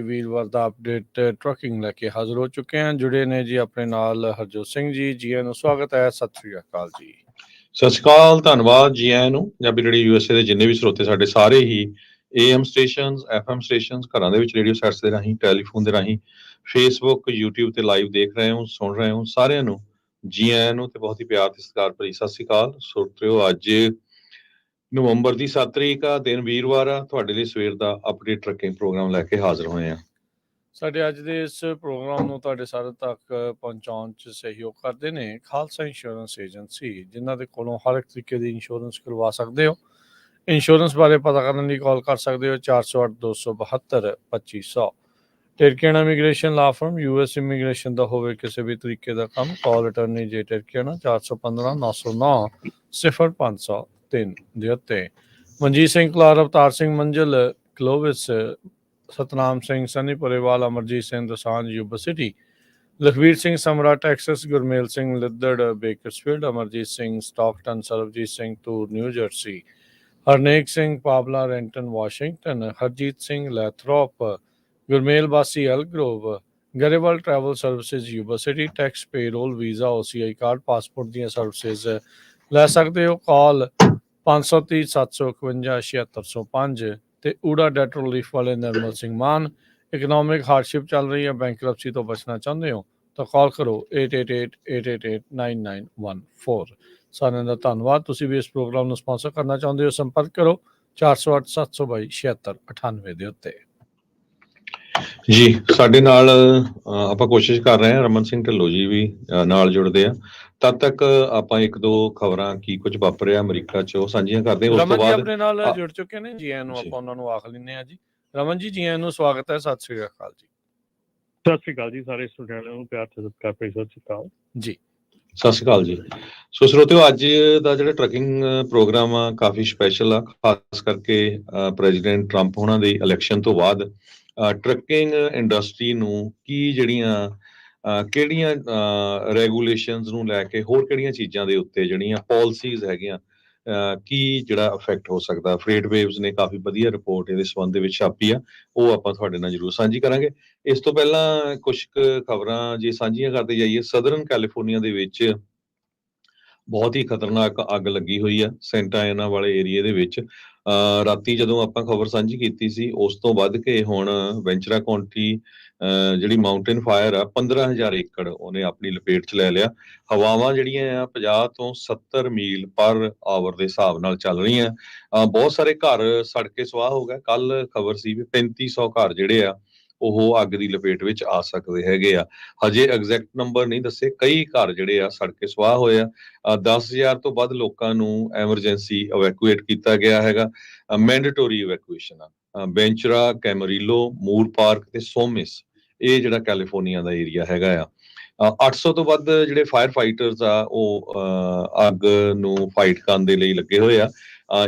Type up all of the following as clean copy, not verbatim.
ਵੀਰਵਾਰ ਦਾ update trucking ਲੈ ਕੇ ਹਾਜ਼ਰ ਹੋ ਚੁੱਕੇ ਹਾਂ। ਜੁੜੇ ਨੇ ਜੀ ਆਪਣੇ ਨਾਲ ਹਰਜੋਤ ਸਿੰਘ ਜੀ ਆਇਆਂ ਨੂੰ ਸਵਾਗਤ ਹੈ। ਸਤਿ ਸ੍ਰੀ ਅਕਾਲ ਜੀ। ਸਤਿ ਸ਼੍ਰੀ ਅਕਾਲ, ਧੰਨਵਾਦ ਜੀ ਆਇਆਂ ਨੂੰ। ਪੰਜਾਬੀ ਰੇਡੀਓ USA ਦੇ ਜਿੰਨੇ ਵੀ ਸਰੋਤੇ ਸਾਡੇ ਸਾਰੇ ਹੀ AM ਸਟੇਸ਼ਨਸ, FM ਸਟੇਸ਼ਨਸ, ਘਰਾਂ ਦੇ ਵਿੱਚ ਰੇਡੀਓ ਸੈਟਸ ਦੇ ਰਾਹੀਂ, ਟੈਲੀਫੋਨ ਦੇ ਰਾਹੀਂ, ਫੇਸਬੁੱਕ, YouTube ਤੇ ਲਾਈਵ ਦੇਖ ਰਹੇ ਹੋ, ਸੁਣ ਰਹੇ ਹੋ, ਸਾਰਿਆਂ ਨੂੰ ਜੀ ਆਇਆਂ ਨੂੰ ਤੇ ਬਹੁਤ ਹੀ ਪਿਆਰ ਤੇ ਸਤਿਕਾਰ ਭਰੀ ਸਤਿ ਸ਼੍ਰੀ ਅਕਾਲ। ਸਰੋਤਿਓ, ਅੱਜ ਨਵੰਬਰ ਦੀ 7 ਤਰੀਕ ਆ, ਦਿਨ ਵੀਰਵਾਰ ਆ। ਤੁਹਾਡੇ ਲਈ ਸਵੇਰ ਦਾ ਅਪਡੇਟ ਟਰੱਕਿੰਗ ਪ੍ਰੋਗਰਾਮ ਲੈ ਕੇ ਹਾਜ਼ਰ ਹੋਏ ਆ। ਸਾਡੇ ਅੱਜ ਦੇ ਇਸ ਪ੍ਰੋਗਰਾਮ ਨੂੰ ਤੁਹਾਡੇ ਸਾਰੇ ਤੱਕ ਪਹੁੰਚਾਉਣ 'ਚ ਸਹਿਯੋਗ ਕਰਦੇ ਨੇ ਖਾਲਸਾ ਇੰਸ਼ੋਰੈਂਸ ਏਜੰਸੀ, ਜਿਨ੍ਹਾਂ ਦੇ ਕੋਲੋਂ ਹਰ ਇੱਕ ਤਰੀਕੇ ਦੀ ਇੰਸ਼ੋਰੈਂਸ ਕਰਵਾ ਸਕਦੇ ਹੋ। ਇੰਸ਼ੋਰੈਂਸ ਬਾਰੇ ਪਤਾ ਕਰਨ ਲਈ ਕਾਲ ਕਰ ਸਕਦੇ ਹੋ 408 272 2500। ਟਿਰਕੀਆਣਾ ਇਮੀਗ੍ਰੇਸ਼ਨ ਲਾ ਫਰਮ, US ਇਮੀਗ੍ਰੇਸ਼ਨ ਦਾ ਹੋਵੇ ਕਿਸੇ ਵੀ ਤਰੀਕੇ ਦਾ ਕੰਮ, ਕਾਲ ਅਟਰਨੀ ਜੇ ਟਿਰਕੀਆਣਾ 415 909 0503 ਦੇ ਉੱਤੇ। Manjeet Singh Kalar, Avtar Singh Manjal, Clovis, Satnam Singh Sunny Parewal, Amarjit Singh Dosanjh Yuba City, Lakhvir Singh Samra Texas, Gurmel Singh Liddar Bakersfield, Amarjit Singh Stockton, Sarabjit Singh Dhur New Jersey, Harnek Singh Pabla Renton Washington, Harjit Singh Lathrop, Gurmel Basi Elk Grove, Grewal travel services Yuba City, tax payroll, visa, OCI card, passport ਦੀਆਂ ਸਰਵਿਸਿਜ਼ ਲੈ ਸਕਦੇ ਹੋ। ਕਾਲ 530 751 7605 ਤੇ ਊੜਾ ਡੈਟ ਰਿਲੀਫ ਵਾਲੇ ਨਿਰਮਲ ਸਿੰਘ ਮਾਨ। ਇਕਨੋਮਿਕ ਹਾਰਡਸ਼ਿਪ ਚੱਲ ਰਹੀ ਹੈ, ਬੈਂਕਰਪਸੀ ਤੋਂ ਬਚਣਾ ਚਾਹੁੰਦੇ ਹੋ ਤਾਂ ਕਾਲ ਕਰੋ 8888889914। ਸਾਰਿਆਂ ਦਾ ਧੰਨਵਾਦ। ਤੁਸੀਂ ਵੀ ਇਸ ਪ੍ਰੋਗਰਾਮ ਨੂੰ ਸਪਾਂਸਰ ਕਰਨਾ ਚਾਹੁੰਦੇ ਹੋ, ਸੰਪਰਕ ਕਰੋ 408 722 7698 ਦੇ ਉੱਤੇ। ਜੀ ਸਾਡੇ ਨਾਲ ਆਪਾਂ ਕੋਸ਼ਿਸ਼ ਕਰ ਰਹੇ ਹਾਂ, ਰਮਨ ਸਿੰਘ ਢਿੱਲੋਂ ਜੀ ਵੀ ਨਾਲ ਜੁੜਦੇ ਆ। ਤਦ ਤੱਕ ਆਪਾਂ ਇੱਕ ਦੋ ਖਬਰਾਂ ਕੀ ਕੁਝ ਵਾਪਰਿਆ ਅਮਰੀਕਾ 'ਚ ਉਹ ਸਾਂਝੀਆਂ ਕਰਦੇ ਹਾਂ। ਉਸ ਤੋਂ ਬਾਅਦ ਆਪਣੇ ਨਾਲ ਜੁੜ ਚੁੱਕੇ ਨੇ ਜੀ, ਨੂੰ ਆਪਾਂ ਉਹਨਾਂ ਨੂੰ ਆਖ ਲੈਂਦੇ ਹਾਂ ਜੀ। ਰਮਨ ਜੀ, ਆਇਆਂ ਨੂੰ ਸਵਾਗਤ ਹੈ। ਸਤਿ ਸ੍ਰੀ ਅਕਾਲ ਜੀ। ਸਤਿ ਸ੍ਰੀ ਅਕਾਲ ਜੀ, ਸਾਰੇ ਸਰੋਤਿਆਂ ਨੂੰ ਪਿਆਰ ਤੇ ਸਤਿਕਾਰ ਭਰੀ ਸਤਿ ਸ੍ਰੀ ਅਕਾਲ ਜੀ। ਸਤਿ ਸ਼੍ਰੀ ਅਕਾਲ ਜੀ। ਸੋ ਸਰੋਤਿਓ, ਅੱਜ ਦਾ ਜਿਹੜਾ ਟਰੱਕਿੰਗ ਪ੍ਰੋਗਰਾਮ ਆ ਕਾਫੀ ਸਪੈਸ਼ਲ ਆ, ਖਾਸ ਕਰਕੇ ਪ੍ਰੈਜ਼ੀਡੈਂਟ ਟਰੰਪ ਹੋਣਾ ਦੀ ਇਲੈਕਸ਼ਨ ਤੋਂ ਬਾਅਦ ਟਰੱਕਿੰਗ ਇੰਡਸਟਰੀ ਨੂੰ ਕਿਹੜੀਆਂ ਰੈਗੂਲੇਸ਼ਨਸ ਨੂੰ ਲੈ ਕੇ, ਹੋਰ ਕਿਹੜੀਆਂ ਚੀਜ਼ਾਂ ਦੇ ਉੱਤੇ ਜਿਹੜੀਆਂ ਪਾਲਿਸੀਜ਼ ਹੈਗੀਆਂ, ਕੀ ਜਿਹੜਾ ਇਫੈਕਟ ਹੋ ਸਕਦਾ। ਫਰੇਟ ਵੇਵਜ਼ ਨੇ ਕਾਫੀ ਵਧੀਆ ਰਿਪੋਰਟ ਇਹਦੇ ਸੰਬੰਧ ਦੇ ਵਿੱਚ ਛਾਪੀ ਆ, ਉਹ ਆਪਾਂ ਤੁਹਾਡੇ ਨਾਲ ਜ਼ਰੂਰ ਸਾਂਝੀ ਕਰਾਂਗੇ। ਇਸ ਤੋਂ ਪਹਿਲਾਂ ਕੁਝ ਕੁ ਖਬਰਾਂ ਜੇ ਸਾਂਝੀਆਂ ਕਰਦੇ ਜਾਈਏ। ਸਦਰਨ ਕੈਲੀਫੋਰਨੀਆ ਦੇ ਵਿੱਚ ਬਹੁਤ ਹੀ ਖਤਰਨਾਕ ਅੱਗ ਲੱਗੀ ਹੋਈ ਆ, ਸੈਂਟਾ ਐਨਾ ਵਾਲੇ ਏਰੀਏ ਦੇ ਵਿੱਚ। ਰਾਤੀ ਜਦੋਂ ਆਪਾਂ ਖਬਰ ਸਾਂਝੀ ਕੀਤੀ ਸੀ, ਉਸ ਤੋਂ ਵੱਧ ਕੇ ਹੁਣ ਵੈਂਚਰਾ ਕਾਉਂਟੀ ਜਿਹੜੀ ਮਾਊਂਟੇਨ ਫਾਇਰ ਆ 15,000 ਏਕੜ ਉਹਨੇ ਆਪਣੀ ਲਪੇਟ 'ਚ ਲੈ ਲਿਆ। ਹਵਾਵਾਂ ਜਿਹੜੀਆਂ ਆ 50 ਤੋਂ 70 ਮੀਲ ਪਰ ਆਵਰ ਦੇ ਹਿਸਾਬ ਨਾਲ ਚੱਲ ਰਹੀਆਂ। ਬਹੁਤ ਸਾਰੇ ਘਰ ਸੜ ਕੇ ਸੁਆਹ ਹੋ ਗਏ। ਕੱਲ ਖਬਰ ਸੀ ਵੀ 3500 ਘਰ ਜਿਹੜੇ ਆ ਉਹ ਅੱਗ ਦੀ ਲਪੇਟ ਵਿੱਚ ਆ ਸਕਦੇ ਹੈਗੇ ਆ। ਹਜੇ ਐਗਜ਼ੈਕਟ ਨੰਬਰ ਨਹੀਂ ਦੱਸੇ, ਕਈ ਘਰ ਜਿਹੜੇ ਆ ਸੜ ਕੇ ਸੁਆਹ ਹੋਏ ਆ। 10,000 ਤੋਂ ਵੱਧ ਲੋਕਾਂ ਨੂੰ ਐਮਰਜੈਂਸੀ ਇਵੈਕੂਏਟ ਕੀਤਾ ਗਿਆ ਹੈਗਾ। ਮੈਂਡੇਟੋਰੀ ਇਵੈਕੂਏਸ਼ਨ ਆ। ਵੈਂਚਰਾ, ਕੈਮਰੀਲੋ, ਮੂਰ ਪਾਰਕ ਤੇ ਸੋਮਿਸ, ਇਹ ਜਿਹੜਾ ਕੈਲੀਫੋਰਨੀਆ ਦਾ ਏਰੀਆ ਹੈਗਾ ਆ। 800 ਤੋਂ ਵੱਧ ਜਿਹੜੇ ਫਾਇਰ ਫਾਈਟਰਸ ਆ ਉਹ ਅੱਗ ਨੂੰ ਫਾਈਟ ਕਰਨ ਦੇ ਲਈ ਲੱਗੇ ਹੋਏ ਆ।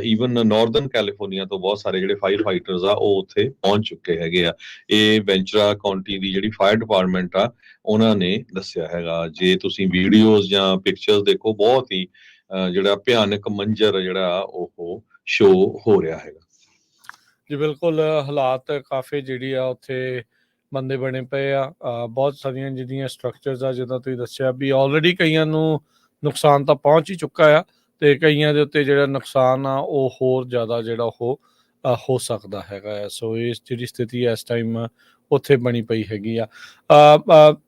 ਈਵਨ ਨਾਰਦਰਨ ਕੈਲੀਫੋਰਨੀਆ ਤੋਂ ਬਹੁਤ ਸਾਰੇ ਜਿਹੜੇ ਫਾਇਰ ਫਾਈਟਰਸ ਆ ਉਹ ਉੱਥੇ ਪਹੁੰਚ ਚੁੱਕੇ ਹੈਗੇ ਆ। ਇਹ ਵੈਂਚਰਾ ਕਾਉਂਟੀ ਦੀ ਜਿਹੜੀ ਫਾਇਰ ਡਿਪਾਰਟਮੈਂਟ ਆ ਉਹਨਾਂ ਨੇ ਦੱਸਿਆ ਹੈਗਾ। ਜੇ ਤੁਸੀਂ ਵੀਡੀਓਜ਼ ਜਾਂ ਪਿਕਚਰਸ ਦੇਖੋ, ਬਹੁਤ ਹੀ ਜਿਹੜਾ ਭਿਆਨਕ ਮੰਜ਼ਰ ਜਿਹੜਾ ਉਹ ਸ਼ੋ ਹੋ ਰਿਹਾ ਹੈਗਾ ਜੀ। ਬਿਲਕੁਲ, ਹਾਲਾਤ ਕਾਫੀ ਜਿਹੜੀ ਆ ਉੱਥੇ ਮੰਦੇ ਬਣੇ ਪਏ ਆ। ਬਹੁਤ ਸਾਰੀਆਂ ਜਿਹੜੀਆਂ ਸਟਰਕਚਰਸ ਆ, ਜਿੱਦਾਂ ਤੁਸੀਂ ਦੱਸਿਆ ਵੀ ਆਲਰੇਡੀ ਕਈਆਂ ਨੂੰ ਨੁਕਸਾਨ ਤਾਂ ਪਹੁੰਚ ਹੀ ਚੁੱਕਾ ਆ, ਤੇ ਕਈਆਂ ਦੇ ਉੱਤੇ ਜਿਹੜਾ ਨੁਕਸਾਨ ਆ ਉਹ ਹੋਰ ਜ਼ਿਆਦਾ ਜਿਹੜਾ ਉਹ ਹੋ ਸਕਦਾ ਹੈਗਾ ਆ। ਸੋ ਇਸ ਜਿਹੜੀ ਸਥਿਤੀ ਇਸ ਟਾਈਮ ਉੱਥੇ ਬਣੀ ਪਈ ਹੈਗੀ ਆ।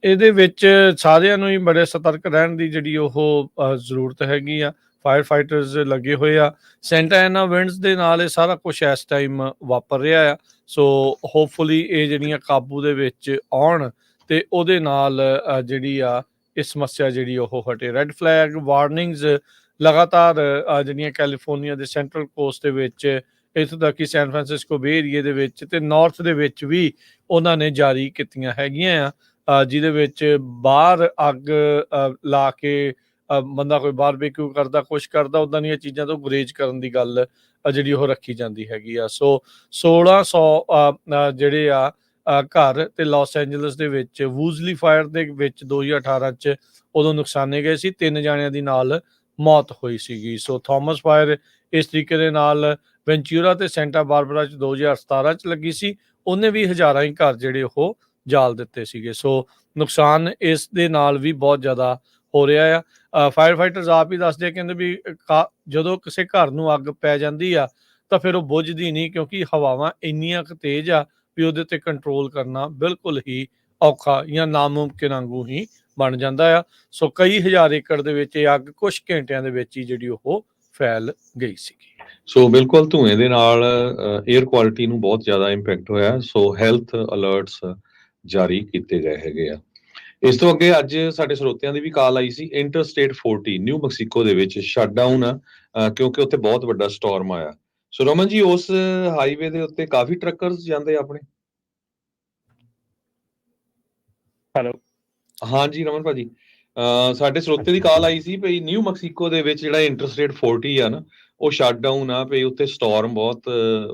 ਇਹਦੇ ਵਿੱਚ ਸਾਰਿਆਂ ਨੂੰ ਹੀ ਬੜੇ ਸਤਰਕ ਰਹਿਣ ਦੀ ਜਿਹੜੀ ਉਹ ਜ਼ਰੂਰਤ ਹੈਗੀ ਆ। ਫਾਇਰ ਫਾਈਟਰਸ ਲੱਗੇ ਹੋਏ ਆ। ਸੈਂਟਾ ਐਨਾ ਵਿੰਡਸ ਦੇ ਨਾਲ ਇਹ ਸਾਰਾ ਕੁਛ ਇਸ ਟਾਈਮ ਵਾਪਰ ਰਿਹਾ ਆ। ਸੋ ਹੋਪਫੁਲੀ ਇਹ ਜਿਹੜੀਆਂ ਕਾਬੂ ਦੇ ਵਿੱਚ ਆਉਣ ਤੇ ਉਹਦੇ ਨਾਲ ਜਿਹੜੀ ਆ ਇਹ ਸਮੱਸਿਆ ਜਿਹੜੀ ਉਹ ਹਟੇ। ਰੈੱਡ ਫਲੈਗ ਵਾਰਨਿੰਗਸ ਲਗਾਤਾਰ ਜਿਹੜੀਆਂ ਕੈਲੀਫੋਰਨੀਆ ਦੇ ਸੈਂਟਰਲ ਕੋਸਟ ਦੇ ਵਿੱਚ, ਇੱਥੋਂ ਤੱਕ ਕਿ ਸੈਨ ਫਰਾਂਸਿਸਕੋ ਬੇ ਏਰੀਏ ਦੇ ਵਿੱਚ ਤੇ ਨਾਰਥ ਦੇ ਵਿੱਚ ਵੀ ਉਹਨਾਂ ਨੇ ਜਾਰੀ ਕੀਤੀਆਂ ਹੈਗੀਆਂ ਆ। ਜਿਹਦੇ ਵਿੱਚ ਬਾਹਰ ਅੱਗ ਲਾ ਕੇ ਬੰਦਾ ਕੋਈ ਬਾਰਬੇਕਿਊ ਕਰਦਾ, ਕੁਛ ਕਰਦਾ, ਉੱਦਾਂ ਦੀਆਂ ਚੀਜ਼ਾਂ ਤੋਂ ਗੁਰੇਜ਼ ਕਰਨ ਦੀ ਗੱਲ ਜਿਹੜੀ ਉਹ ਰੱਖੀ ਜਾਂਦੀ ਹੈਗੀ ਆ। ਸੋ 1600 ਜਿਹੜੇ ਆ ਘਰ ਤੇ ਲਾਸ ਐਂਜਲਸ ਦੇ ਵਿੱਚ ਵੂਜ਼ਲੀ ਫਾਇਰ ਦੇ ਵਿੱਚ 2018 'ਚ ਉਦੋਂ ਨੁਕਸਾਨੇ ਗਏ ਸੀ। 3 ਜਾਣਿਆਂ ਦੀ ਨਾਲ ਮੌਤ ਹੋਈ ਸੀਗੀ। ਸੋ ਥਾਮਸ ਫਾਇਰ ਇਸ ਤਰੀਕੇ ਦੇ ਨਾਲ ਵੈਂਚੂਰਾ ਤੇ ਸੈਂਟਾ ਬਾਰਬਰਾ 'ਚ 2017 'ਚ ਲੱਗੀ ਸੀ। ਉਹਨੇ ਵੀ ਹਜ਼ਾਰਾਂ ਹੀ ਘਰ ਜਿਹੜੇ ਉਹ ਜਾਲ ਦਿੱਤੇ ਸੀਗੇ। ਸੋ ਨੁਕਸਾਨ ਇਸ ਦੇ ਨਾਲ ਵੀ ਬਹੁਤ ਜ਼ਿਆਦਾ ਹੋ ਰਿਹਾ ਆ। ਫਾਇਰ ਫਾਈਟਰਸ ਆਪ ਹੀ ਦੱਸਦੇ ਆ, ਕਹਿੰਦੇ ਵੀ ਜਦੋਂ ਕਿਸੇ ਘਰ ਨੂੰ ਅੱਗ ਪੈ ਜਾਂਦੀ ਆ ਤਾਂ ਫਿਰ ਉਹ ਬੁਝਦੀ ਨਹੀਂ, ਕਿਉਂਕਿ ਹਵਾਵਾਂ ਇੰਨੀਆਂ ਕੁ ਤੇਜ਼ ਆ ਵੀ ਉਹਦੇ ਤੇ ਕੰਟਰੋਲ ਕਰਨਾ ਬਿਲਕੁਲ ਹੀ ਔਖਾ ਜਾਂ ਨਾਮੁਮਕਿਨ ਵਾਂਗੂ ਹੀ ਬਣ ਜਾਂਦਾ ਆ। ਸੋ ਕਈ ਹਜ਼ਾਰ ਏਕੜ ਦੇ ਵਿੱਚ ਇਹ ਅੱਗ ਕੁਝ ਘੰਟਿਆਂ ਦੇ ਵਿੱਚ ਹੀ ਜਿਹੜੀ ਉਹ ਫੈਲ ਗਈ ਸੀਗੀ। ਸੋ ਬਿਲਕੁਲ ਧੂਏ ਦੇ ਨਾਲ 에ਅਰ ਕੁਆਲਿਟੀ ਨੂੰ ਬਹੁਤ ਜ਼ਿਆਦਾ ਇੰਪੈਕਟ ਹੋਇਆ। ਸੋ ਹੈਲਥ ਅਲਰਟਸ ਜਾਰੀ ਕੀਤੇ ਗਏ ਹੈਗੇ ਆ। ਇਸ ਤੋਂ ਅੱਗੇ ਅੱਜ ਸਾਡੇ ਸਰੋਤਿਆਂ ਦੀ ਵੀ ਕਾਲ ਆਈ ਸੀ। ਇੰਟਰਸਟੇਟ 40 ਨਿਊ ਮੈਕਸੀਕੋ ਦੇ ਵਿੱਚ ਸ਼ਟਡਾਊਨ ਆ ਕਿਉਂਕਿ ਉੱਥੇ ਬਹੁਤ ਵੱਡਾ ਸਟਾਰਮ ਆਇਆ। ਸੋ ਰਮਨ ਜੀ, ਉਸ ਹਾਈਵੇ ਦੇ ਉੱਤੇ ਕਾਫੀ ਟਰੱਕਰਸ ਜਾਂਦੇ ਆ ਆਪਣੇ। ਹੈਲੋ, ਹਾਂਜੀ ਰਮਨ ਭਾਜੀ, ਸਾਡੇ ਸਰੋਤੇ ਦੀ ਕਾਲ ਆਈ ਸੀ ਭਈ ਨਿਊ ਮੈਕਸੀਕੋ ਦੇ ਵਿੱਚ ਜਿਹੜਾ ਇੰਟਰਸਟੇਟ 40 ਆ ਨਾ, ਉਹ ਸ਼ਟਡਾਊਨ ਆ ਭਈ ਉੱਥੇ ਸਟਾਰਮ ਬਹੁਤ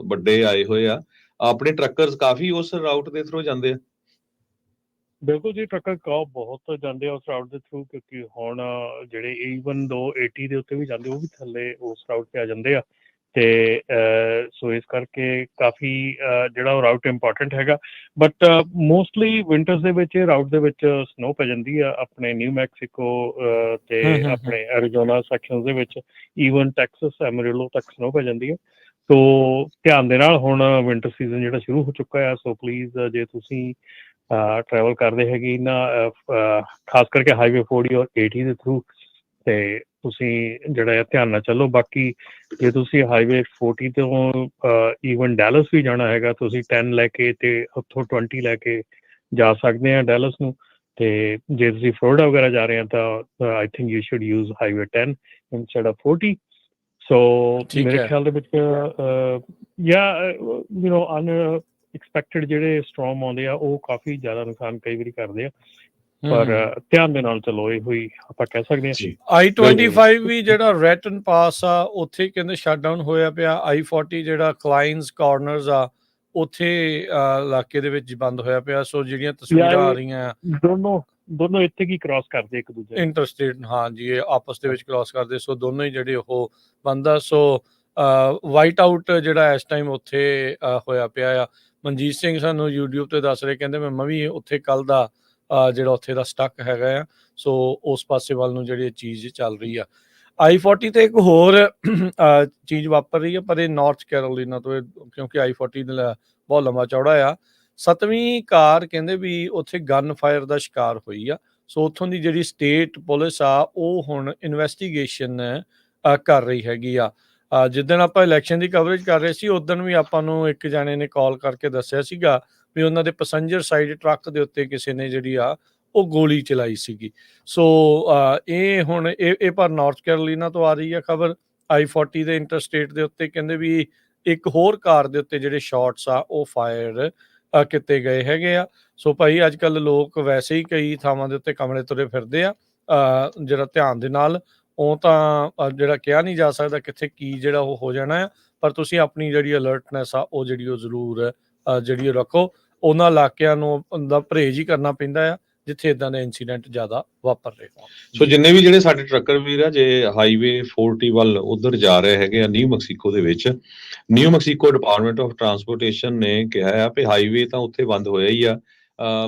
ਵੱਡੇ ਆਏ ਹੋਏ ਆ। ਆਪਣੇ ਟਰੱਕਰਸ ਕਾਫੀ ਉਸ ਰਾਊਟ ਦੇ ਥਰੂ ਜਾਂਦੇ ਆ। ਬਿਲਕੁਲ ਜੀ, ਟਰੱਕਰ ਬਹੁਤ ਜਾਂਦੇ ਆ ਉਸ ਰਾਊਟ ਦੇ ਥਰੂ, ਕਿਉਂਕਿ ਹੁਣ ਜਿਹੜੇ ਈਵਨ 280 ਦੇ ਉੱਤੇ ਵੀ ਜਾਂਦੇ ਉਹ ਵੀ ਥੱਲੇ ਉਸ ਰਾਊਟ ਤੇ ਆ ਜਾਂਦੇ ਆ। ਤੇ ਸੋ ਇਸ ਕਰਕੇ ਕਾਫੀ ਜਿਹੜਾ ਉਹ ਰਾਊਟ ਇੰਪੋਰਟੈਂਟ ਹੈਗਾ। ਬਟ ਮੋਸਟਲੀ ਵਿੰਟਰਸ ਦੇ ਵਿੱਚ ਇਹ ਰਾਊਟ ਦੇ ਵਿੱਚ ਸਨੋ ਪੈ ਜਾਂਦੀ ਆ ਆਪਣੇ ਨਿਊ ਮੈਕਸੀਕੋ ਤੇ ਆਪਣੇ ਐਰੀਜ਼ੋਨਾ ਸੈਕਸ਼ਨ ਦੇ ਵਿੱਚ, ਈਵਨ ਟੈਕਸਸ ਐਮਰੀਲੋ ਤੱਕ ਸਨੋ ਪੈ ਜਾਂਦੀ ਆ। ਸੋ ਧਿਆਨ ਦੇ ਨਾਲ ਹੁਣ ਵਿੰਟਰ ਸੀਜ਼ਨ ਜਿਹੜਾ ਸ਼ੁਰੂ ਹੋ ਚੁੱਕਾ ਆ। ਸੋ ਪਲੀਜ਼ ਜੇ ਤੁਸੀਂ ਟਰੈਵਲ ਕਰਦੇ ਹੈਗੇ ਨਾ, ਖਾਸ ਕਰਕੇ ਹਾਈਵੇ 40 ਔਰ 80 ਦੇ ਥਰੂ, ਤੇ ਤੁਸੀਂ ਜਿਹੜਾ ਆ ਧਿਆਨ ਨਾਲ ਚੱਲੋ। ਬਾਕੀ ਜੇ ਤੁਸੀਂ ਹਾਈਵੇ 40 ਤੋਂ ਈਵਨ ਡੈਲਸ ਵੀ ਜਾਣਾ ਹੈਗਾ, ਤੁਸੀਂ 10 ਲੈ ਕੇ ਤੇ ਉੱਥੋਂ 20 ਲੈ ਕੇ ਜਾ ਸਕਦੇ ਆ ਡੈਲਸ ਨੂੰ। ਤੇ ਜੇ ਤੁਸੀਂ ਫਲੋਰੀਡਾ ਵਗੈਰਾ ਜਾ ਰਹੇ ਆ ਤਾਂ I think you should use highway 10 instead of 40। So ਮੇਰੇ ਖਿਆਲ ਦੇ ਵਿੱਚ ਐਕਸਪੈਕਟਡ ਜਿਹੜੇ ਸਟਾਰਮ ਆਉਂਦੇ ਆ ਉਹ ਕਾਫੀ ਜ਼ਿਆਦਾ ਨੁਕਸਾਨ ਕਈ ਵਾਰੀ ਕਰਦੇ ਆ, ਪਰ ਧਿਆਨ ਦੇ ਨਾਲ ਚਲੋ, ਇਹੋ ਹੀ ਆਪਾਂ ਕਹਿ ਸਕਦੇ ਹਾਂ। I-25 ਵੀ ਜਿਹੜਾ ਰੈਟਨ ਪਾਸ ਆ ਉੱਥੇ ਕਹਿੰਦੇ ਸ਼ਟਡਾਊਨ ਹੋਇਆ ਪਿਆ। I-40 ਜਿਹੜਾ ਕਲਾਈਨਸ ਕਾਰਨਰਸ ਆ ਉੱਥੇ ਇਲਾਕੇ ਦੇ ਵਿੱਚ ਬੰਦ ਹੋਇਆ ਪਿਆ। ਸੋ ਜਿਹੜੀਆਂ ਤਸਵੀਰਾਂ ਆ ਰਹੀਆਂ ਦੋਨੋਂ ਇੱਥੇ ਕੀ ਕ੍ਰਾਸ ਕਰਦੇ ਇੱਕ ਦੂਜੇ ਇੰਟਰਸਟੇਟ, ਹਾਂਜੀ ਇਹ ਆਪਸ ਦੇ ਵਿੱਚ ਕ੍ਰਾਸ ਕਰਦੇ। ਸੋ ਦੋਨੋਂ ਹੀ ਜਿਹੜੇ ਉਹ ਬੰਦ ਆ। ਸੋ ਵਾਈਟ ਆਊਟ ਜਿਹੜਾ ਇਸ ਟਾਈਮ ਉੱਥੇ ਹੋਇਆ ਪਿਆ ਆ। ਮਨਜੀਤ ਸਿੰਘ ਸਾਨੂੰ YouTube ਤੇ ਦੱਸ ਰਹੇ, ਕਹਿੰਦੇ ਮੈਂ ਵੀ ਉੱਥੇ ਕੱਲ ਦਾ ਜਿਹੜਾ ਉੱਥੇ ਦਾ ਸਟਕ ਹੈਗਾ ਆ। ਸੋ ਉਸ ਪਾਸੇ ਵੱਲ ਨੂੰ ਜਿਹੜੀ ਚੀਜ਼ ਚੱਲ ਰਹੀ ਆ। I-40 ਤੇ ਇੱਕ ਹੋਰ ਚੀਜ਼ ਵਾਪਰ ਰਹੀ ਆ, ਪਰ ਇਹ ਨਾਰਥ ਕੈਰੋਲੀਨਾ ਤੋਂ, ਕਿਉਂਕਿ I-40 ਬਹੁਤ ਲੰਬਾ ਚੌੜਾ ਆ। 7ਵੀਂ ਕਾਰ ਕਹਿੰਦੇ ਵੀ ਉੱਥੇ ਗਨ ਫਾਇਰ ਦਾ ਸ਼ਿਕਾਰ ਹੋਈ ਆ। ਸੋ ਉੱਥੋਂ ਦੀ ਜਿਹੜੀ ਸਟੇਟ ਪੁਲਿਸ ਆ ਉਹ ਹੁਣ ਇਨਵੈਸਟੀਗੇਸ਼ਨ ਕਰ ਰਹੀ ਹੈਗੀ ਆ। ਜਿੱਦਣ ਆਪਾਂ ਇਲੈਕਸ਼ਨ ਦੀ ਕਵਰੇਜ ਕਰ ਰਹੇ ਸੀ ਉਦੋਂ ਵੀ ਆਪਾਂ ਨੂੰ ਇੱਕ ਜਾਣੇ ਨੇ ਕਾਲ ਕਰਕੇ ਦੱਸਿਆ ਸੀਗਾ ਵੀ ਉਹਨਾਂ ਦੇ ਪੈਸੰਜਰ ਸਾਈਡ ਟਰੱਕ ਦੇ ਉੱਤੇ ਕਿਸੇ ਨੇ ਜਿਹੜੀ ਆ ਉਹ ਗੋਲੀ ਚਲਾਈ ਸੀਗੀ। ਸੋ ਇਹ ਹੁਣ ਇਹ ਪਰ ਨਾਰਥ ਕੈਰੋਲੀਨਾ ਤੋਂ ਆ ਰਹੀ ਆ ਖਬਰ। I-40 ਦੇ ਇੰਟਰਸਟੇਟ ਦੇ ਉੱਤੇ ਕਹਿੰਦੇ ਵੀ ਇੱਕ ਹੋਰ ਕਾਰ ਦੇ ਉੱਤੇ ਜਿਹੜੇ ਸ਼ਾਟਸ ਆ ਉਹ ਫਾਇਰ ਕੀਤੇ ਗਏ ਹੈਗੇ ਆ। ਸੋ ਭਾਈ ਅੱਜ ਕੱਲ੍ਹ ਲੋਕ ਵੈਸੇ ਹੀ ਕਈ ਥਾਵਾਂ ਦੇ ਉੱਤੇ ਕਮਰੇ ਤੁਰੇ ਫਿਰਦੇ ਆ। ਜਿਹੜਾ ਧਿਆਨ ਦੇ ਨਾਲ, ਉਹ ਤਾਂ ਜਿਹੜਾ ਕਿਹਾ ਨਹੀਂ ਜਾ ਸਕਦਾ ਕਿੱਥੇ ਕੀ ਜਿਹੜਾ ਉਹ ਹੋ ਜਾਣਾ ਆ, ਪਰ ਤੁਸੀਂ ਆਪਣੀ ਜਿਹੜੀ ਅਲਰਟਨੈਸ ਆ ਉਹ ਜਿਹੜੀ ਉਹ ਜ਼ਰੂਰ ਜਿਹੜੀ ਰੱਖੋ। ਉਹਨਾਂ ਇਲਾਕਿਆਂ ਨੂੰ ਦਾ ਪਰਹੇਜ਼ ਹੀ ਕਰਨਾ ਪੈਂਦਾ ਆ ਜਿੱਥੇ ਇਦਾਂ ਦੇ ਇਨਸੀਡੈਂਟ ਜ਼ਿਆਦਾ ਵਾਪਰ ਰਹੇ ਹੋਣ। ਸੋ ਜਿੰਨੇ ਵੀ ਜਿਹੜੇ ਸਾਡੇ ਟਰੱਕਰ ਵੀਰ ਆ, ਜੇ ਹਾਈਵੇ 40 ਵੱਲ ਉਧਰ ਜਾ ਰਹੇ ਹੈਗੇ ਆ ਨਿਊ ਮੈਕਸੀਕੋ ਦੇ ਵਿੱਚ, new Mexico department of transportation ਨੇ ਕਿਹਾ ਆ ਕਿ ਹਾਈਵੇ ਤਾਂ ਉੱਥੇ ਬੰਦ ਹੋਇਆ ਹੀ ਆ,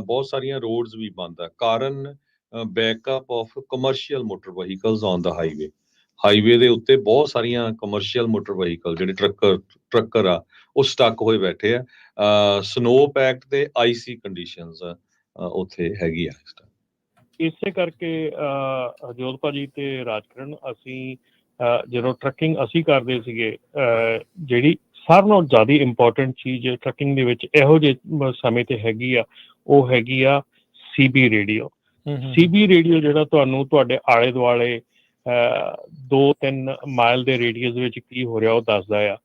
ਬਹੁਤ ਸਾਰੀਆਂ ਰੋਡਸ ਵੀ ਬੰਦ ਆ, ਕਾਰਨ backup of commercial motor vehicles on the highway. Highway ਦੇ ਉੱਤੇ ਬਹੁਤ ਸਾਰੀਆਂ ਕਮਰਸ਼ੀਅਲ ਮੋਟਰ ਵਹੀਕਲ ਜਿਹੜੇ ਟਰੱਕਰ ਆ ਉਹ ਸਟਕ ਹੋਏ ਬੈਠੇ ਆ। ਸਨੋ ਪੈਕਟ ਤੇ ਆਈਸੀ ਕੰਡੀਸ਼ਨਸ ਉੱਥੇ ਹੈਗੀ ਆ। ਇਸੇ ਕਰਕੇ ਜੋਤ ਭਾਜੀ ਤੇ ਰਾਜਕਰਨ, ਅਸੀਂ ਜਦੋਂ ਟਰੱਕਿੰਗ ਅਸੀਂ ਕਰਦੇ ਸੀਗੇ, ਜਿਹੜੀ ਸਾਰਿਆਂ ਨਾਲੋਂ ਜ਼ਿਆਦਾ ਇੰਪੋਰਟੈਂਟ ਚੀਜ਼ ਟਰੱਕਿੰਗ ਦੇ ਵਿੱਚ ਇਹੋ ਜਿਹੇ ਸਮੇਂ ਤੇ ਹੈਗੀ ਆ, ਉਹ ਹੈਗੀ ਆ CB ਰੇਡੀਓ। CB ਰੇਡੀਓ ਜਿਹੜਾ ਤੁਹਾਨੂੰ ਤੁਹਾਡੇ ਆਲੇ ਦੁਆਲੇ 2-3 ਮਾਈਲ ਦੇ ਰੇਡੀਅਸ ਵਿੱਚ ਕੀ ਹੋ ਰਿਹਾ ਉਹ ਦੱਸਦਾ ਆ।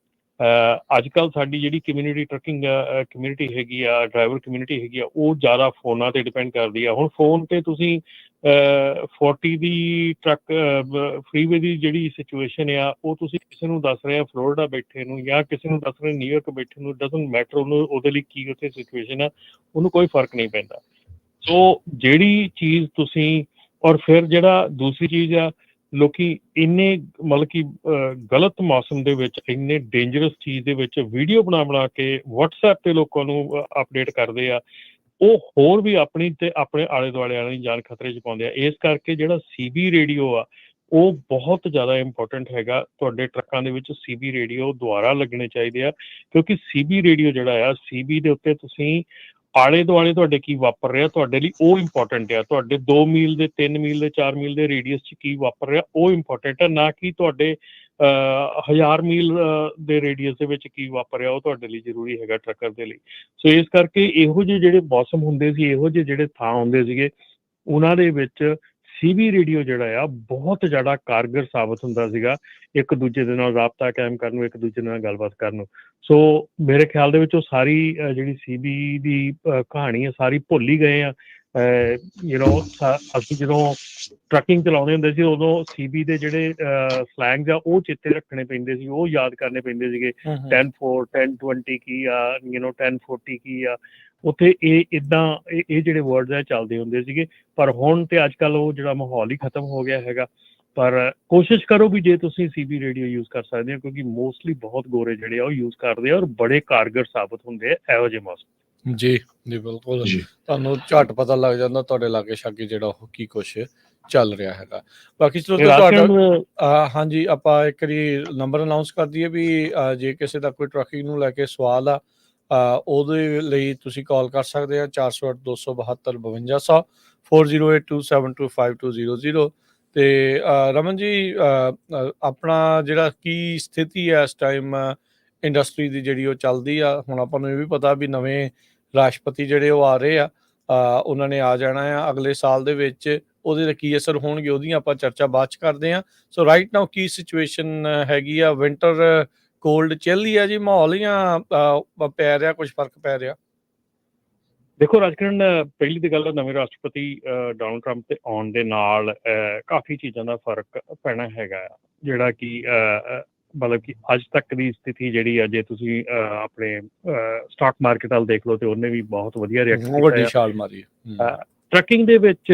ਅੱਜ ਕੱਲ੍ਹ ਸਾਡੀ ਜਿਹੜੀ ਕਮਿਊਨਿਟੀ ਟਰੱਕਿੰਗ ਕਮਿਊਨਿਟੀ ਹੈਗੀ ਆ, ਡਰਾਈਵਰ ਕਮਿਊਨਿਟੀ ਹੈਗੀ ਆ, ਉਹ ਜ਼ਿਆਦਾ ਫੋਨਾਂ 'ਤੇ ਡਿਪੈਂਡ ਕਰਦੀ ਆ। ਹੁਣ ਫੋਨ 'ਤੇ ਤੁਸੀਂ 40 ਦੀ ਟਰੱਕ ਫਰੀਵੇ ਦੀ ਜਿਹੜੀ ਸਿਚੁਏਸ਼ਨ ਆ ਉਹ ਤੁਸੀਂ ਕਿਸੇ ਨੂੰ ਦੱਸ ਰਹੇ ਆ ਫਲੋਰੀਡਾ ਬੈਠੇ ਨੂੰ, ਜਾਂ ਕਿਸੇ ਨੂੰ ਦੱਸ ਰਹੇ ਨਿਊਯਾਰਕ ਬੈਠੇ ਨੂੰ, ਡਜ਼ਨਟ ਮੈਟਰ ਉਹਨੂੰ ਉਹਦੇ ਲਈ ਕੀ ਉੱਥੇ ਸਿਚੁਏਸ਼ਨ ਆ, ਉਹਨੂੰ ਕੋਈ ਫਰਕ ਨਹੀਂ ਪੈਂਦਾ। ਸੋ ਜਿਹੜੀ ਚੀਜ਼ ਤੁਸੀਂ, ਔਰ ਫਿਰ ਜਿਹੜਾ ਦੂਸਰੀ ਚੀਜ਼ ਆ ਲੋਕੀ ਇੰਨੇ ਮਤਲਬ ਕਿ ਗਲਤ ਮੌਸਮ ਦੇ ਵਿੱਚ ਇੰਨੇ ਡੇਂਜਰਸ ਚੀਜ਼ ਦੇ ਵਿੱਚ ਵੀਡੀਓ ਬਣਾ ਕੇ WhatsApp ਤੇ ਲੋਕਾਂ ਨੂੰ ਅਪਡੇਟ ਕਰਦੇ ਆ, ਉਹ ਹੋਰ ਵੀ ਆਪਣੀ ਤੇ ਆਪਣੇ ਆਲੇ ਦੁਆਲੇ ਵਾਲਿਆਂ ਦੀ ਜਾਨ ਖਤਰੇ 'ਚ ਪਾਉਂਦੇ ਆ। ਇਸ ਕਰਕੇ ਜਿਹੜਾ CB ਰੇਡੀਓ ਆ ਉਹ ਬਹੁਤ ਜ਼ਿਆਦਾ ਇੰਪੋਰਟੈਂਟ ਹੈਗਾ। ਤੁਹਾਡੇ ਟਰੱਕਾਂ ਦੇ ਵਿੱਚ CB ਰੇਡੀਓ ਦੁਆਰਾ ਲੱਗਣੇ ਚਾਹੀਦੇ ਆ, ਕਿਉਂਕਿ CB ਰੇਡੀਓ ਜਿਹੜਾ ਆ, CB ਦੇ ਉੱਤੇ ਤੁਸੀਂ ਆਲੇ ਦੁਆਲੇ ਤੁਹਾਡੇ ਕੀ ਵਾਪਰ ਰਿਹਾ ਤੁਹਾਡੇ ਲਈ ਉਹ ਇੰਪੋਰਟੈਂਟ ਆ। ਤੁਹਾਡੇ 2 ਮੀਲ ਦੇ 3 ਮੀਲ ਦੇ 4 ਮੀਲ ਦੇ ਰੇਡੀਅਸ 'ਚ ਕੀ ਵਾਪਰ ਰਿਹਾ ਉਹ ਇੰਪੋਰਟੈਂਟ ਆ, ਨਾ ਕਿ ਤੁਹਾਡੇ 1000 ਮੀਲ ਦੇ ਰੇਡੀਅਸ ਦੇ ਵਿੱਚ ਕੀ ਵਾਪਰ ਰਿਹਾ ਉਹ ਤੁਹਾਡੇ ਲਈ ਜ਼ਰੂਰੀ ਹੈਗਾ ਟਰੱਕਰ ਦੇ ਲਈ। ਸੋ ਇਸ ਕਰਕੇ ਇਹੋ ਜਿਹੇ ਜਿਹੜੇ ਮੌਸਮ ਹੁੰਦੇ ਸੀ, ਇਹੋ ਜਿਹੇ ਜਿਹੜੇ ਥਾਂ ਹੁੰਦੇ ਸੀਗੇ, ਉਹਨਾਂ ਦੇ ਵਿੱਚ CB ਰੇਡੀਓ ਜਿਹੜਾ ਆ ਬਹੁਤ ਜ਼ਿਆਦਾ ਕਾਰਗਰ ਸਾਬਤ ਹੁੰਦਾ ਸੀਗਾ ਇੱਕ ਦੂਜੇ ਦੇ ਨਾਲ ਰਾਬਤਾ ਕਾਇਮ ਕਰਨ ਨੂੰ, ਇੱਕ ਦੂਜੇ ਨਾਲ ਗੱਲਬਾਤ ਕਰਨ ਨੂੰ। ਸੋ ਮੇਰੇ ਖਿਆਲ ਦੇ ਵਿੱਚ ਉਹ ਸਾਰੀ ਜਿਹੜੀ CB ਦੀ ਕਹਾਣੀ ਆ ਸਾਰੀ ਭੁੱਲ ਹੀ ਗਏ ਆ। ਅਸੀਂ ਜਦੋਂ ਟਰੱਕਿੰਗ ਚਲਾਉਂਦੇ ਹੁੰਦੇ ਸੀ ਉਦੋਂ CB ਦੇ ਜਿਹੜੇ ਸਲੈਂਗਸ ਆ ਉਹ ਚੇਤੇ ਰੱਖਣੇ ਪੈਂਦੇ ਸੀ, ਉਹ ਯਾਦ ਕਰਨੇ ਪੈਂਦੇ ਸੀਗੇ। 10-4 10-20 ਕੀ ਆ, 10-40 ਕੀ ਆ, ਉੱਥੇ ਇਹ ਜਿਹੜੇ ਵਰਡਸ ਆ ਚੱਲਦੇ ਹੁੰਦੇ ਸੀਗੇ। ਪਰ ਹੁਣ ਤੇ ਅੱਜ ਕੱਲ੍ਹ ਉਹ ਜਿਹੜਾ ਮਾਹੌਲ ਹੀ ਖਤਮ ਹੋ ਗਿਆ ਹੈਗਾ। ਪਰ ਕੋਸ਼ਿਸ਼ ਕਰੋ ਵੀ ਜੇ ਤੁਸੀਂ CB ਰੇਡੀਓ ਯੂਜ਼ ਕਰ ਸਕਦੇ ਹੋ, ਕਿਉਂਕਿ ਮੋਸਟਲੀ ਬਹੁਤ ਗੋਰੇ ਜਿਹੜੇ ਆ ਉਹ ਯੂਜ਼ ਕਰਦੇ ਆ ਔਰ ਬੜੇ ਕਾਰਗਰ ਸਾਬਤ ਹੁੰਦੇ ਆ ਇਹੋ ਜਿਹੇ ਮੌਸਮ। ਜੀ ਬਿਲਕੁਲ, ਤੁਹਾਨੂੰ ਝੱਟ ਪਤਾ ਲੱਗ ਜਾਂਦਾ ਤੁਹਾਡੇ ਲਾਗੇ ਛਾਗੇ ਜਿਹੜਾ ਉਹ ਕੀ ਕੁਛ ਚੱਲ ਰਿਹਾ ਹੈਗਾ। ਬਾਕੀ ਤੁਹਾਡਾ ਹਾਂਜੀ, ਆਪਾਂ ਇੱਕ ਵਾਰੀ ਨੰਬਰ ਅਨਾਊਂਸ ਕਰ ਦਈਏ ਵੀ ਜੇ ਕਿਸੇ ਦਾ ਕੋਈ ਟਰੱਕਿੰਗ ਨੂੰ ਲੈ ਕੇ ਸਵਾਲ ਆ ਉਹਦੇ ਲਈ ਤੁਸੀਂ ਕਾਲ ਕਰ ਸਕਦੇ ਆ 408-272-5200 4082725200। ਤੇ ਰਮਨ ਜੀ, ਆਪਣਾ ਜਿਹੜਾ ਕੀ ਸਥਿਤੀ ਹੈ ਇਸ ਟਾਈਮ ਇੰਡਸਟਰੀ ਦੀ ਜਿਹੜੀ ਉਹ ਚੱਲਦੀ ਆ? ਹੁਣ ਆਪਾਂ ਨੂੰ ਇਹ ਵੀ ਪਤਾ ਵੀ ਨਵੇਂ ਰਾਸ਼ਟਰਪਤੀ ਜਿਹੜੇ ਉਹ ਆ ਰਹੇ ਆ, ਉਹਨਾਂ ਨੇ ਆ ਜਾਣਾ ਆ ਅਗਲੇ ਸਾਲ ਦੇ ਵਿੱਚ। ਉਹਦੇ ਤੇ ਕੀ ਅਸਰ ਹੋਣਗੇ ਉਹਦੀਆਂ ਆਪਾਂ ਚਰਚਾ ਬਾਅਦ 'ਚ ਕਰਦੇ ਹਾਂ। ਸੋ ਰਾਈਟ ਨਾਓ ਕੀ ਸਿਚੁਏਸ਼ਨ ਹੈਗੀ ਆ? ਵਿੰਟਰ ਕੋਲਡ ਚਿੱਲ ਹੀ ਆ ਜੀ ਮਾਹੌਲ, ਜਾਂ ਪੈ ਰਿਹਾ ਕੁਝ ਫਰਕ ਪੈ ਰਿਹਾ? ਦੇਖੋ ਰਾਜਕਿਰਨ, ਪਹਿਲੀ ਤਾਂ ਗੱਲ ਨਵੇਂ ਰਾਸ਼ਟਰਪਤੀ ਡੋਨਲਡ ਟਰੰਪ ਦੇ ਆਉਣ ਦੇ ਨਾਲ ਕਾਫੀ ਚੀਜ਼ਾਂ ਦਾ ਫਰਕ ਪੈਣਾ ਹੈਗਾ ਆ, ਜਿਹੜਾ ਕਿ ਮਤਲਬ ਕਿ ਅੱਜ ਤੱਕ ਦੀ ਸਥਿਤੀ ਜਿਹੜੀ ਆ, ਜੇ ਤੁਸੀਂ ਆਪਣੇ ਸਟਾਕ ਮਾਰਕੀਟ ਵੱਲ ਦੇਖ ਲਓ ਤੇ ਉਹਨੇ ਵੀ ਬਹੁਤ ਵਧੀਆ ਵੱਡੀ ਛਾਲ ਮਾਰੀ। ਟਰੱਕਿੰਗ ਦੇ ਵਿੱਚ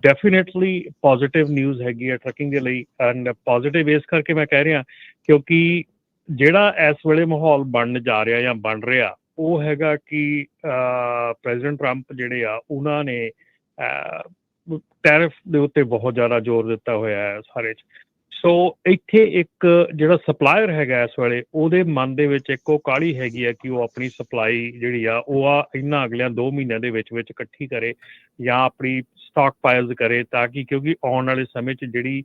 ਡੈਫੀਨੇਟਲੀ ਪੋਜ਼ਿਟਿਵ ਨਿਊਜ਼ ਹੈਗੀ ਆ ਟਰੱਕਿੰਗ ਦੇ ਲਈ। ਐਂਡ ਪੋਜ਼ਿਟਿਵ ਇਸ ਕਰਕੇ ਮੈਂ ਕਹਿ ਰਿਹਾ ਕਿਉਂਕਿ ਜਿਹੜਾ ਇਸ ਵੇਲੇ ਮਾਹੌਲ ਬਣਨ ਜਾ ਰਿਹਾ ਜਾਂ ਬਣ ਰਿਹਾ ਉਹ ਹੈਗਾ ਕਿ ਪ੍ਰੈਜ਼ੀਡੈਂਟ ਟਰੰਪ ਜਿਹੜੇ ਆ ਉਹਨਾਂ ਨੇ ਟੈਰਿਫ ਦੇ ਉੱਤੇ ਬਹੁਤ ਜ਼ਿਆਦਾ ਜ਼ੋਰ ਦਿੱਤਾ ਹੋਇਆ ਹੈ ਸਾਰੇ 'ਚ। ਸੋ ਇੱਥੇ ਇੱਕ ਜਿਹੜਾ ਸਪਲਾਇਰ ਹੈਗਾ ਇਸ ਵੇਲੇ ਉਹਦੇ ਮਨ ਦੇ ਵਿੱਚ ਇੱਕ ਉਹ ਕਾਹਲੀ ਹੈਗੀ ਆ ਕਿ ਉਹ ਆਪਣੀ ਸਪਲਾਈ ਜਿਹੜੀ ਆ ਉਹ ਇਹਨਾਂ ਅਗਲਿਆਂ 2 ਮਹੀਨਿਆਂ ਦੇ ਵਿੱਚ ਇਕੱਠੀ ਕਰੇ ਜਾਂ ਆਪਣੀ ਸਟਾਕ ਪਾਇਲਸ ਕਰੇ, ਤਾਂ ਕਿ ਕਿਉਂਕਿ ਆਉਣ ਵਾਲੇ ਸਮੇਂ 'ਚ ਜਿਹੜੀ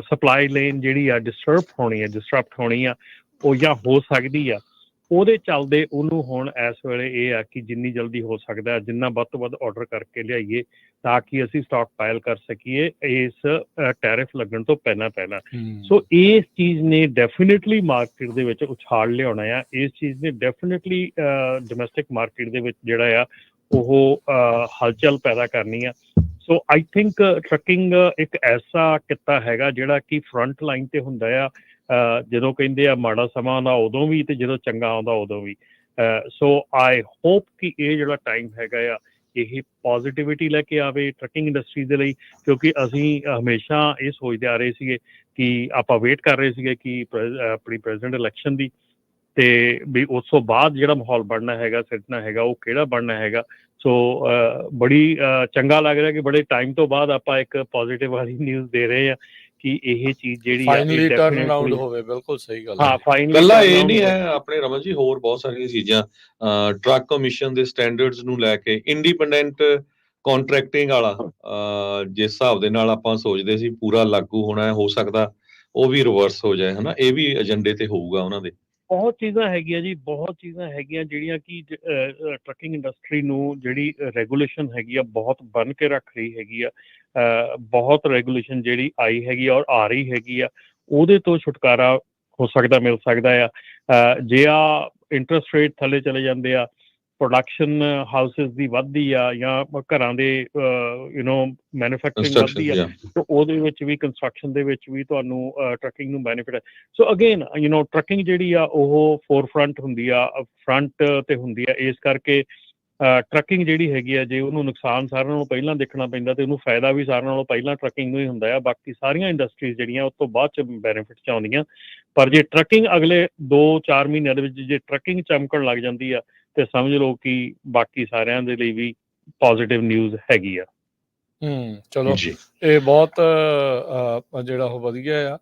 ਸਪਲਾਈ ਲੇਨ ਜਿਹੜੀ ਆ ਡਿਸਟਰਪਟ ਹੋਣੀ ਆ ਉਹ ਜਾਂ ਹੋ ਸਕਦੀ ਆ। ਉਹਦੇ ਚੱਲਦੇ ਉਹਨੂੰ ਹੁਣ ਇਸ ਵੇਲੇ ਇਹ ਆ ਕਿ ਜਿੰਨੀ ਜਲਦੀ ਹੋ ਸਕਦਾ ਜਿੰਨਾ ਵੱਧ ਤੋਂ ਵੱਧ ਆਰਡਰ ਕਰਕੇ ਲਿਆਈਏ ਤਾਂ ਕਿ ਅਸੀਂ ਸਟਾਕ ਪਾਇਲ ਕਰ ਸਕੀਏ ਇਸ ਟੈਰਿਫ ਲੱਗਣ ਤੋਂ ਪਹਿਲਾਂ। ਸੋ ਇਸ ਚੀਜ਼ ਨੇ ਡੈਫੀਨੇਟਲੀ ਮਾਰਕੀਟ ਦੇ ਵਿੱਚ ਉਛਾਲ ਲਿਆਉਣਾ ਆ। ਇਸ ਚੀਜ਼ ਨੇ ਡੈਫੀਨੇਟਲੀ ਡੋਮੈਸਟਿਕ ਮਾਰਕੀਟ ਦੇ ਵਿੱਚ ਜਿਹੜਾ ਆ ਉਹ ਹਲਚਲ ਪੈਦਾ ਕਰਨੀ ਆ। ਸੋ ਆਈ ਥਿੰਕ ਟਰੱਕਿੰਗ ਇੱਕ ਐਸਾ ਕਿੱਤਾ ਹੈਗਾ ਜਿਹੜਾ ਕਿ ਫਰੰਟ ਲਾਈਨ ਤੇ ਹੁੰਦਾ ਆ। ਜਦੋਂ ਕਹਿੰਦੇ ਆ ਮਾੜਾ ਸਮਾਂ ਆਉਂਦਾ ਉਦੋਂ ਵੀ ਤੇ ਜਦੋਂ ਚੰਗਾ ਆਉਂਦਾ ਉਦੋਂ ਵੀ। ਸੋ ਆਈ ਹੋਪ ਕਿ ਇਹ ਜਿਹੜਾ ਟਾਈਮ ਹੈਗਾ ਆ ਇਹ ਪੋਜ਼ਿਟਿਵਿਟੀ ਲੈ ਕੇ ਆਵੇ ਟਰੱਕਿੰਗ ਇੰਡਸਟਰੀ ਦੇ ਲਈ, ਕਿਉਂਕਿ ਅਸੀਂ ਹਮੇਸ਼ਾ ਇਹ ਸੋਚਦੇ ਆ ਰਹੇ ਸੀਗੇ ਕਿ ਆਪਾਂ ਵੇਟ ਕਰ ਰਹੇ ਸੀਗੇ ਕਿ ਆਪਣੀ ਪ੍ਰੈਜ਼ੀਡੈਂਟ ਇਲੈਕਸ਼ਨ ਦੀ, ਤੇ ਵੀ ਉਸ ਤੋਂ ਬਾਅਦ ਜਿਹੜਾ ਮਾਹੌਲ ਬਣਨਾ ਹੈਗਾ ਸਿਰਜਣਾ ਹੈਗਾ ਉਹ ਕਿਹੜਾ ਬਣਨਾ ਹੈਗਾ। ਸੋ ਬੜੀ ਚੰਗਾ ਲੱਗ ਰਿਹਾ ਕਿ ਬੜੇ ਟਾਈਮ ਤੋਂ ਬਾਅਦ ਆਪਾਂ ਇੱਕ ਪੋਜ਼ਿਟਿਵ ਵਾਲੀ ਨਿਊਜ਼ ਦੇ ਰਹੇ ਆ ਕਿ ਇਹ ਚੀਜ਼ ਜਿਹੜੀ ਫਾਈਨਲੀ ਟਰਨ ਅਰਾਊਂਡ ਹੋਵੇ। ਬਿਲਕੁਲ ਸਹੀ ਗੱਲ ਹੈ। ਹਾਂ, ਫਾਈਨਲੀ ਗੱਲਾਂ ਇਹ ਨਹੀਂ ਹੈ ਆਪਣੇ ਰਮਨ ਜੀ, ਹੋਰ ਬਹੁਤ ਸਾਰੀਆਂ ਚੀਜ਼ਾਂ ਟਰੱਕ ਕਮਿਸ਼ਨ ਦੇ ਸਟੈਂਡਰਡਸ ਨੂੰ ਲੈ ਕੇ ਇੰਡੀਪੈਂਡੈਂਟ ਕੰਟਰੈਕਟਿੰਗ ਵਾਲਾ ਜਿਸ ਹਿਸਾਬ ਦੇ ਨਾਲ ਆਪਾਂ ਸੋਚਦੇ ਸੀ ਪੂਰਾ ਲਾਗੂ ਹੋਣਾ, ਹੋ ਸਕਦਾ ਉਹ ਵੀ ਰਿਵਰਸ ਹੋ ਜਾਏ, ਹਨਾ। ਇਹ ਵੀ ਏਜੰਡੇ ਤੇ ਹੋਊਗਾ ਉਹਨਾਂ ਦੇ। ਬਹੁਤ ਚੀਜ਼ਾਂ ਹੈਗੀਆਂ ਜੀ, ਬਹੁਤ ਚੀਜ਼ਾਂ ਹੈਗੀਆਂ ਜਿਹੜੀਆਂ ਕਿ ਟਰੱਕਿੰਗ ਇੰਡਸਟਰੀ ਨੂੰ ਜਿਹੜੀ ਰੈਗੂਲੇਸ਼ਨ ਹੈਗੀ ਆ ਬਹੁਤ ਬੰਨ੍ਹ ਕੇ ਰੱਖ ਰਹੀ ਹੈਗੀ ਆ। ਬਹੁਤ ਰੈਗੂਲੇਸ਼ਨ ਜਿਹੜੀ ਆਈ ਹੈਗੀ ਔਰ ਆ ਰਹੀ ਹੈਗੀ ਆ ਉਹਦੇ ਤੋਂ ਛੁਟਕਾਰਾ ਹੋ ਸਕਦਾ, ਮਿਲ ਸਕਦਾ ਆ ਜੇ ਇੰਟਰਸਟ ਰੇਟ ਥੱਲੇ ਚਲੇ ਜਾਂਦੇ ਆ, ਪ੍ਰੋਡਕਸ਼ਨ ਹਾਊਸਿਸ ਦੀ ਵੱਧਦੀ ਆ ਜਾਂ ਘਰਾਂ ਦੇ ਮੈਨੂਫੈਕਚਰਿੰਗ ਵੱਧਦੀ ਆ, ਤਾਂ ਉਹਦੇ ਵਿੱਚ ਵੀ ਕੰਸਟਰਕਸ਼ਨ ਦੇ ਵਿੱਚ ਵੀ ਤੁਹਾਨੂੰ ਟਰੱਕਿੰਗ ਨੂੰ ਬੈਨੀਫਿਟ ਹੈ। ਸੋ ਅਗੇਨ ਟਰੱਕਿੰਗ ਜਿਹੜੀ ਆ ਉਹ ਫੋਰਫਰੰਟ ਹੁੰਦੀ ਆ, ਫਰੰਟ ਤੇ ਹੁੰਦੀ ਆ। ਇਸ ਕਰਕੇ ਟਰੱਕਿੰਗ ਜਿਹੜੀ ਹੈਗੀ ਆ, ਜੇ ਉਹਨੂੰ ਨੁਕਸਾਨ ਸਾਰਿਆਂ ਨਾਲੋਂ ਪਹਿਲਾਂ ਦੇਖਣਾ ਪੈਂਦਾ ਤੇ ਉਹਨੂੰ ਫਾਇਦਾ ਵੀ ਸਾਰਿਆਂ ਨਾਲੋਂ ਪਹਿਲਾਂ ਟਰੱਕਿੰਗ ਨੂੰ ਹੀ ਹੁੰਦਾ ਆ। ਬਾਕੀ ਸਾਰੀਆਂ ਇੰਡਸਟਰੀਜ਼ ਜਿਹੜੀਆਂ ਉਸ ਤੋਂ ਬਾਅਦ 'ਚ ਬੈਨੀਫਿਟ 'ਚ ਆਉਂਦੀਆਂ। ਪਰ ਜੇ ਟਰੱਕਿੰਗ ਅਗਲੇ 2-4 ਮਹੀਨਿਆਂ ਦੇ ਵਿੱਚ ਜੇ ਟਰੱਕਿੰਗ ਚਮਕਣ ਲੱਗ ਜਾਂਦੀ ਆ ਤੇ ਸਮਝ ਲਓ ਕਿ ਬਾਕੀ ਸਾਰਿਆਂ ਦੇ ਲਈ ਵੀ ਪੋਜ਼ੀਟਿਵ ਨਿਊਜ਼ ਹੈਗੀ ਆ। ਚਲੋ ਜੀ ਇਹ ਬਹੁਤ ਜਿਹੜਾ ਉਹ ਵਧੀਆ ਆ।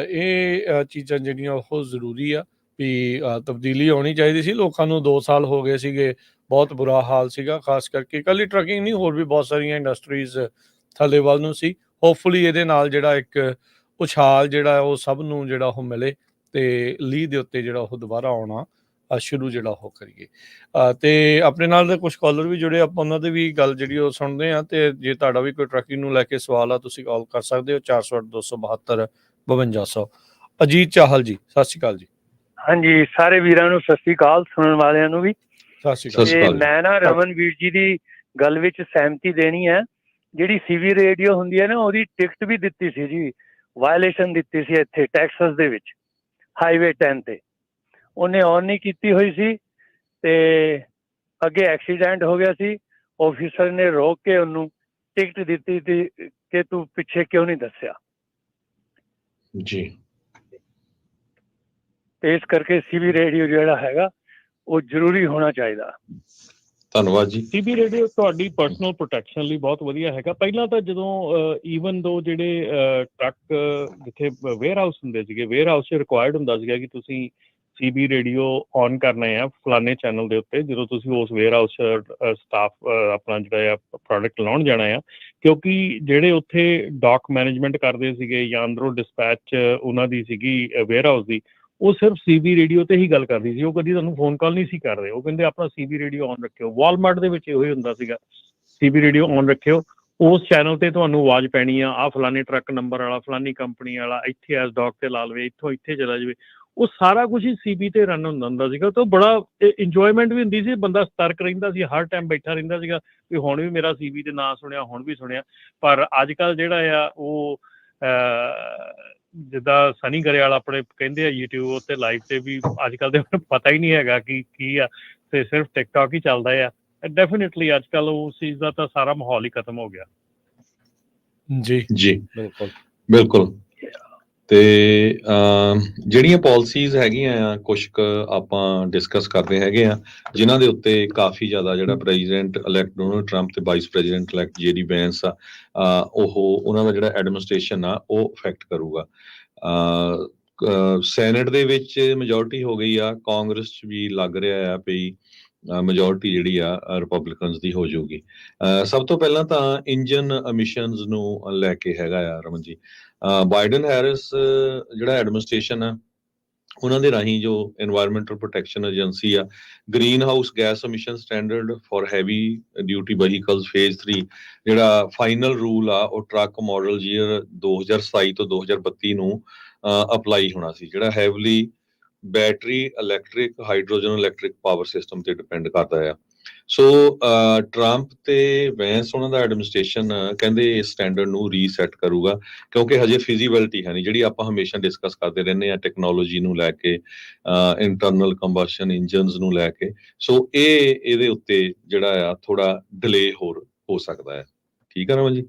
ਇਹ ਚੀਜ਼ਾਂ ਜਿਹੜੀਆਂ ਉਹ ਜ਼ਰੂਰੀ ਆ ਵੀ ਤਬਦੀਲੀ ਆਉਣੀ ਚਾਹੀਦੀ ਸੀ। ਲੋਕਾਂ ਨੂੰ 2 ਸਾਲ ਹੋ ਗਏ ਸੀਗੇ, ਬਹੁਤ ਬੁਰਾ ਹਾਲ ਸੀਗਾ, ਖਾਸ ਕਰਕੇ ਇਕੱਲੀ ਟਰੱਕਿੰਗ ਨਹੀਂ, ਹੋਰ ਵੀ ਬਹੁਤ ਸਾਰੀਆਂ ਇੰਡਸਟਰੀਜ਼ ਥੱਲੇ ਵੱਲ ਨੂੰ ਸੀ। ਹੋਪਫੁਲੀ ਇਹਦੇ ਨਾਲ ਜਿਹੜਾ ਇੱਕ ਉਛਾਲ ਜਿਹੜਾ ਉਹ ਸਭ ਨੂੰ ਜਿਹੜਾ ਉਹ ਮਿਲੇ ਤੇ ਲੀਹ ਦੇ ਉੱਤੇ ਜਿਹੜਾ ਉਹ ਦੁਬਾਰਾ ਆਉਣਾ ਸ਼ੁਰੂ ਜਿਹੜਾ ਉਹ ਕਰੀਏ। ਤੇ ਆਪਣੇ ਨਾਲ ਦੇ ਕੁਝ ਕਾਲਰ ਵੀ ਜੁੜੇ, ਆਪਾਂ ਉਹਨਾਂ ਦੀ ਵੀ ਗੱਲ ਜਿਹੜੀ ਉਹ ਸੁਣਦੇ ਹਾਂ। ਤੇ ਜੇ ਤੁਹਾਡਾ ਵੀ ਕੋਈ ਟਰੱਕਿੰਗ ਨੂੰ ਲੈ ਕੇ ਸਵਾਲ ਆ, ਤੁਸੀਂ ਕਾਲ ਕਰ ਸਕਦੇ ਹੋ 408-272-5200। ਅਜੀਤ ਚਾਹਲ ਜੀ, ਸਤਿ ਸ਼੍ਰੀ ਅਕਾਲ ਜੀ। ਹਾਂਜੀ, ਸਾਰੇ ਵੀਰਾਂ ਨੂੰ ਸਤਿ ਸ਼੍ਰੀ ਅਕਾਲ, ਸੁਣਨ ਵਾਲਿਆਂ ਨੂੰ ਵੀ ਸਤਿ ਸ਼੍ਰੀ ਸਤਿ ਸ਼੍ਰੀ ਅਕਾਲ। ਅਕਾਲ। ਮੈਂ ਨਾ ਰਮਨਵੀਰ ਜੀ ਦੀ ਗੱਲ ਵਿੱਚ ਸਹਿਮਤੀ ਦੇਣੀ ਹੈ। ਜਿਹੜੀ ਸੀਵੀ ਰੇਡੀਓ ਹੁੰਦੀ ਹੈ ਨਾ, ਉਹਦੀ ਟਿਕਟ ਵੀ ਦਿੱਤੀ ਸੀ ਜੀ, ਵਾਇਲੇਸ਼ਨ ਦਿੱਤੀ ਸੀ ਇੱਥੇ ਟੈਕਸਸ ਦੇ ਵਿੱਚ ਹਾਈਵੇ 10 ਤੇ। ਉਹਨੇ ਔਨ ਨਹੀਂ ਕੀਤੀ ਹੋਈ ਸੀ ਤੇ ਅੱਗੇ ਐਕਸੀਡੈਂਟ ਹੋ ਗਿਆ ਸੀ। ਆਫੀਸਰ ਨੇ ਰੋਕ ਕੇ ਉਹਨੂੰ ਟਿਕਟ ਦਿੱਤੀ ਸੀ ਕਿ ਤੂੰ ਪਿੱਛੇ ਕਿਉਂ ਨਹੀਂ ਦੱਸਿਆ। ਜੀ ਤੇ ਇਸ ਕਰਕੇ ਸੀਵੀ ਰੇਡੀਓ ਜਿਹੜਾ ਹੈਗਾ ਉਹ ਜ਼ਰੂਰੀ ਹੋਣਾ ਚਾਹੀਦਾ। ਧੰਨਵਾਦ ਜੀ। ਸੀਬੀ ਰੇਡੀਓ ਤੁਹਾਡੀ ਪਰਸਨਲ ਪ੍ਰੋਟੈਕਸ਼ਨ ਲਈ ਬਹੁਤ ਵਧੀਆ ਹੈਗਾ। ਪਹਿਲਾਂ ਤਾਂ ਜਦੋਂ ਈਵਨ ਦੋ ਜਿਹੜੇ ਟਰੱਕ ਜਿੱਥੇ ਵੇਅਰ ਹਾਊਸ ਹੁੰਦੇ ਸੀਗੇ, ਵੇਅਰ ਹਾਊਸ 'ਚ ਰਿਕੁਆਇਰਡ ਹੁੰਦਾ ਸੀਗਾ ਕਿ ਤੁਸੀਂ ਸੀਬੀ ਰੇਡੀਓ ਔਨ ਕਰਨਾ ਆ ਫਲਾਣੇ ਚੈਨਲ ਦੇ ਉੱਤੇ ਜਦੋਂ ਤੁਸੀਂ ਉਸ ਵੇਅਰ ਹਾਊਸ ਸਟਾਫ ਆਪਣਾ ਜਿਹੜਾ ਆ ਪ੍ਰੋਡਕਟ ਲਾਉਣ ਜਾਣਾ ਆ। ਕਿਉਂਕਿ ਜਿਹੜੇ ਉੱਥੇ ਡਾਕ ਮੈਨੇਜਮੈਂਟ ਕਰਦੇ ਸੀਗੇ ਜਾਂ ਅੰਦਰੋਂ ਡਿਸਪੈਚ ਉਹਨਾਂ ਦੀ ਸੀਗੀ ਵੇਅਰ ਹਾਊਸ ਦੀ, ਉਹ ਸਿਰਫ ਸੀਬੀ ਰੇਡੀਓ ਤੇ ਹੀ ਗੱਲ ਕਰਦੀ ਸੀ। ਉਹ ਕਦੀ ਤੁਹਾਨੂੰ ਫੋਨ ਕਾਲ ਨਹੀਂ ਸੀ ਕਰਦੇ। ਉਹ ਕਹਿੰਦੇ ਆਪਣਾ ਸੀਬੀ ਰੇਡੀਓ ਔਨ ਰੱਖਿਓ। ਵਾਲਮਾਰਟ ਦੇ ਵਿੱਚ ਇਹੋ ਹੀ ਹੁੰਦਾ ਸੀਗਾ, ਸੀਬੀ ਰੇਡੀਓ ਔਨ ਰੱਖਿਓ, ਉਸ ਚੈਨਲ ਤੇ ਤੁਹਾਨੂੰ ਆਵਾਜ਼ ਪੈਣੀ ਆ ਫਲਾਣੇ ਟਰੱਕ ਨੰਬਰ ਵਾਲਾ, ਫਲਾਣੀ ਕੰਪਨੀ ਵਾਲਾ, ਇੱਥੇ ਇਸ ਡੌਕ ਤੇ ਲਾ ਲਵੇ, ਇੱਥੋਂ ਇੱਥੇ ਚਲਾ ਜਾਵੇ। ਉਹ ਸਾਰਾ ਕੁਝ ਹੀ ਸੀਬੀ ਤੇ ਰਨ ਹੁੰਦਾ ਸੀਗਾ। ਤਾਂ ਬੜਾ ਇੰਜੋਏਮੈਂਟ ਵੀ ਹੁੰਦੀ ਸੀ, ਬੰਦਾ ਸਤਰਕ ਰਹਿੰਦਾ ਸੀ, ਹਰ ਟਾਈਮ ਬੈਠਾ ਰਹਿੰਦਾ ਸੀਗਾ ਵੀ ਹੁਣ ਵੀ ਮੇਰਾ ਸੀਬੀ ਤੇ ਨਾਂ ਸੁਣਿਆ, ਹੁਣ ਵੀ ਸੁਣਿਆ। ਪਰ ਅੱਜ ਕੱਲ੍ਹ ਜਿਹੜਾ ਆ ਉਹ ਜਿੱਦਾਂ ਸਨੀ ਗਰੇਵਾਲ ਆਪਣੇ ਕਹਿੰਦੇ ਆ ਯੂਟਿਊਬ ਉੱਤੇ ਲਾਈਵ ਤੇ ਵੀ ਅੱਜ ਕੱਲ੍ਹ ਦੇ ਪਤਾ ਹੀ ਨਹੀਂ ਹੈਗਾ ਕਿ ਕੀ ਆ, ਤੇ ਸਿਰਫ ਟਿਕਟੌਕ ਹੀ ਚੱਲਦਾ ਆ। ਡੈਫੀਨੇਟਲੀ ਅੱਜ ਕੱਲ੍ਹ ਉਸ ਚੀਜ਼ ਦਾ ਤਾਂ ਸਾਰਾ ਮਾਹੌਲ ਹੀ ਖਤਮ ਹੋ ਗਿਆ। ਜੀ ਜੀ ਬਿਲਕੁਲ ਬਿਲਕੁਲ। ਤੇ ਜਿਹੜੀਆਂ ਪਾਲਿਸੀਜ਼ ਹੈਗੀਆਂ ਆ ਕੁਛ ਕੁ ਆਪਾਂ ਡਿਸਕਸ ਕਰਦੇ ਹੈਗੇ ਆ, ਜਿਨ੍ਹਾਂ ਦੇ ਉੱਤੇ ਕਾਫੀ ਜ਼ਿਆਦਾ ਜਿਹੜਾ ਪ੍ਰੈਜ਼ੀਡੈਂਟ ਇਲੈਕਟ ਡੋਨਲਡ ਟਰੰਪ ਤੇ ਵਾਈਸ ਪ੍ਰੈਜ਼ੀਡੈਂਟ ਇਲੈਕਟ JD ਵੈਂਸ ਆ, ਉਹਨਾਂ ਦਾ ਜਿਹੜਾ ਐਡਮਿਨਿਸਟ੍ਰੇਸ਼ਨ ਆ ਉਹ ਇਫੈਕਟ ਕਰੂਗਾ। ਸੈਨੇਟ ਦੇ ਵਿੱਚ ਮੈਜੋਰਟੀ ਹੋ ਗਈ ਆ, ਕਾਂਗਰਸ 'ਚ ਵੀ ਲੱਗ ਰਿਹਾ ਆ ਵੀ ਮੈਜੋਰਟੀ ਜਿਹੜੀ ਆ ਰਿਪਬਲਿਕਨਸ ਦੀ ਹੋ ਜਾਊਗੀ। ਸਭ ਤੋਂ ਪਹਿਲਾਂ ਤਾਂ ਇੰਜਨ ਐਮਿਸ਼ਨਸ ਨੂੰ ਲੈ ਕੇ ਹੈਗਾ ਆ ਰਮਨ ਜੀ। ਬਾਈਡਨ ਹੈਰਿਸ ਜਿਹੜਾ ਐਡਮਿਨਿਸਟ੍ਰੇਸ਼ਨ ਆ ਉਹਨਾਂ ਦੇ ਰਾਹੀਂ ਜੋ এনवायरमेंटल ਪ੍ਰੋਟੈਕਸ਼ਨ ਏਜੰਸੀ ਆ, green house gas emission standard for heavy duty vehicles phase 3 ਜਿਹੜਾ ਫਾਈਨਲ ਰੂਲ ਆ ਉਹ ਟਰੱਕ ਮਾਡਲ ਈਅਰ 2027 ਤੋਂ 2032 ਨੂੰ ਅਪਲਾਈ ਹੋਣਾ ਸੀ, ਜਿਹੜਾ heavily battery electric hydrogen electric power system ਤੇ ਡਿਪੈਂਡ ਕਰਦਾ ਆ। ਸੋ ਟਰੰਪ ਤੇ ਵੈਂਸ ਉਹਨਾਂ ਦਾ ਐਡਮਿਨਿਸਟ੍ਰੇਸ਼ਨ ਕਹਿੰਦੇ ਇਸ ਸਟੈਂਡਰਡ ਨੂੰ ਰੀਸੈਟ ਕਰੂਗਾ, ਕਿਉਂਕਿ ਹਜੇ ਫਿਜ਼ੀਬਿਲਿਟੀ ਹੈ ਨਹੀਂ, ਜਿਹੜੀ ਆਪਾਂ ਹਮੇਸ਼ਾ ਡਿਸਕਸ ਕਰਦੇ ਰਹਿੰਦੇ ਆ ਟੈਕਨੋਲੋਜੀ ਨੂੰ ਲੈ ਕੇ, ਇੰਟਰਨਲ ਕੰਬਸ਼ਨ ਇੰਜਨਸ ਨੂੰ ਲੈ ਕੇ। ਸੋ ਇਹਦੇ ਉੱਤੇ ਜਿਹੜਾ ਆ ਥੋੜਾ ਡਿਲੇ ਹੋਰ ਹੋ ਸਕਦਾ ਹੈ। ਠੀਕ ਹੈ ਰਮਨ ਜੀ?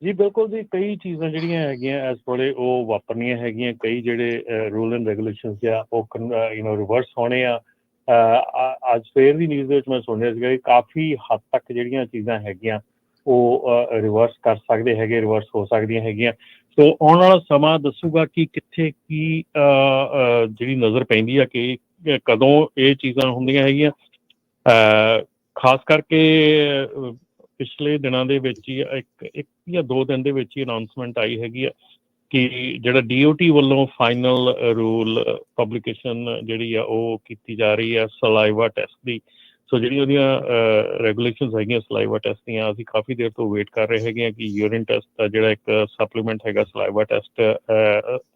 ਜੀ ਬਿਲਕੁਲ ਜੀ, ਕਈ ਚੀਜ਼ਾਂ ਜਿਹੜੀਆਂ ਹੈਗੀਆਂ ਇਸ ਵੇਲੇ ਉਹ ਵਾਪਰਨੀਆਂ ਹੈਗੀਆਂ। ਕਈ ਜਿਹੜੇ ਰੂਲ ਐਂਡ ਰੈਗੂਲੇਸ਼ਨਸ ਆ ਉਹ ਰਿਵਰਸ ਹੋਣੇ ਆ। ਅੱਜ ਸਵੇਰ ਦੀ ਨਿਊਜ਼ ਦੇ ਵਿੱਚ ਮੈਂ ਸੁਣਿਆ ਸੀਗਾ ਕਿ ਕਾਫੀ ਹੱਦ ਤੱਕ ਜਿਹੜੀਆਂ ਚੀਜ਼ਾਂ ਹੈਗੀਆਂ ਉਹ ਰਿਵਰਸ ਕਰ ਸਕਦੇ ਹੈਗੇ, ਰਿਵਰਸ ਹੋ ਸਕਦੀਆਂ ਹੈਗੀਆਂ। ਸੋ ਆਉਣ ਵਾਲਾ ਸਮਾਂ ਦੱਸੂਗਾ ਕਿ ਕਿੱਥੇ ਕੀ ਜਿਹੜੀ ਨਜ਼ਰ ਪੈਂਦੀ ਆ ਕਿ ਕਦੋਂ ਇਹ ਚੀਜ਼ਾਂ ਹੁੰਦੀਆਂ ਹੈਗੀਆਂ। ਖਾਸ ਕਰਕੇ ਪਿਛਲੇ ਦਿਨਾਂ ਦੇ ਵਿੱਚ ਹੀ ਇੱਕ ਜਾਂ 2 ਦਿਨ ਦੇ ਵਿੱਚ ਹੀ ਅਨਾਊਂਸਮੈਂਟ ਆਈ ਹੈਗੀ ਆ ਕਿ ਜਿਹੜਾ DOT ਵੱਲੋਂ ਫਾਈਨਲ ਰੂਲ ਪਬਲੀਕੇਸ਼ਨ ਜਿਹੜੀ ਆ ਉਹ ਕੀਤੀ ਜਾ ਰਹੀ ਆ ਸਲਾਈਵਾ ਟੈਸਟ ਦੀ। ਸੋ ਜਿਹੜੀ ਉਹਦੀਆਂ ਰੈਗੂਲੇਸ਼ਨਸ ਹੈਗੀਆਂ ਸਲਾਈਵਾ ਟੈਸਟ ਦੀਆਂ, ਅਸੀਂ ਕਾਫੀ ਦੇਰ ਤੋਂ ਵੇਟ ਕਰ ਰਹੇ ਹੈਗੇ ਆ ਕਿ ਯੂਰਿਨ ਟੈਸਟ ਦਾ ਜਿਹੜਾ ਇੱਕ ਸਪਲੀਮੈਂਟ ਹੈਗਾ ਸਲਾਈਵਾ ਟੈਸਟ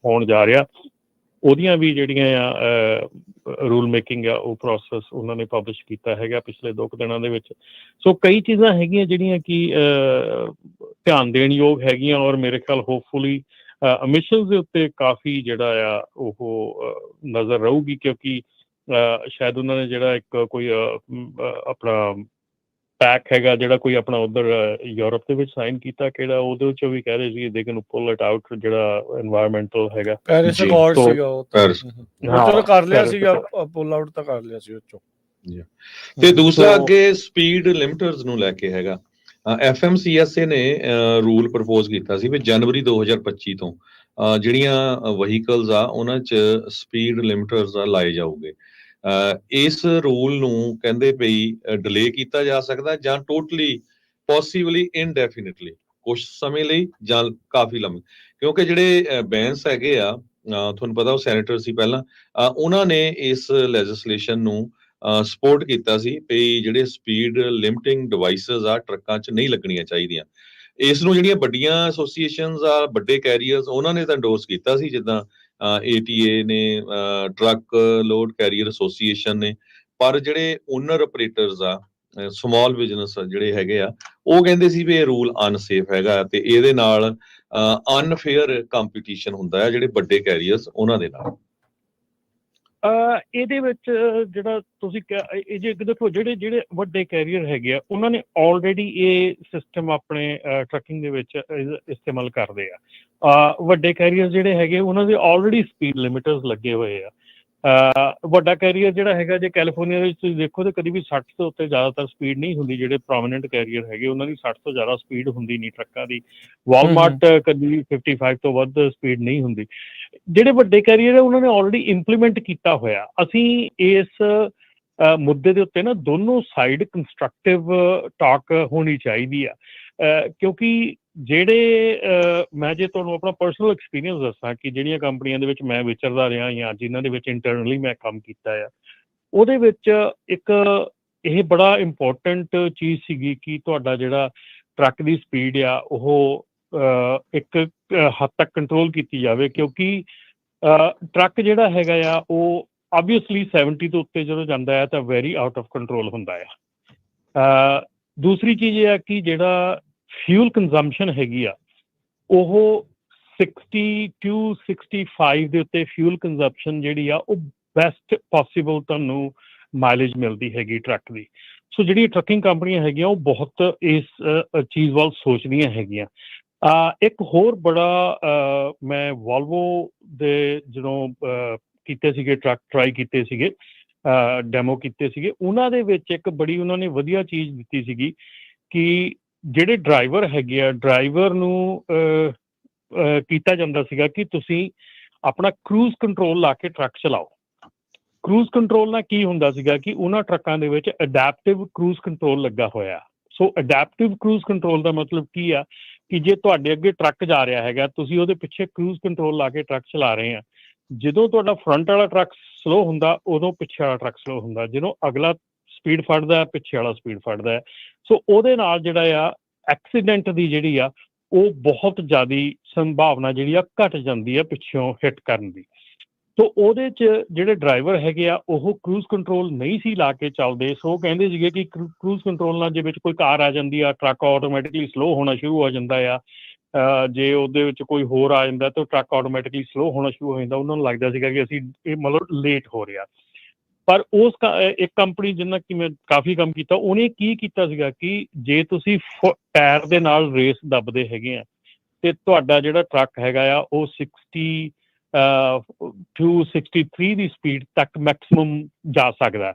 ਹੋਣ ਜਾ ਰਿਹਾ, ਉਹਦੀਆਂ ਵੀ ਜਿਹੜੀਆਂ ਆ ਰੂਲ ਮੇਕਿੰਗ ਆ ਉਹ ਪ੍ਰੋਸੈਸ ਉਹਨਾਂ ਨੇ ਪਬਲਿਸ਼ ਕੀਤਾ ਹੈਗਾ ਪਿਛਲੇ 2 ਦਿਨਾਂ ਦੇ ਵਿੱਚ। ਸੋ ਕਈ ਚੀਜ਼ਾਂ ਹੈਗੀਆਂ ਜਿਹੜੀਆਂ ਕਿ ਧਿਆਨ ਦੇਣ ਯੋਗ ਹੈਗੀਆਂ ਔਰ ਮੇਰੇ ਖਿਆਲ ਹੋਪਫੁਲੀ ਐਮਿਸ਼ਨਸ ਦੇ ਉੱਤੇ ਕਾਫੀ ਜਿਹੜਾ ਆ ਉਹ ਨਜ਼ਰ ਰਹੂਗੀ, ਕਿਉਂਕਿ ਸ਼ਾਇਦ ਉਹਨਾਂ ਨੇ ਜਿਹੜਾ ਇੱਕ ਕੋਈ ਆਪਣਾ ਪੈਕ ਹੈਗਾ ਜਿਹੜਾ ਕੋਈ ਆਪਣਾ ਉਧਰ ਯੂਰਪ ਦੇ ਵਿੱਚ ਸਾਈਨ ਕੀਤਾ, ਕਿਹੜਾ ਉਹਦੇ ਵਿੱਚੋਂ ਵੀ ਕਹਿ ਰਹੇ ਸੀ they can pull it out, ਜਿਹੜਾ এনवायरमेंटਲ ਹੈਗਾ ਪੈਰਿਸ ਜੀ, ਅਕੋਰਡ ਤੋਂ ਸੀਗਾ ਉਹ ਤਾਂ ਪੈਰਿਸ। ਉਹ ਚਲੋ ਕਰ ਲਿਆ ਪੈਰਿਸ ਸੀਗਾ, accord। ਪੁੱਲ ਆਊਟ ਤਾਂ ਕਰ ਲਿਆ ਸੀ ਉਹ ਚੋਂ। ਤੇ ਦੂਸਰਾ ਸੋ ਅੱਗੇ ਸਪੀਡ ਲਿਮਟਰਸ ਨੂੰ ਲੈ ਕੇ ਹੈਗਾ, FMCSA ਨੇ ਰੂਲ ਪ੍ਰਪੋਜ਼ ਕੀਤਾ ਸੀ ਵੀ ਜਨਵਰੀ 2025 ਤੋਂ ਜਿਹੜੀਆਂ ਵਹੀਕਲਸ ਆ ਉਹਨਾਂ 'ਚ ਸਪੀਡ ਲਿਮਟਰਸ ਲਾਏ ਜਾਊਗੇ। ਇਸ ਰੂਲ ਨੂੰ ਕਹਿੰਦੇ ਪਈ ਡਿਲੇ ਕੀਤਾ ਜਾ ਸਕਦਾ ਜਾਂ ਟੋਟਲੀ ਪੋਸੀਬਲੀ ਇਨਡੈਫੀਨਿਟਲੀ, ਕੁਝ ਸਮੇਂ ਲਈ ਜਾਂ ਕਾਫੀ ਲੰਮੇ, ਕਿਉਂਕਿ ਜਿਹੜੇ ਬੈਂਸ ਹੈਗੇ ਆ ਤੁਹਾਨੂੰ ਪਤਾ ਉਹ ਸੈਨੇਟਰ ਸੀ ਪਹਿਲਾਂ, ਉਹਨਾਂ ਨੇ ਇਸ ਲੈਜਿਸਲੇਸ਼ਨ ਨੂੰ ਸਪੋਰਟ ਕੀਤਾ ਸੀ ਵੀ ਜਿਹੜੇ ਸਪੀਡ ਲਿਮਟਿੰਗ ਡਿਵਾਈਸਸ ਆ ਟਰੱਕਾਂ 'ਚ ਨਹੀਂ ਲੱਗਣੀਆਂ ਚਾਹੀਦੀਆਂ। ਇਸ ਨੂੰ ਜਿਹੜੀਆਂ ਵੱਡੀਆਂ ਐਸੋਸੀਏਸ਼ਨਸ ਆ, ਵੱਡੇ ਕੈਰੀਅਰਸ, ਉਹਨਾਂ ਨੇ ਤਾਂ ਇੰਡੋਰਸ ਕੀਤਾ ਸੀ, ਜਿੱਦਾਂ ATA ਨੇ, ਟਰੱਕ ਲੋਡ ਕੈਰੀਅਰ ਐਸੋਸੀਏਸ਼ਨ ਨੇ, ਪਰ ਜਿਹੜੇ ਓਨਰ ਆਪਰੇਟਰਸ ਆ, ਸਮਾਲ ਬਿਜ਼ਨਸ ਜਿਹੜੇ ਹੈਗੇ ਆ, ਉਹ ਕਹਿੰਦੇ ਸੀ ਵੀ ਇਹ ਰੂਲ ਅਨਸੇਫ ਹੈਗਾ ਤੇ ਇਹਦੇ ਨਾਲ ਅਨਫੇਅਰ ਕੰਪੀਟੀਸ਼ਨ ਹੁੰਦਾ ਹੈ ਜਿਹੜੇ ਵੱਡੇ ਕੈਰੀਅਰਸ ਉਹਨਾਂ ਦੇ ਨਾਲ। ਇਹਦੇ ਵਿੱਚ ਜਿਹੜਾ ਤੁਸੀਂ ਇਹ ਜੇ ਦੇਖੋ ਜਿਹੜੇ ਵੱਡੇ ਕੈਰੀਅਰ ਹੈਗੇ ਆ ਉਹਨਾਂ ਨੇ ਆਲਰੇਡੀ ਇਹ ਸਿਸਟਮ ਆਪਣੇ ਟਰੱਕਿੰਗ ਦੇ ਵਿੱਚ ਇਸਤੇਮਾਲ ਕਰਦੇ ਆ। ਵੱਡੇ ਕੈਰੀਅਰ ਜਿਹੜੇ ਹੈਗੇ ਉਹਨਾਂ ਦੇ ਆਲਰੇਡੀ ਸਪੀਡ ਲਿਮਿਟਰਸ ਲੱਗੇ ਹੋਏ ਆ। ਵੱਡਾ ਕੈਰੀਅਰ ਜਿਹੜਾ ਹੈਗਾ, ਜੇ ਕੈਲੀਫੋਰਨੀਆ ਵਿੱਚ ਤੁਸੀਂ ਦੇਖੋ ਤਾਂ ਕਦੀ ਵੀ 60 ਤੋਂ ਉੱਤੇ ਜ਼ਿਆਦਾਤਰ ਸਪੀਡ ਨਹੀਂ ਹੁੰਦੀ। ਜਿਹੜੇ ਪ੍ਰੋਮੀਨੈਂਟ ਕੈਰੀਅਰ ਹੈਗੇ ਉਹਨਾਂ ਦੀ 60 ਤੋਂ ਜ਼ਿਆਦਾ ਸਪੀਡ ਹੁੰਦੀ ਨਹੀਂ ਟਰੱਕਾਂ ਦੀ। ਵਾਲਮਾਰਟ ਕਦੀ 55 ਤੋਂ ਵੱਧ ਸਪੀਡ ਨਹੀਂ ਹੁੰਦੀ। ਜਿਹੜੇ ਵੱਡੇ ਕੈਰੀਅਰ ਹੈ ਉਹਨਾਂ ਨੇ ਆਲਰੇਡੀ ਇੰਪਲੀਮੈਂਟ ਕੀਤਾ ਹੋਇਆ। ਅਸੀਂ ਇਸ ਮੁੱਦੇ ਦੇ ਉੱਤੇ ਨਾ ਦੋਨੋਂ ਸਾਈਡ ਕੰਸਟਰਕਟਿਵ ਟਾਕ ਹੋਣੀ ਚਾਹੀਦੀ ਆ, ਕਿਉਂਕਿ ਜਿਹੜੇ ਮੈਂ ਜੇ ਤੁਹਾਨੂੰ ਆਪਣਾ ਪਰਸਨਲ ਐਕਸਪੀਰੀਅੰਸ ਦੱਸਾਂ ਕਿ ਜਿਹੜੀਆਂ ਕੰਪਨੀਆਂ ਦੇ ਵਿੱਚ ਮੈਂ ਵਿਚਰਦਾ ਰਿਹਾ ਜਾਂ ਜਿਨ੍ਹਾਂ ਦੇ ਵਿੱਚ ਇੰਟਰਨਲੀ ਮੈਂ ਕੰਮ ਕੀਤਾ ਆ, ਉਹਦੇ ਵਿੱਚ ਇੱਕ ਇਹ ਬੜਾ ਇੰਪੋਰਟੈਂਟ ਚੀਜ਼ ਸੀਗੀ ਕਿ ਤੁਹਾਡਾ ਜਿਹੜਾ ਟਰੱਕ ਦੀ ਸਪੀਡ ਆ ਉਹ ਇੱਕ ਹੱਦ ਤੱਕ ਕੰਟਰੋਲ ਕੀਤੀ ਜਾਵੇ, ਕਿਉਂਕਿ ਟਰੱਕ ਜਿਹੜਾ ਹੈਗਾ ਆ ਉਹ ਆਬਵੀਅਸਲੀ 70 ਤੋਂ ਉੱਤੇ ਜਦੋਂ ਜਾਂਦਾ ਹੈ ਤਾਂ ਵੈਰੀ ਆਊਟ ਆਫ ਕੰਟਰੋਲ ਹੁੰਦਾ ਆ। ਦੂਸਰੀ ਚੀਜ਼ ਇਹ ਆ ਕਿ ਜਿਹੜਾ ਫਿਊਲ ਕੰਜ਼ੰਪਸ਼ਨ ਹੈਗੀ ਆ ਉਹ 60 to 65 ਦੇ ਉੱਤੇ ਫਿਊਲ ਕੰਜ਼ੰਪਸ਼ਨ ਜਿਹੜੀ ਆ ਉਹ ਬੈਸਟ ਪੋਸੀਬਲ ਤੁਹਾਨੂੰ ਮਾਈਲੇਜ ਮਿਲਦੀ ਹੈਗੀ ਟਰੱਕ ਦੀ। ਸੋ ਜਿਹੜੀ ਟਰੱਕਿੰਗ ਕੰਪਨੀਆਂ ਹੈਗੀਆਂ ਉਹ ਬਹੁਤ ਇਸ ਚੀਜ਼ ਵੱਲ ਸੋਚਦੀਆਂ ਹੈਗੀਆਂ। ਇੱਕ ਹੋਰ ਬੜਾ ਮੈਂ ਵੋਲਵੋ ਦੇ ਜਦੋਂ ਕੀਤੇ ਸੀਗੇ ਟਰੱਕ ਟਰਾਈ ਕੀਤੇ ਸੀਗੇ, ਡੈਮੋ ਕੀਤੇ ਸੀਗੇ, ਉਹਨਾਂ ਦੇ ਵਿੱਚ ਇੱਕ ਬੜੀ ਉਹਨਾਂ ਨੇ ਵਧੀਆ ਚੀਜ਼ ਦਿੱਤੀ ਸੀਗੀ ਕਿ ਜਿਹੜੇ ਡਰਾਈਵਰ ਹੈਗੇ ਆ, ਡਰਾਈਵਰ ਨੂੰ ਕੀਤਾ ਜਾਂਦਾ ਸੀਗਾ ਕਿ ਤੁਸੀਂ ਆਪਣਾ ਕਰੂਜ਼ ਕੰਟਰੋਲ ਲਾ ਕੇ ਟਰੱਕ ਚਲਾਓ। ਕਰੂਜ਼ ਕੰਟਰੋਲ ਨਾਲ ਕੀ ਹੁੰਦਾ ਸੀਗਾ ਕਿ ਉਹਨਾਂ ਟਰੱਕਾਂ ਦੇ ਵਿੱਚ ਅਡੈਪਟਿਵ ਕਰੂਜ਼ ਕੰਟਰੋਲ ਲੱਗਾ ਹੋਇਆ। ਸੋ ਅਡੈਪਟਿਵ ਕਰੂਜ਼ ਕੰਟਰੋਲ ਦਾ ਮਤਲਬ ਕੀ ਆ ਕਿ ਜੇ ਤੁਹਾਡੇ ਅੱਗੇ ਟਰੱਕ ਜਾ ਰਿਹਾ ਹੈਗਾ, ਤੁਸੀਂ ਉਹਦੇ ਪਿੱਛੇ ਕਰੂਜ਼ ਕੰਟਰੋਲ ਲਾ ਕੇ ਟਰੱਕ ਚਲਾ ਰਹੇ ਆ, ਜਦੋਂ ਤੁਹਾਡਾ ਫਰੰਟ ਵਾਲਾ ਟਰੱਕ ਸਲੋ ਹੁੰਦਾ ਉਦੋਂ ਪਿੱਛੇ ਵਾਲਾ ਟਰੱਕ ਸਲੋ ਹੁੰਦਾ, ਜਦੋਂ ਅਗਲਾ ਸਪੀਡ ਫੜਦਾ ਪਿੱਛੇ ਵਾਲਾ ਸਪੀਡ ਫੜਦਾ। ਸੋ ਉਹਦੇ ਨਾਲ ਜਿਹੜਾ ਆ ਐਕਸੀਡੈਂਟ ਦੀ ਜਿਹੜੀ ਆ ਉਹ ਬਹੁਤ ਜ਼ਿਆਦਾ ਸੰਭਾਵਨਾ ਜਿਹੜੀ ਆ ਘਟ ਜਾਂਦੀ ਆ ਪਿੱਛੋਂ ਹਿੱਟ ਕਰਨ ਦੀ। ਸੋ ਉਹਦੇ 'ਚ ਜਿਹੜੇ ਡਰਾਈਵਰ ਹੈਗੇ ਆ ਉਹ ਕਰੂਜ਼ ਕੰਟਰੋਲ ਨਹੀਂ ਸੀ ਲਾ ਕੇ ਚੱਲਦੇ। ਸੋ ਕਹਿੰਦੇ ਸੀਗੇ ਕਿ ਕਰੂਜ਼ ਕੰਟਰੋਲ ਨਾਲ ਜੇ ਵਿੱਚ ਕੋਈ ਕਾਰ ਆ ਜਾਂਦੀ ਆ, ਟਰੱਕ ਆਟੋਮੈਟਿਕਲੀ ਸਲੋ ਹੋਣਾ ਸ਼ੁਰੂ ਹੋ ਜਾਂਦਾ ਆ। ਜੇ ਉਹਦੇ ਵਿੱਚ ਕੋਈ ਹੋਰ ਆ ਜਾਂਦਾ ਤਾਂ ਟਰੱਕ ਆਟੋਮੈਟਿਕਲੀ ਸਲੋ ਹੋਣਾ ਸ਼ੁਰੂ ਹੋ ਜਾਂਦਾ। ਉਹਨਾਂ ਨੂੰ ਲੱਗਦਾ ਸੀਗਾ ਕਿ ਅਸੀਂ ਇਹ ਮਤਲਬ ਲੇਟ ਹੋ ਰਿਹਾ। ਪਰ ਉਸ ਇੱਕ ਕੰਪਨੀ ਜਿਹਨਾਂ ਕਿ ਮੈਂ ਕਾਫੀ ਕੰਮ ਕੀਤਾ, ਉਹਨੇ ਕੀ ਕੀਤਾ ਸੀਗਾ ਕਿ ਜੇ ਤੁਸੀਂ ਟਾਇਰ ਦੇ ਨਾਲ ਰੇਸ ਦੱਬਦੇ ਹੈਗੇ ਆ ਤੇ ਤੁਹਾਡਾ ਜਿਹੜਾ ਟਰੱਕ ਹੈਗਾ ਆ ਉਹ 60 to 63 ਦੀ ਸਪੀਡ ਤੱਕ ਮੈਕਸਿਮਮ ਜਾ ਸਕਦਾ।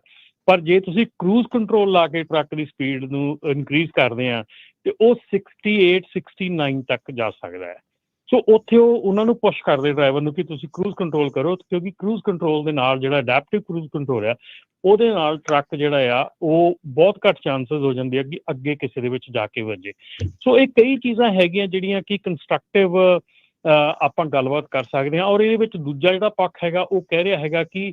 ਪਰ ਜੇ ਤੁਸੀਂ ਕਰੂਜ਼ ਕੰਟਰੋਲ ਲਾ ਕੇ ਟਰੱਕ ਦੀ ਸਪੀਡ ਨੂੰ ਇਨਕਰੀਜ਼ ਕਰਦੇ ਆ ਤੇ ਉਹ 68 69 ਤੱਕ ਜਾ ਸਕਦਾ ਹੈ। ਸੋ ਉੱਥੇ ਉਹ ਉਹਨਾਂ ਨੂੰ ਪੁਸ਼ ਕਰਦੇ ਡਰਾਈਵਰ ਨੂੰ ਕਿ ਤੁਸੀਂ ਕਰੂਜ਼ ਕੰਟਰੋਲ ਕਰੋ, ਕਿਉਂਕਿ ਕਰੂਜ਼ ਕੰਟਰੋਲ ਦੇ ਨਾਲ ਜਿਹੜਾ ਅਡੈਪਟਿਵ ਕਰੂਜ਼ ਕੰਟਰੋਲ ਆ ਉਹਦੇ ਨਾਲ ਟਰੱਕ ਜਿਹੜਾ ਆ ਉਹ ਬਹੁਤ ਘੱਟ ਚਾਂਸਸ ਹੋ ਜਾਂਦੇ ਆ ਕਿ ਅੱਗੇ ਕਿਸੇ ਦੇ ਵਿੱਚ ਜਾ ਕੇ ਵੱਜੇ। ਸੋ ਇਹ ਕਈ ਚੀਜ਼ਾਂ ਹੈਗੀਆਂ ਜਿਹੜੀਆਂ ਕਿ ਕੰਸਟਰਕਟਿਵ ਆਪਾਂ ਗੱਲਬਾਤ ਕਰ ਸਕਦੇ ਹਾਂ। ਔਰ ਇਹਦੇ ਵਿੱਚ ਦੂਜਾ ਜਿਹੜਾ ਪੱਖ ਹੈਗਾ ਉਹ ਕਹਿ ਰਿਹਾ ਹੈਗਾ ਕਿ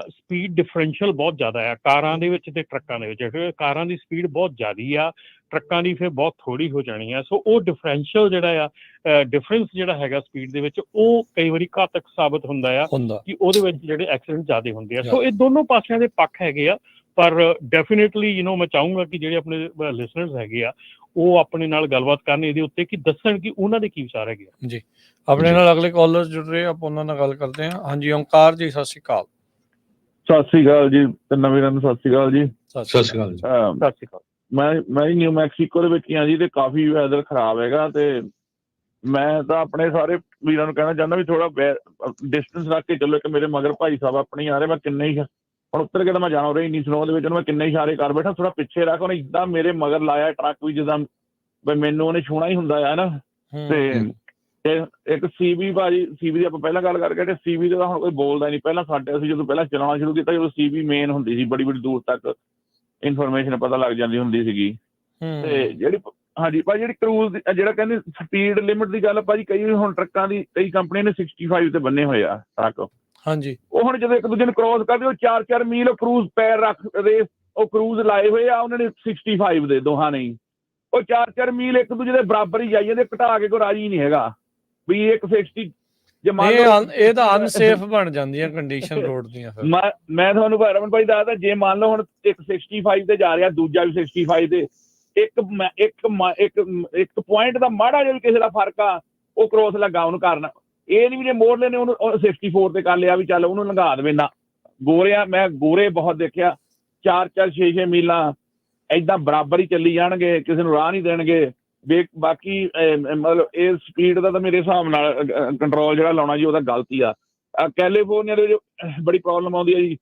ਸਪੀਡ ਡਿਫਰੈਂਸ਼ੀਅਲ ਬਹੁਤ ਜ਼ਿਆਦਾ ਆ ਕਾਰਾਂ ਦੇ ਵਿੱਚ ਤੇ ਟਰੱਕਾਂ ਦੇ ਵਿੱਚ। ਕਾਰਾਂ ਦੀ ਸਪੀਡ ਬਹੁਤ ਜ਼ਿਆਦਾ ਆ, ਟਰੱਕਾਂ ਦੀ ਫਿਰ ਬਹੁਤ ਥੋੜ੍ਹੀ ਹੋ ਜਾਣੀ ਆ। ਸੋ ਉਹ ਡਿਫਰੈਂਸ਼ੀਅਲ ਜਿਹੜਾ ਆ ਡਿਫਰੈਂਸ ਜਿਹੜਾ ਹੈਗਾ ਸਪੀਡ ਦੇ ਵਿੱਚ ਉਹ ਕਈ ਵਾਰੀ ਘਾਤਕ ਸਾਬਤ ਹੁੰਦਾ ਆ ਕਿ ਉਹਦੇ ਵਿੱਚ ਜਿਹੜੇ ਐਕਸੀਡੈਂਟ ਜ਼ਿਆਦਾ ਹੁੰਦੇ ਆ। ਸੋ ਇਹ ਦੋਨੋਂ ਪਾਸਿਆਂ ਦੇ ਪੱਖ ਹੈਗੇ ਆ। ਪਰ ਡੈਫੀਨੇਟਲੀ ਮੈਂ ਚਾਹੂੰਗਾ ਕਿ ਜਿਹੜੇ ਆਪਣੇ ਲਿਸਨਰਸ ਹੈਗੇ ਆ ਉਹ ਆਪਣੇ ਨਾਲ ਗੱਲਬਾਤ ਕਰਨ ਇਹਦੇ ਉੱਤੇ ਕਿ ਦੱਸਣ ਕਿ ਉਹਨਾਂ ਦੇ ਕੀ ਵਿਚਾਰ ਹੈਗੇ ਆ। ਜੀ, ਆਪਣੇ ਨਾਲ ਅਗਲੇ ਕਾਲਰ ਜੁੜ ਰਹੇ, ਆਪਾਂ ਉਹਨਾਂ ਨਾਲ ਗੱਲ ਕਰਦੇ ਹਾਂ। ਹਾਂਜੀ ਓਂਕਾਰ ਜੀ, ਸਤਿ ਸ਼੍ਰੀ ਅਕਾਲ। ਸਤਿ ਸ੍ਰੀ ਅਕਾਲ ਜੀ ਤਿੰਨਾਂ ਵੀਰਾਂ ਨੂੰ ਸਤਿ ਸ੍ਰੀ ਅਕਾਲ ਜੀ। ਸਤਿ ਸ਼੍ਰੀ ਅਕਾਲ ਜੀ। ਸਤਿ ਸ਼੍ਰੀ ਅਕਾਲ। ਮੈਂ ਹੀ ਨਿਊ ਮੈਕਸੀਕੋ ਦੇ ਵਿੱਚ ਹੀ ਹਾਂ ਜੀ, ਤੇ ਕਾਫੀ ਵੈਦਰ ਖਰਾਬ ਹੈਗਾ, ਤੇ ਮੈਂ ਤਾਂ ਆਪਣੇ ਸਾਰੇ ਵੀਰਾਂ ਨੂੰ ਕਹਿਣਾ ਚਾਹੁੰਦਾ ਵੀ ਥੋੜਾ ਡਿਸਟੈਂਸ ਰੱਖ ਕੇ ਚੱਲੋ। ਇੱਕ ਮੇਰੇ ਮਗਰ ਭਾਈ ਸਾਹਿਬ ਆਪਣੇ ਹੀ ਆ ਰਹੇ, ਮੈਂ ਕਿੰਨੇ ਹੀ ਹੁਣ ਉੱਤਰ ਕੇ ਤਾਂ ਮੈਂ ਜਾਣਾ ਰਿਹਾ ਇੰਨੀ ਸਨੋ ਦੇ ਵਿੱਚ, ਮੈਂ ਕਿੰਨੇ ਇਸ਼ਾਰੇ ਕਰ ਬੈਠਾ, ਥੋੜਾ ਪਿੱਛੇ ਰੱਖ। ਉਹਨੇ ਇੱਦਾਂ ਮੇਰੇ ਮਗਰ ਲਾਇਆ ਟਰੱਕ ਵੀ, ਜਿੱਦਾਂ ਵੀ ਮੈਨੂੰ ਉਹਨੇ ਛੂਣਾ ਹੀ ਹੁੰਦਾ ਹੈ ਨਾ। ਤੇ ਇੱਕ ਸੀਬੀ ਭਾਜੀ, ਸੀਬੀ ਦੀ ਆਪਾਂ ਪਹਿਲਾਂ ਗੱਲ ਕਰਕੇ ਹਟੇ, ਸੀਬੀ ਦਾ ਹੁਣ ਕੋਈ ਬੋਲਦਾ ਨਹੀਂ। ਪਹਿਲਾਂ ਸਾਡੇ ਅਸੀਂ ਜਦੋਂ ਪਹਿਲਾਂ ਚਲਾਉਣਾ ਸ਼ੁਰੂ ਕੀਤਾ, ਜਦੋਂ ਸੀਬੀ ਮੇਨ ਹੁੰਦੀ ਸੀ, ਬੜੀ ਬੜੀ ਦੂਰ ਤੱਕ ਇਨਫੋਰਮੇਸ਼ਨ ਪਤਾ ਲੱਗ ਜਾਂਦੀ ਹੁੰਦੀ ਸੀਗੀ। ਤੇ ਜਿਹੜੀ ਹਾਂਜੀ ਭਾਜੀ ਜਿਹੜੀ ਕਰੂਜ਼ ਜਿਹੜਾ ਕਹਿੰਦੇ ਸਪੀਡ ਲਿਮਿਟ ਦੀ ਗੱਲ ਭਾਜੀ, ਕਈ ਹੁਣ ਟਰੱਕਾਂ ਦੀ ਕਈ ਕੰਪਨੀਆਂ ਨੇ 65 ਤੇ ਬੰਨੇ ਹੋਏ ਆ ਟਰੱਕ। ਹਾਂਜੀ ਉਹ ਹੁਣ ਜਦੋਂ ਇੱਕ ਦੂਜੇ ਨੂੰ ਕ੍ਰੋਸ ਕਰਦੇ, ਉਹ 4-4 ਮੀਲ ਉਹ ਕਰੂਜ਼ ਪੈਰ ਰੱਖਦੇ, ਉਹ ਕਰੂਜ਼ ਲਾਏ ਹੋਏ ਆ ਉਹਨਾਂ ਨੇ 65 ਦੇ ਦੋਹਾਂ ਨੇ। ਉਹ 4-4 ਮੀਲ ਇੱਕ ਦੂਜੇ ਦੇ ਬਰਾਬਰ ਹੀ ਜਾਈ ਜਾਂਦੇ, ਘਟਾ ਕੇ ਕੋਈ ਰਾਜੀ ਨਹੀਂ ਹੈਗਾ ਵੀ ਇੱਕ 60। ਜੇ ਮੰਨ ਲਓ ਇਹ ਤਾਂ ਅਨਸੇਫ ਬਣ ਜਾਂਦੀਆਂ ਕੰਡੀਸ਼ਨ ਰੋਡ ਦੀਆਂ। ਮੈਂ ਤੁਹਾਨੂੰ ਰਮਨ ਭਾਈ ਦੱਸਦਾ, ਜੇ ਮੰਨ ਲਓ ਹੁਣ ਇੱਕ 65 ਤੇ ਜਾ ਰਿਹਾ, ਦੂਜਾ ਵੀ 65 ਤੇ, ਇੱਕ ਪੁਆਇੰਟ ਦਾ ਮਾੜਾ ਜਿਹਾ ਵੀ ਕਿਸੇ ਦਾ ਫਰਕ ਆ, ਉਹ ਕ੍ਰੋਸ ਲੱਗਾ ਉਹਨੂੰ ਕਰਨਾ। ਇਹ ਨਹੀਂ ਵੀ ਜੇ ਮੋੜ ਲੈਣੇ ਉਹਨੂੰ 64 ਤੇ ਕਰ ਲਿਆ ਵੀ ਚੱਲ ਉਹਨੂੰ ਲੰਘਾ ਦੇਵੇ ਨਾ। ਮੈਂ ਗੋਰੇ ਬਹੁਤ ਦੇਖਿਆ 4-4 6-6 ਮੀਲਾਂ ਏਦਾਂ ਬਰਾਬਰ ਹੀ ਚੱਲੀ ਜਾਣਗੇ, ਕਿਸੇ ਨੂੰ ਰਾਹ ਨਹੀਂ ਦੇਣਗੇ। ਬਾਕੀ ਮਤਲਬ ਇਹ ਸਪੀਡ ਦਾ ਤਾਂ ਮੇਰੇ ਹਿਸਾਬ ਨਾਲ ਕੰਟਰੋਲ ਜਿਹੜਾ ਲਾਉਣਾ ਜੀ, ਉਹਦਾ ਗਲਤੀ ਆ। ਕੈਲੀਫੋਰਨੀਆ ਦੇ ਵਿੱਚ ਬੜੀ ਪ੍ਰੋਬਲਮ ਆਉਂਦੀ ਹੈ ਜੀ,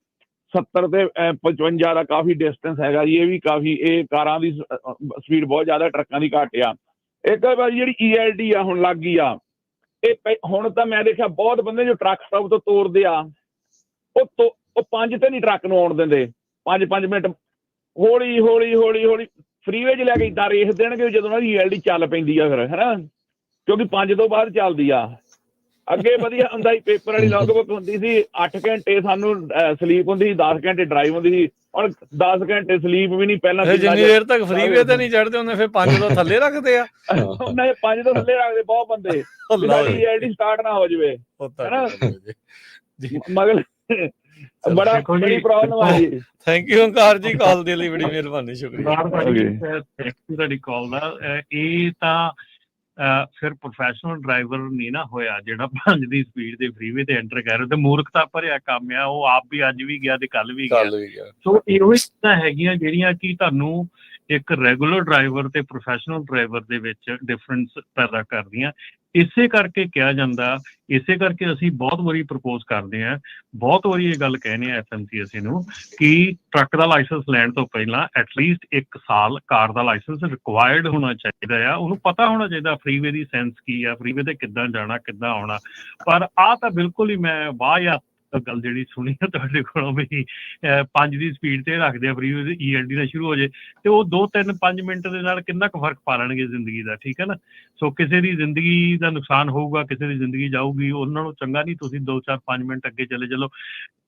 70 ਤੇ 55 ਦਾ ਕਾਫੀ ਡਿਸਟੈਂਸ ਹੈਗਾ ਜੀ। ਇਹ ਵੀ ਕਾਫੀ, ਇਹ ਕਾਰਾਂ ਦੀ ਸਪੀਡ ਬਹੁਤ ਜ਼ਿਆਦਾ, ਟਰੱਕਾਂ ਦੀ ਘੱਟ ਆ। ਇੱਕ ਭਾਜੀ ਜਿਹੜੀ ELD ਆ ਹੁਣ ਲੱਗ ਗਈ ਆ, ਇਹ ਹੁਣ ਤਾਂ ਮੈਂ ਦੇਖਿਆ ਬਹੁਤ ਬੰਦੇ ਜੋ ਟਰੱਕ ਸਟਾਪ ਤੋਂ ਤੋਰਦੇ ਆ, ਉਹ 5 ਤੇ ਨਹੀਂ ਟਰੱਕ ਨੂੰ ਆਉਣ ਦਿੰਦੇ। 5-5 ਮਿੰਟ ਹੌਲੀ ਹੌਲੀ ਹੌਲੀ ਹੌਲੀ ਫਰੀਵੇ 'ਚ ਲੈ ਕੇ ਇੱਦਾਂ ਰੇਸ ਦੇਣਗੇ ਜਦੋਂ ਉਹਨਾਂ ਦੀ ELD ਚੱਲ ਪੈਂਦੀ ਆ ਫਿਰ, ਹੈ ਨਾ, ਕਿਉਂਕਿ 5 ਤੋਂ ਬਾਅਦ ਚੱਲਦੀ ਆ। ਅੱਗੇ ਵਧੀਆ ਹੁੰਦਾ ਸੀ, ਪੇਪਰ ਵਾਲੀ ਲੌਗਬੁੱਕ ਹੁੰਦੀ ਸੀ, 8 ਘੰਟੇ ਸਾਨੂੰ ਸਲੀਪ ਹੁੰਦੀ ਸੀ, 10 ਘੰਟੇ ਡਰਾਈਵ ਹੁੰਦੀ ਸੀ। ਹੁਣ 10 ਘੰਟੇ ਸਲੀਪ ਵੀ ਨਹੀਂ। ਪਹਿਲਾਂ ਜਿੰਨੀ ਦੇਰ ਤੱਕ ਫਰੀਵੇ ਤੇ ਨਹੀਂ ਚੜਦੇ ਉਹਨੇ ਫਿਰ 5 ਤੋਂ ਥੱਲੇ ਰੱਖਦੇ ਆ। ਉਹਨੇ 5 ਤੋਂ ਥੱਲੇ ਰੱਖਦੇ ਬਹੁਤ ਬੰਦੇ, ELD ਸਟਾਰਟ ਨਾ ਹੋ ਜਾਵੇ, ਹੈਨਾ। ਮਗਰ ਬੜੀ ਪ੍ਰੋਬਲਮ ਆ ਜੀ। ਥੈਂਕ ਯੂ ਓਂਕਾਰ ਜੀ, ਕਾਲ ਦੇ ਲਈ ਬੜੀ ਮਿਹਰਬਾਨੀ, ਸ਼ੁਕਰੀਆ ਤੁਹਾਡੀ ਕਾਲ ਦਾ। ਇਹ ਤਾਂ ਫਿਰ ਪ੍ਰੋਫੈਸ਼ਨਲ ਡਰਾਈਵਰ ਨਹੀਂ ਨਾ ਹੋਇਆ ਜਿਹੜਾ 5 ਦੀ ਸਪੀਡ ਦੇ ਫਰੀਵੇ ਤੇ ਐਂਟਰ ਕਰ ਰਿਹਾ, ਤੇ ਮੂਰਖਤਾ ਭਰਿਆ ਕੰਮ ਆ। ਉਹ ਆਪ ਵੀ ਅੱਜ ਵੀ ਗਿਆ ਤੇ ਕੱਲ ਵੀ ਗਿਆ। ਸੋ ਇਹੋ ਚੀਜ਼ਾਂ ਹੈਗੀਆਂ ਜਿਹੜੀਆਂ ਕਿ ਤੁਹਾਨੂੰ ਇੱਕ ਰੈਗੂਲਰ ਡਰਾਈਵਰ ਤੇ ਪ੍ਰੋਫੈਸ਼ਨਲ ਡਰਾਈਵਰ ਦੇ ਵਿੱਚ ਡਿਫਰੈਂਸ ਪੈਦਾ ਕਰਦੀਆਂ। ਇਸੇ ਕਰਕੇ ਕਿਹਾ ਜਾਂਦਾ, ਇਸੇ ਕਰਕੇ ਅਸੀਂ ਬਹੁਤ ਵਾਰੀ ਪ੍ਰਪੋਜ਼ ਕਰਦੇ ਹਾਂ, ਬਹੁਤ ਵਾਰੀ ਇਹ ਗੱਲ ਕਹਿੰਦੇ ਆ FMCSA ਨੂੰ ਕਿ ਟਰੱਕ ਦਾ ਲਾਇਸੈਂਸ ਲੈਣ ਤੋਂ ਪਹਿਲਾਂ ਐਟਲੀਸਟ 1 ਸਾਲ ਕਾਰ ਦਾ ਲਾਇਸੈਂਸ ਰਿਕੁਆਇਰਡ ਹੋਣਾ ਚਾਹੀਦਾ ਆ। ਉਹਨੂੰ ਪਤਾ ਹੋਣਾ ਚਾਹੀਦਾ ਫਰੀਵੇ ਦੀ ਸੈਂਸ ਕੀ ਆ, ਫਰੀਵੇ ਤੇ ਕਿੱਦਾਂ ਜਾਣਾ, ਕਿੱਦਾਂ ਆਉਣਾ। ਪਰ ਆਹ ਤਾਂ ਬਿਲਕੁਲ ਹੀ ਮੈਂ ਵਾਹ ਗੱਲ ਜਿਹੜੀ ਸੁਣੀ ਆ ਤੁਹਾਡੇ ਕੋਲੋਂ ਵੀ 5 ਦੀ ਸਪੀਡ ਤੇ ਰੱਖਦੇ ਆ ਫਰੀਵੇ ਦੀ, ELD ਨਾਲ ਸ਼ੁਰੂ ਹੋ ਜਾਏ ਤੇ ਉਹ 2-3-5 ਮਿੰਟ ਦੇ ਨਾਲ ਕਿੰਨਾ ਕੁ ਫਰਕ ਪਾ ਲੈਣਗੇ ਜ਼ਿੰਦਗੀ ਦਾ, ਠੀਕ ਹੈ ਨਾ। ਸੋ ਕਿਸੇ ਦੀ ਜ਼ਿੰਦਗੀ ਦਾ ਨੁਕਸਾਨ ਹੋਊਗਾ, ਕਿਸੇ ਦੀ ਜ਼ਿੰਦਗੀ ਜਾਊਗੀ, ਉਹਨਾਂ ਨੂੰ ਚੰਗਾ ਨਹੀਂ ਤੁਸੀਂ 2-4-5 ਮਿੰਟ ਅੱਗੇ ਚਲੇ ਚਲੋ।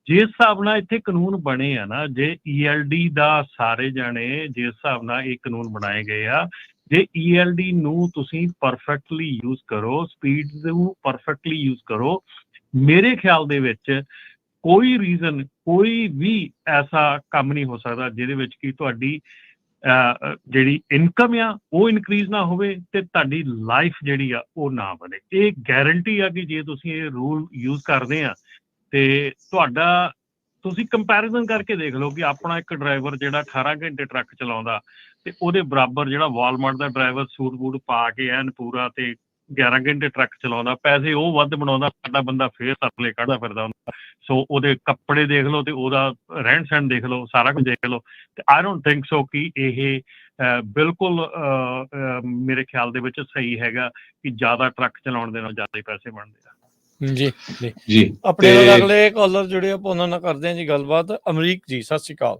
ਜਿਸ ਹਿਸਾਬ ਨਾਲ ਇੱਥੇ ਕਾਨੂੰਨ ਬਣੇ ਆ ਨਾ, ਜੇ ELD ਦਾ ਸਾਰੇ ਜਾਣੇ ਜਿਸ ਹਿਸਾਬ ਨਾਲ ਇਹ ਕਾਨੂੰਨ ਬਣਾਏ ਗਏ ਆ, ਜੇ ELD ਨੂੰ ਤੁਸੀਂ ਪਰਫੈਕਟਲੀ ਯੂਜ਼ ਕਰੋ, ਸਪੀਡ ਨੂੰ ਪਰਫੈਕਟਲੀ ਯੂਜ਼ ਕਰੋ, ਮੇਰੇ ਖਿਆਲ ਦੇ ਵਿੱਚ ਕੋਈ ਰੀਜ਼ਨ, ਕੋਈ ਵੀ ਐਸਾ ਕੰਮ ਨਹੀਂ ਹੋ ਸਕਦਾ ਜਿਹਦੇ ਵਿੱਚ ਕਿ ਤੁਹਾਡੀ ਜਿਹੜੀ ਇਨਕਮ ਆ ਉਹ ਇਨਕਰੀਜ਼ ਨਾ ਹੋਵੇ ਤੇ ਤੁਹਾਡੀ ਲਾਈਫ ਜਿਹੜੀ ਆ ਉਹ ਨਾ ਵਧੇ। ਇਹ ਗਾਰੰਟੀ ਆ ਕਿ ਜੇ ਤੁਸੀਂ ਇਹ ਰੂਲ ਯੂਜ਼ ਕਰਦੇ ਆ ਤੇ ਤੁਹਾਡਾ, ਤੁਸੀਂ ਕੰਪੈਰੀਜ਼ਨ ਕਰਕੇ ਦੇਖ ਲਓ ਕਿ ਆਪਣਾ ਇੱਕ ਡਰਾਈਵਰ ਜਿਹੜਾ 18 ਘੰਟੇ ਟਰੱਕ ਚਲਾਉਂਦਾ ਤੇ ਉਹਦੇ ਬਰਾਬਰ ਜਿਹੜਾ ਵਾਲਮਾਰਟ ਦਾ ਡਰਾਈਵਰ ਸੂਟ ਬੂਟ ਪਾ ਕੇ ਐਨ ਪੂਰਾ ਤੇ 11 ਘੰਟੇ ਟਰੱਕ ਚਲਾਉਂਦਾ, ਪੈਸੇ ਉਹ ਵੱਧ ਬਣਾਉਂਦਾ, ਸਾਡਾ ਬੰਦਾ ਫੇਰ ਤਰਲੇ ਕੱਢਦਾ ਫਿਰਦਾ ਹੁੰਦਾ। ਸੋ ਉਹਦੇ ਕੱਪੜੇ ਦੇਖ ਲਓ ਤੇ ਉਹਦਾ ਰਹਿਣ ਸਹਿਣ ਦੇਖ ਲਓ, ਸਾਰਾ ਕੁਝ ਦੇਖ ਲਓ। ਤੇ ਆਈ ਡੋਂਟ ਥਿੰਕ ਸੋ ਕਿ ਇਹ ਬਿਲਕੁਲ ਮੇਰੇ ਖਿਆਲ ਦੇ ਵਿੱਚ ਸਹੀ ਹੈਗਾ ਕਿ ਜ਼ਿਆਦਾ ਟਰੱਕ ਚਲਾਉਣ ਦੇ ਨਾਲ ਜ਼ਿਆਦਾ ਹੀ ਪੈਸੇ ਬਣਦੇ ਆ। ਜੀ ਆਪਣੇ ਨਾਲ ਅਗਲੇ ਕਾਲਰ ਜੁੜੇ ਆਪਾਂ ਉਹਨਾਂ ਨਾਲ ਕਰਦੇ ਹਾਂ ਜੀ ਗੱਲਬਾਤ। ਅਮਰੀਕ ਜੀ, ਸਤਿ ਸ਼੍ਰੀ ਅਕਾਲ।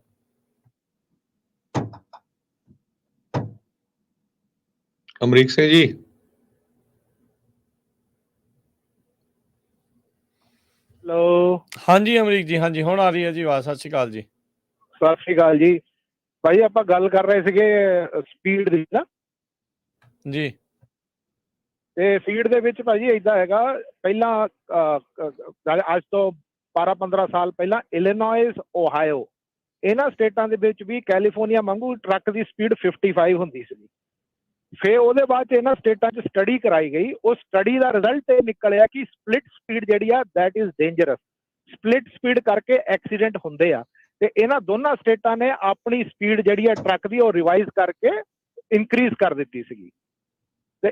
ਅਮਰੀਕ ਸਿੰਘ ਜੀ। ਹੈਲੋ, ਹਾਂਜੀ ਅਮਰੀਕ ਜੀ, ਹਾਂਜੀ ਹੁਣ ਆ ਰਹੀ ਹੈ ਜੀ ਆਵਾਜ਼। ਸਤਿ ਸ਼੍ਰੀ ਅਕਾਲ ਜੀ। ਸਤਿ ਸ਼੍ਰੀ ਅਕਾਲ ਜੀ। ਭਾਈ ਆਪਾਂ ਗੱਲ ਕਰ ਰਹੇ ਸੀਗੇ ਸਪੀਡ ਦੀ ਨਾ ਜੀ। ਤੇ ਸਪੀਡ ਦੇ ਵਿੱਚ ਭਾਜੀ ਏਦਾਂ ਹੈਗਾ, ਪਹਿਲਾਂ ਅੱਜ ਤੋਂ 12-15 ਸਾਲ ਪਹਿਲਾਂ ਇਲੀਨੋਇਸ, ਓਹਾਇਓ, ਇਹਨਾਂ ਸਟੇਟਾਂ ਦੇ ਵਿੱਚ ਵੀ ਕੈਲੀਫੋਰਨੀਆ ਵਾਂਗੂ ਟਰੱਕ ਦੀ ਸਪੀਡ 55 ਹੁੰਦੀ ਸੀ। ਫਿਰ ਉਹਦੇ ਬਾਅਦ 'ਚ ਇਹਨਾਂ ਸਟੇਟਾਂ 'ਚ ਸਟੱਡੀ ਕਰਾਈ ਗਈ। ਉਹ ਸਟੱਡੀ ਦਾ ਰਿਜ਼ਲਟ ਇਹ ਨਿਕਲਿਆ ਕਿ ਸਪਲਿਟ ਸਪੀਡ ਜਿਹੜੀ ਆ that is dangerous. Split speed ਕਰਕੇ ਐਕਸੀਡੈਂਟ ਹੁੰਦੇ ਆ। ਤੇ ਇਹਨਾਂ ਦੋਨਾਂ ਸਟੇਟਾਂ ਨੇ ਆਪਣੀ ਸਪੀਡ ਜਿਹੜੀ ਆ ਟਰੱਕ ਦੀ ਉਹ ਰਿਵਾਈਜ਼ ਕਰਕੇ ਇਨਕਰੀਜ਼ ਕਰ ਦਿੱਤੀ ਸੀਗੀ। ਤੇ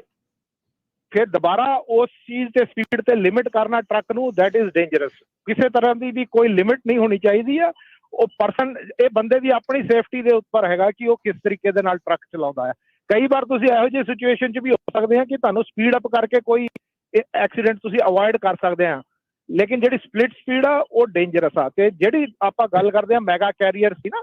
ਫਿਰ ਦੁਬਾਰਾ ਉਸ ਚੀਜ਼ ਤੇ ਸਪੀਡ ਤੇ ਲਿਮਿਟ ਕਰਨਾ ਟਰੱਕ ਨੂੰ, ਦੈਟ ਇਜ਼ ਡੇਂਜਰਸ। ਕਿਸੇ ਤਰ੍ਹਾਂ ਦੀ ਵੀ ਕੋਈ ਲਿਮਿਟ ਨਹੀਂ ਹੋਣੀ ਚਾਹੀਦੀ ਆ। ਉਹ ਪਰਸਨ, ਇਹ ਬੰਦੇ ਦੀ ਆਪਣੀ ਸੇਫਟੀ ਦੇ ਉੱਪਰ ਹੈਗਾ ਕਿ ਉਹ ਕਿਸ ਤਰੀਕੇ ਦੇ ਨਾਲ ਟਰੱਕ ਚਲਾਉਂਦਾ ਹੈ। ਕਈ ਵਾਰ ਤੁਸੀਂ ਇਹੋ ਜਿਹੀ ਸਿਚੁਏਸ਼ਨ 'ਚ ਵੀ ਹੋ ਸਕਦੇ ਆ ਕਿ ਤੁਹਾਨੂੰ ਸਪੀਡ ਅਪ ਕਰਕੇ ਕੋਈ ਐਕਸੀਡੈਂਟ ਤੁਸੀਂ ਅਵੋਇਡ ਕਰ ਸਕਦੇ ਆ, ਲੇਕਿਨ ਜਿਹੜੀ ਸਪਲਿਟ ਸਪੀਡ ਆ ਉਹ ਡੇਂਜਰਸ ਆ। ਤੇ ਜਿਹੜੀ ਆਪਾਂ ਗੱਲ ਕਰਦੇ ਆ ਮੈਗਾ ਕੈਰੀਅਰ ਸੀ ਨਾ,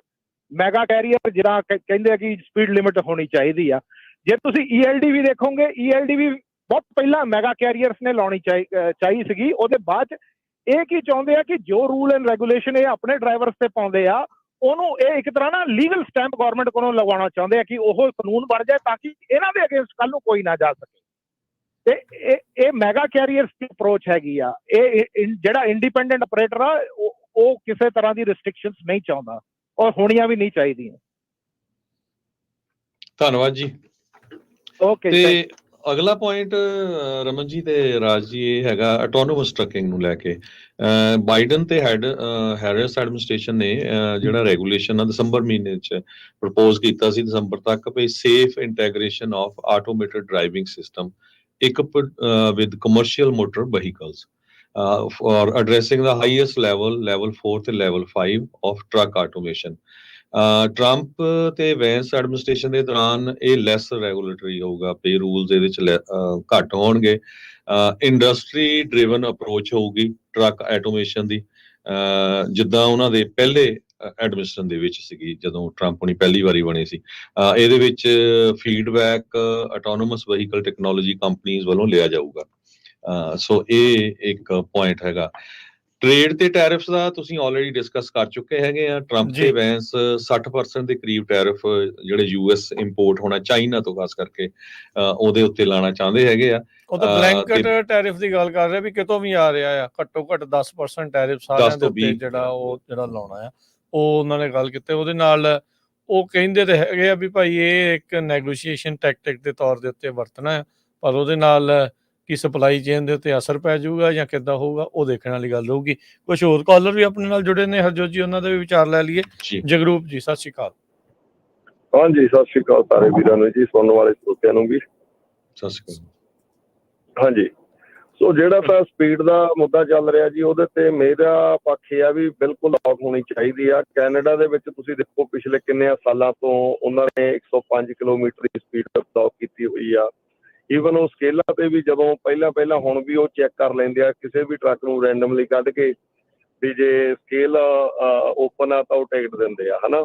ਮੈਗਾ ਕੈਰੀਅਰ ਜਿਹੜਾ ਕਹਿੰਦੇ ਆ ਕਿ ਸਪੀਡ ਲਿਮਿਟ ਹੋਣੀ ਚਾਹੀਦੀ ਆ। ਜੇ ਤੁਸੀਂ ELD ਵੀ ਦੇਖੋਗੇ, ELD ਵੀ ਬਹੁਤ ਪਹਿਲਾਂ ਮੈਗਾ ਕੈਰੀਅਰਸ ਨੇ ਲਾਉਣੀ ਚਾਹੀ ਸੀਗੀ। ਉਹਦੇ ਬਾਅਦ 'ਚ ਇਹ ਕੀ ਚਾਹੁੰਦੇ ਆ ਕਿ ਜੋ ਰੂਲ ਐਂਡ ਰੈਗੂਲੇਸ਼ਨ ਇਹ ਆਪਣੇ ਡਰਾਈਵਰਸ ਤੇ ਪਾਉਂਦੇ ਆ, ਉਹਨੂੰ ਇਹ ਇੱਕ ਤਰ੍ਹਾਂ ਨਾਲ ਲੀਗਲ ਸਟੈਂਪ ਗਵਰਨਮੈਂਟ ਕੋਲੋਂ ਲਗਵਾਉਣਾ ਚਾਹੁੰਦੇ ਆ ਕਿ ਉਹ ਕਾਨੂੰਨ ਬਣ ਜਾਏ ਤਾਂ ਕਿ ਇਹਨਾਂ ਦੇ ਅਗੇਂਸਟ ਕੱਲ ਨੂੰ ਕੋਈ ਨਾ ਜਾ ਸਕੇ। ਤੇ ਇਹ ਮੈਗਾ ਕੈਰੀਅਰਸ ਦੀ ਅਪਰੋਚ ਹੈਗੀ ਆ। ਇਹ ਜਿਹੜਾ ਇੰਡੀਪੈਂਡੈਂਟ ਆਪਰੇਟਰ ਆ ਉਹ ਕਿਸੇ ਤਰ੍ਹਾਂ ਦੀ ਰਿਸਟ੍ਰਿਕਸ਼ਨਸ ਨਹੀਂ ਚਾਹੁੰਦਾ, ਔਰ ਹੋਣੀਆਂ ਵੀ ਨਹੀਂ ਚਾਹੀਦੀਆਂ। ਧੰਨਵਾਦ ਜੀ। ਓਕੇ। ਤੇ ਅਗਲਾ ਪੁਆਇੰਟ ਰਮਨ ਜੀ ਤੇ ਰਾਜ ਜੀ, ਇਹ ਹੈਗਾ ਆਟੋਨੋਮਸ ਟਰੱਕਿੰਗ ਨੂੰ ਲੈ ਕੇ। ਬਾਈਡਨ ਤੇ ਹੈਰਿਸ ਐਡਮਿਨਿਸਟ੍ਰੇਸ਼ਨ ਨੇ ਜਿਹੜਾ ਰੈਗੂਲੇਸ਼ਨ ਆ ਦਸੰਬਰ ਮਹੀਨੇ 'ਚ ਪ੍ਰਪੋਜ਼ ਕੀਤਾ ਸੀ, ਦਸੰਬਰ ਤੱਕ, ਵੀ safe integration of automated driving system equipped with commercial motor vehicles for addressing the highest level 4 ਤੇ level 5 of truck automation। Trump ਤੇ ਵੈਂਸ ਐਡਮਿਨਿਸਟ੍ਰੇਸ਼ਨ ਦੇ ਦੌਰਾਨ ਇਹ ਲੈਸ ਰੈਗੂਲੇਟਰੀ ਹੋਊਗਾ, ਪੇ ਰੂਲਸ ਇਹਦੇ ਚ ਘੱਟ ਹੋਣਗੇ, ਇੰਡਸਟਰੀ ਡਰਿਵਨ ਅਪਰੋਚ ਹੋਊਗੀ ਟਰੱਕ ਆਟੋਮੇਸ਼ਨ ਦੀ, ਜਿੱਦਾਂ ਉਹਨਾਂ ਦੇ ਪਹਿਲੇ ਐਡਮਿਨਿਸਟ੍ਰੇਸ਼ਨ ਦੇ ਵਿੱਚ ਸੀਗੀ ਜਦੋਂ ਟਰੰਪ ਹੁਣੀ ਪਹਿਲੀ ਵਾਰੀ ਬਣੇ ਸੀ। ਇਹਦੇ ਵਿੱਚ feedback autonomous vehicle technology companies ਵੱਲੋਂ ਲਿਆ ਜਾਊਗਾ। ਸੋ ਇਹ ਇੱਕ ਪੁਆਇੰਟ ਹੈਗਾ। ਟ੍ਰੇਡ ਤੇ ਟੈਰਿਫਸ ਦਾ ਤੁਸੀਂ ਆਲਰੇਡੀ ਡਿਸਕਸ ਕਰ ਚੁੱਕੇ ਹੈਗੇ ਆ। ਟਰੰਪ ਤੇ ਵੈਂਸ 60% ਦੇ ਕਰੀਬ ਟੈਰਿਫ ਜਿਹੜੇ US ਇੰਪੋਰਟ ਹੋਣਾ ਚਾਈਨਾ ਤੋਂ ਖਾਸ ਕਰਕੇ ਉਹਦੇ ਉੱਤੇ ਲਾਣਾ ਚਾਹੁੰਦੇ ਹੈਗੇ ਆ। ਉਹ ਤਾਂ ਬਲੈਂਕਟ ਟੈਰਿਫ ਦੀ ਗੱਲ ਕਰ ਰਹੇ ਵੀ ਕਿਤੋਂ ਵੀ ਆ ਰਿਹਾ ਆ, ਘੱਟੋ ਘੱਟ 10% ਟੈਰਿਫ ਸਾਰਿਆਂ ਦੇ ਉੱਤੇ ਜਿਹੜਾ ਲਾਉਣਾ ਆ, ਉਹ ਉਹਨਾਂ ਨੇ ਗੱਲ ਕੀਤੀ। ਉਹਦੇ ਨਾਲ ਉਹ ਕਹਿੰਦੇ ਤੇ ਹੈਗੇ ਆ ਵੀ ਭਾਈ ਇਹ ਇੱਕ ਨੈਗੋਸ਼ੀਏਸ਼ਨ ਟੈਕਟਿਕ ਦੇ ਤੌਰ ਦੇ ਉੱਤੇ ਵਰਤਣਾ ਹੈ, ਪਰ ਉਹਦੇ ਨਾਲ ਕਿ ਸਪਲਾਈ ਚੇਨ ਦੇ ਉੱਤੇ ਅਸਰ ਪੈ ਜਾਊਗਾ ਜਾਂ ਕਿੱਦਾਂ ਹੋਊਗਾ ਉਹ ਦੇਖਣ ਵਾਲੀ ਗੱਲ ਹੋਊਗੀ। ਕੁਝ ਹੋਰ ਕਾਲਰ ਵੀ ਆਪਣੇ ਨਾਲ ਜੁੜੇ ਨੇ, ਹਰਜੋਤ ਜੀ, ਉਹਨਾਂ ਦੇ ਵੀ ਵਿਚਾਰ ਲੈ ਲਈਏ। ਜਗਰੂਪ ਜੀ, ਸਤਿ ਸ਼੍ਰੀ ਅਕਾਲ। ਹਾਂਜੀ, ਸਤਿ ਸ਼੍ਰੀ ਅਕਾਲ ਸਾਰੇ ਵੀਰਾਂ ਨੂੰ ਜੀ, ਸੁਣਨ ਵਾਲੇ ਸਰੋਤਿਆਂ ਨੂੰ ਵੀ ਸਤਿ ਸ਼੍ਰੀ ਅਕਾਲ। ਹਾਂਜੀ, ਸੋ ਜਿਹੜਾ ਤਾਂ ਸਪੀਡ ਦਾ ਮੁੱਦਾ ਚੱਲ ਰਿਹਾ ਜੀ, ਉਹਦੇ ਤੇ ਮੇਰਾ ਪੱਖ ਇਹ ਆ ਵੀ ਬਿਲਕੁਲ ਲੌਕ ਹੋਣੀ ਚਾਹੀਦੀ ਆ। ਕੈਨੇਡਾ ਦੇ ਵਿੱਚ ਤੁਸੀਂ ਦੇਖੋ ਪਿਛਲੇ ਕਿੰਨੇ ਸਾਲਾਂ ਤੋਂ ਉਹਨਾਂ ਨੇ 105 ਕਿਲੋਮੀਟਰ ਦੀ ਸਪੀਡ ਲੌਕ ਕੀਤੀ ਹੋਈ ਆ। ਈਵਨ ਉਹ ਸਕੇਲਾਂ ਤੇ ਵੀ ਜਦੋਂ ਪਹਿਲਾਂ ਹੁਣ ਵੀ ਉਹ ਚੈੱਕ ਕਰ ਲੈਂਦੇ ਆ ਕਿਸੇ ਵੀ ਟਰੱਕ ਨੂੰ ਰੈਂਡਮਲੀ ਕੱਢ ਕੇ ਵੀ ਜੇ ਸਕੇਲ ਓਪਨ ਆ ਤਾਂ ਉਹ ਟਿਕਟ ਦਿੰਦੇ ਆ, ਹਨਾ।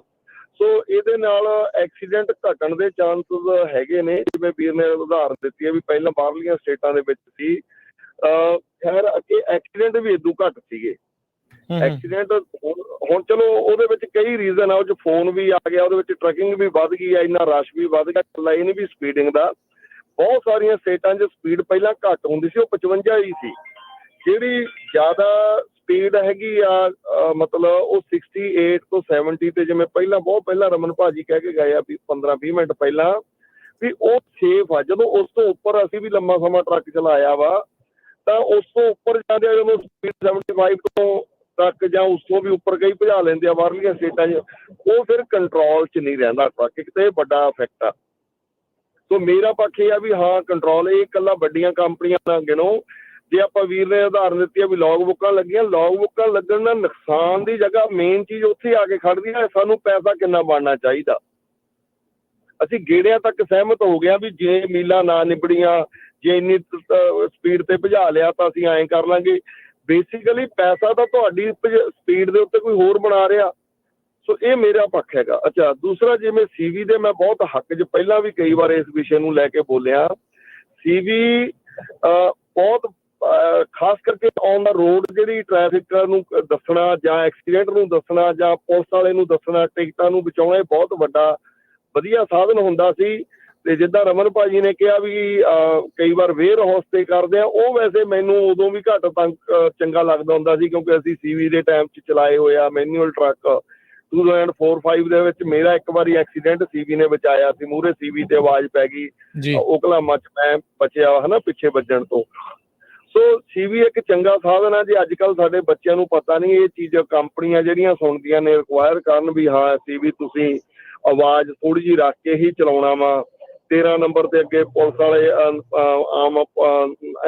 ਸੋ ਇਹਦੇ ਨਾਲ ਐਕਸੀਡੈਂਟ ਘਟਣ ਦੇ ਚਾਂਸਸ ਹੈਗੇ ਨੇ, ਜਿਵੇਂ ਵੀਰ ਨੇ ਉਦਾਹਰਨ ਦਿੱਤੀ ਹੈ ਵੀ ਪਹਿਲਾਂ ਬਾਹਰਲੀਆਂ ਸਟੇਟਾਂ ਦੇ ਵਿੱਚ ਸੀ, ਖੈਰ ਅੱਗੇ ਐਕਸੀਡੈਂਟ ਵੀ ਇਦੋਂ ਘੱਟ ਸੀਗੇ। ਐਕਸੀਡੈਂਟ ਹੁਣ ਚਲੋ ਉਹਦੇ ਵਿੱਚ ਕਈ ਰੀਜ਼ਨ ਆ, ਉਹ 'ਚ ਫੋਨ ਵੀ ਆ ਗਿਆ, ਉਹਦੇ ਵਿੱਚ ਟਰੱਕਿੰਗ ਵੀ ਵੱਧ ਗਈ ਆ, ਇੰਨਾ ਰਸ਼ ਵੀ ਵੱਧ ਗਿਆ, ਇਕੱਲਾ ਇਹ ਨਹੀਂ ਵੀ ਸਪੀਡਿੰਗ ਦਾ। ਬਹੁਤ ਸਾਰੀਆਂ ਸਟੇਟਾਂ 'ਚ ਸਪੀਡ ਪਹਿਲਾਂ ਘੱਟ ਹੁੰਦੀ ਸੀ, ਉਹ 55 ਹੀ ਸੀ। ਜਿਹੜੀ ਜ਼ਿਆਦਾ ਸਪੀਡ ਹੈਗੀ ਆ ਮਤਲਬ ਉਹ 68 ਤੋਂ 70 ਤੇ, ਜਿਵੇਂ ਬਹੁਤ ਪਹਿਲਾਂ ਰਮਨ ਭਾਜੀ ਕਹਿ ਕੇ ਗਏ ਆ ਵੀ 15-20 ਮਿੰਟ ਪਹਿਲਾਂ, ਵੀ ਉਹ ਸੇਫ ਆ। ਜਦੋਂ ਉਸ ਤੋਂ ਉੱਪਰ ਅਸੀਂ ਵੀ ਲੰਮਾ ਸਮਾਂ ਟਰੱਕ ਚਲਾਇਆ ਵਾ, ਤਾਂ ਉਸ ਤੋਂ ਉੱਪਰ ਜਾਂਦੇ ਆ ਜਦੋਂ ਸਪੀਡ 75 ਤੋਂ ਟਰੱਕ ਜਾਂ ਉਸ ਤੋਂ ਵੀ ਉੱਪਰ ਕਈ ਭਜਾ ਲੈਂਦੇ ਆ ਬਾਹਰਲੀਆਂ ਸਟੇਟਾਂ 'ਚ, ਉਹ ਫਿਰ ਕੰਟਰੋਲ 'ਚ ਨਹੀਂ ਰਹਿੰਦਾ ਟਰੱਕ। ਇੱਕ ਤਾਂ ਇਹ ਵੱਡਾ ਇਫੈਕਟ ਆ। ਸੋ ਮੇਰਾ ਪੱਖ ਇਹ ਆ ਵੀ ਹਾਂ, ਕੰਟਰੋਲ ਇਹ ਇਕੱਲਾ ਵੱਡੀਆਂ ਕੰਪਨੀਆਂ ਨਾ ਗਿਣੋ। ਜੇ ਆਪਾਂ ਵੀਰ ਨੇ ਉਦਾਹਰਨ ਦਿੱਤੀ ਆ ਵੀ ਲੌਗ ਬੁੱਕਾਂ ਲੱਗੀਆਂ, ਲੌਗ ਬੁੱਕਾਂ ਲੱਗਣ ਨਾਲ ਨੁਕਸਾਨ ਦੀ ਜਗ੍ਹਾ ਮੇਨ ਚੀਜ਼ ਉੱਥੇ ਆ ਕੇ ਖੜਦੀ ਆ, ਸਾਨੂੰ ਪੈਸਾ ਕਿੰਨਾ ਬਣਨਾ ਚਾਹੀਦਾ। ਅਸੀਂ ਗੇੜਿਆਂ ਤੱਕ ਸਹਿਮਤ ਹੋ ਗਿਆ ਵੀ ਜੇ ਮੀਲਾਂ ਨਾ ਨਿਬੜੀਆਂ, ਜੇ ਇੰਨੀ ਸਪੀਡ ਤੇ ਭਜਾ ਲਿਆ ਤਾਂ ਅਸੀਂ ਐਂ ਕਰ ਲਾਂਗੇ। ਬੇਸਿਕਲੀ ਪੈਸਾ ਤਾਂ ਤੁਹਾਡੀ ਸਪੀਡ ਦੇ ਉੱਤੇ ਕੋਈ ਹੋਰ ਬਣਾ ਰਿਹਾ। ਸੋ ਇਹ ਮੇਰਾ ਪੱਖ ਹੈਗਾ। ਅੱਛਾ, ਦੂਸਰਾ ਜਿਵੇਂ CV ਦੇ ਮੈਂ ਬਹੁਤ ਹੱਕ 'ਚ ਪਹਿਲਾਂ ਵੀ ਕਈ ਵਾਰ ਇਸ ਵਿਸ਼ੇ ਨੂੰ ਲੈ ਕੇ ਬੋਲਿਆ। CV ਬਹੁਤ ਖਾਸ ਕਰਕੇ ਔਨ ਦਾ ਰੋਡ ਜਿਹੜੀ ਟ੍ਰੈਫਿਕ ਨੂੰ ਦੱਸਣਾ ਜਾਂ ਐਕਸੀਡੈਂਟ ਨੂੰ ਦੱਸਣਾ ਜਾਂ ਪੁਲਿਸ ਵਾਲੇ ਨੂੰ ਦੱਸਣਾ, ਟਿਕਟਾਂ ਨੂੰ ਬਚਾਉਣਾ, ਇਹ ਬਹੁਤ ਵੱਡਾ ਵਧੀਆ ਸਾਧਨ ਹੁੰਦਾ ਸੀ। ਤੇ ਜਿੱਦਾਂ ਰਮਨ ਭਾਜੀ ਨੇ ਕਿਹਾ ਵੀ ਕਈ ਵਾਰ ਵੇਅਰ ਹਾਊਸ ਤੇ ਕਰਦੇ ਆ, ਉਹ ਵੈਸੇ ਮੈਨੂੰ ਉਦੋਂ ਵੀ ਘੱਟ ਚੰਗਾ ਲੱਗਦਾ ਹੁੰਦਾ ਸੀ, ਕਿਉਂਕਿ ਅਸੀਂ CV ਦੇ ਟਾਈਮ 'ਚ ਚਲਾਏ ਹੋਏ ਆ ਮੈਨੂਅਲ ਟਰੱਕ। 2004-05 ਦੇ ਵਿੱਚ ਮੇਰਾ ਇੱਕ ਵਾਰੀ ਐਕਸੀਡੈਂਟ CV ਨੇ ਬਚਾਇਆ ਸੀ। ਮੂਹਰੇ CV ਤੇ ਆਵਾਜ਼ ਪੈ ਗਈ, ਓਕਲਾਹੋਮਾ 'ਚ ਮੈਂ ਬਚਿਆ ਹਨਾ ਪਿੱਛੇ ਵੱਜਣ ਤੋਂ। ਸੋ ਸੀਵੀ ਇੱਕ ਚੰਗਾ ਸਾਧਨ ਹੈ ਜੀ। ਅੱਜ ਕੱਲ੍ਹ ਸਾਡੇ ਬੱਚਿਆਂ ਨੂੰ ਪਤਾ ਨਹੀਂ ਇਹ ਚੀਜ਼, ਕੰਪਨੀਆਂ ਜਿਹੜੀਆਂ ਸੁਣਦੀਆਂ ਨੇ ਰਿਕੁਆਇਰ ਕਰਨ ਵੀ ਹਾਂ ਸੀਵੀ ਤੁਸੀਂ ਆਵਾਜ਼ ਥੋੜ੍ਹੀ ਜਿਹੀ ਰੱਖ ਕੇ ਹੀ ਚਲਾਉਣਾ ਵਾ। 13 ਨੰਬਰ ਤੇ ਅੱਗੇ ਪੁਲਿਸ ਵਾਲੇ ਆਮ